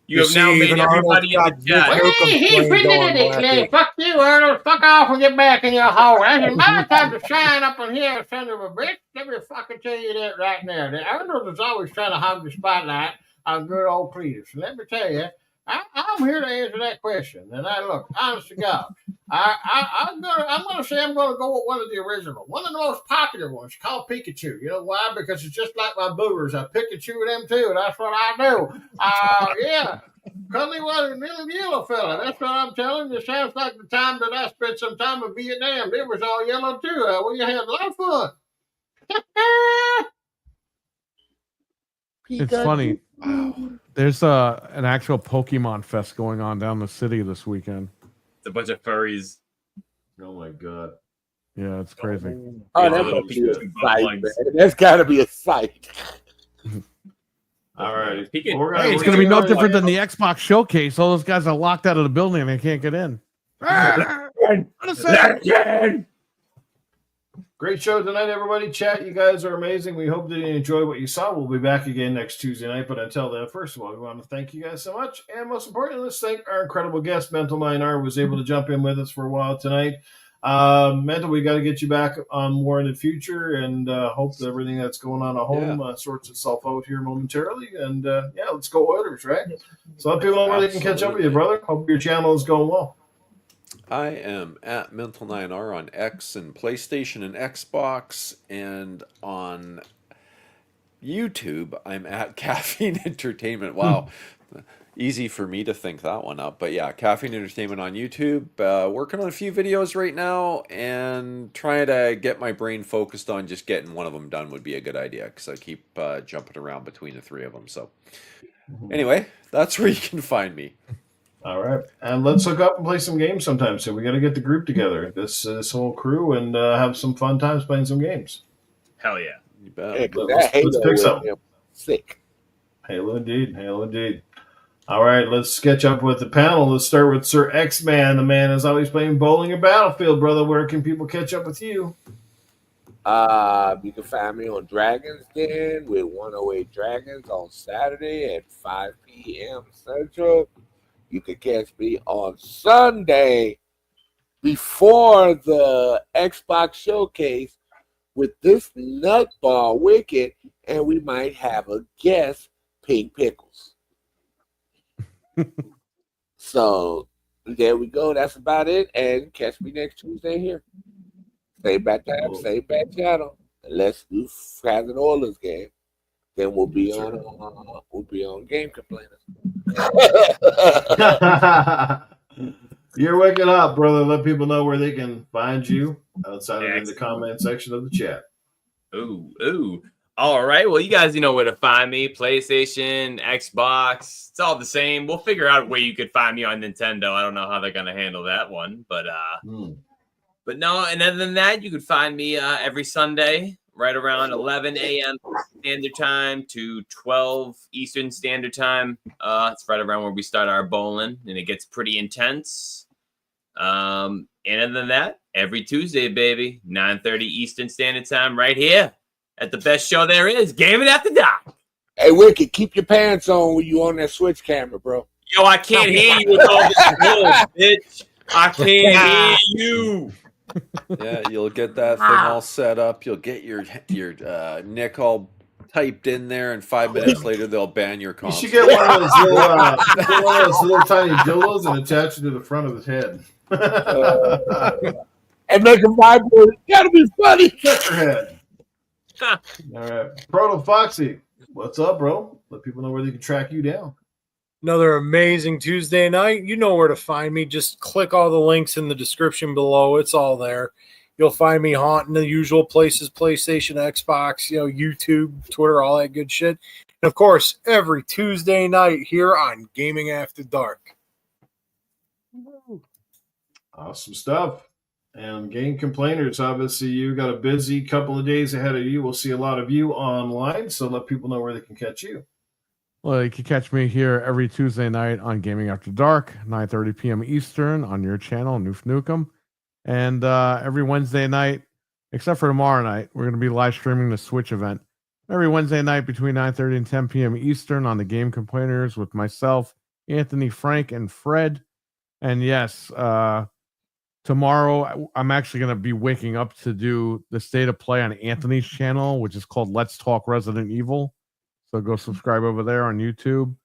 You have now made everybody in the chat. Hey, he's ridiculous. Fuck you, Arnold. Fuck off and get back in your hole. It's my time to shine up in here, son of a bitch. Let me fucking tell you that right now. The Arnold is always trying to hog the spotlight on good old Cletus. Let me tell you, I'm here to answer that question. And I look, honest to God, I'm gonna say I'm gonna go with one of the original, one of the most popular ones, called Pikachu. You know why? Because it's just like my boogers. I Pikachu them too. That's what I do. Yeah. Cuddly was a little yellow fella. That's what I'm telling you. It sounds like the time that I spent some time in Vietnam. It was all yellow too. We had a lot of fun. It's funny. There's an actual Pokemon Fest going on down the city this weekend. It's a bunch of furries. Oh my god. Yeah, it's crazy. Oh, that must be a sight, man. That's got to be a sight. All right. Hey, it's going to be no different than the Xbox showcase. All those guys are locked out of the building and they can't get in. Great show tonight, everybody. Chat, you guys are amazing. We hope that you enjoyed what you saw. We'll be back again next Tuesday night. But until then, first of all, we want to thank you guys so much. And most importantly, let's thank our incredible guest, Mental 9R, who was able to jump in with us for a while tonight. Mental, we got to get you back on more in the future, and hope that everything that's going on at home sorts itself out here momentarily. And let's go Oilers, right? So let people know where they can catch up with you, brother. Hope your channel is going well. I am at Mental9R on X and PlayStation and Xbox, and on YouTube I'm at Caffeine Entertainment. Wow. Easy for me to think that one up. But yeah, Caffeine Entertainment on YouTube. Working on a few videos right now and trying to get my brain focused on just getting one of them done would be a good idea, because I keep jumping around between the three of them. So anyway, that's where you can find me. All right. And let's hook up and play some games sometime. So we got to get the group together, this whole crew, and have some fun times playing some games. Hell yeah. You bet. Let's pick something. Sick. Halo indeed. Halo indeed. All right, let's sketch up with the panel. Let's start with Sir X-Man. The man is always playing bowling or Battlefield, brother. Where can people catch up with you? You can find me on Dragon's Den with 108 Dragons on Saturday at 5 p.m. Central. You can catch me on Sunday before the Xbox Showcase with this nutball Wicked, and we might have a guest, Pink Pickles. So there we go. That's about it. And catch me next Tuesday here. Same bad time, same bad channel. And let's do Hazard Oilers game. Then we'll be on Game Complainerz. UrWicked Hawt, brother. Let people know where they can find you outside of in the comment section of the chat. Ooh. All right. Well, you guys, you know where to find me. PlayStation, Xbox. It's all the same. We'll figure out where you could find me on Nintendo. I don't know how they're going to handle that one. But no. And other than that, you could find me every Sunday right around 11 a.m. Standard Time to 12 Eastern Standard Time. It's right around where we start our bowling, and it gets pretty intense. And other than that, every Tuesday, baby, 9:30 Eastern Standard Time right here at the best show there is, Gaming After Dark. Hey, Wicked, keep your pants on when you on that Switch camera, bro. Yo, I can't hear you with all this noise, bitch. I can't hear you. Yeah, you'll get that thing all set up. You'll get your nick all typed in there, and 5 minutes later they'll ban your console. You should get one of those little tiny dildos and attach it to the front of his head. And make him vibrate. It's gotta be funny. Check your head. All right, Proto Foxy, what's up, bro? Let people know where they can track you down. Another amazing Tuesday night. You know where to find me. Just click all the links in the description below. It's all there. You'll find me haunting the usual places: PlayStation, Xbox, YouTube, Twitter, all that good shit. And of course, every Tuesday night here on Gaming After Dark. Awesome stuff. And Game Complainers, obviously, you got a busy couple of days ahead of you. We'll see a lot of you online, so let people know where they can catch you. Well, you can catch me here every Tuesday night on Gaming After Dark, 9:30 p.m. Eastern on your channel, Nukem. And every Wednesday night, except for tomorrow night, we're going to be live streaming the Switch event. Every Wednesday night between 9:30 and 10 p.m. Eastern on the Game Complainers with myself, Anthony, Frank, and Fred. And yes, tomorrow I'm actually going to be waking up to do the State of Play on Anthony's channel, which is called Let's Talk Resident Evil. So go subscribe over there on YouTube.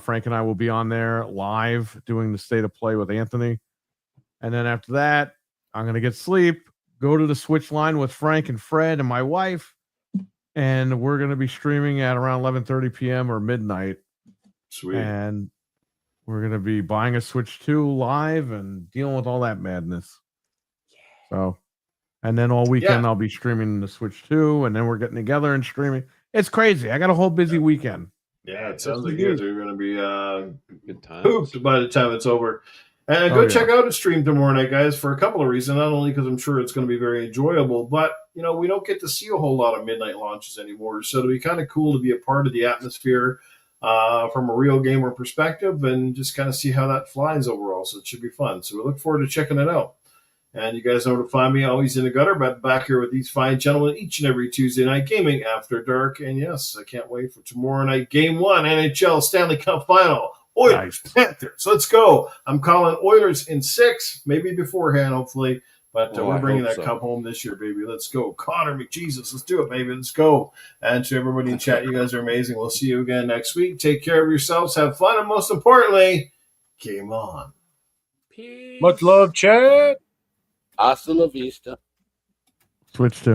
Frank and I will be on there live doing the State of Play with Anthony. And then after that, I'm going to get sleep, go to the Switch line with Frank and Fred and my wife. And we're going to be streaming at around 11:30 p.m. or midnight. Sweet. And we're going to be buying a Switch 2 live and dealing with all that madness. So, and then all weekend I'll be streaming the Switch 2, and then we're getting together and streaming. It's crazy. I got a whole busy weekend. Yeah, it sounds like you guys are going to be Good times. pooped by the time it's over. And go check out a stream tomorrow night, guys, for a couple of reasons. Not only because I'm sure it's going to be very enjoyable, but, we don't get to see a whole lot of midnight launches anymore. So it'll be kind of cool to be a part of the atmosphere from a real gamer perspective and just kind of see how that flies overall. So it should be fun. So we look forward to checking it out. And you guys know where to find me, always in the gutter, but back here with these fine gentlemen each and every Tuesday night, Gaming After Dark. And yes, I can't wait for tomorrow night, Game 1, NHL Stanley Cup Final, Oilers, Panthers. Let's go. I'm calling Oilers in 6, maybe beforehand, hopefully. But we're bringing that cup home this year, baby. Let's go. Connor McJesus, let's do it, baby. Let's go. And to everybody in chat, you guys are amazing. We'll see you again next week. Take care of yourselves. Have fun. And most importantly, game on. Peace. Much love, chat. Hasta la vista. Switch 2.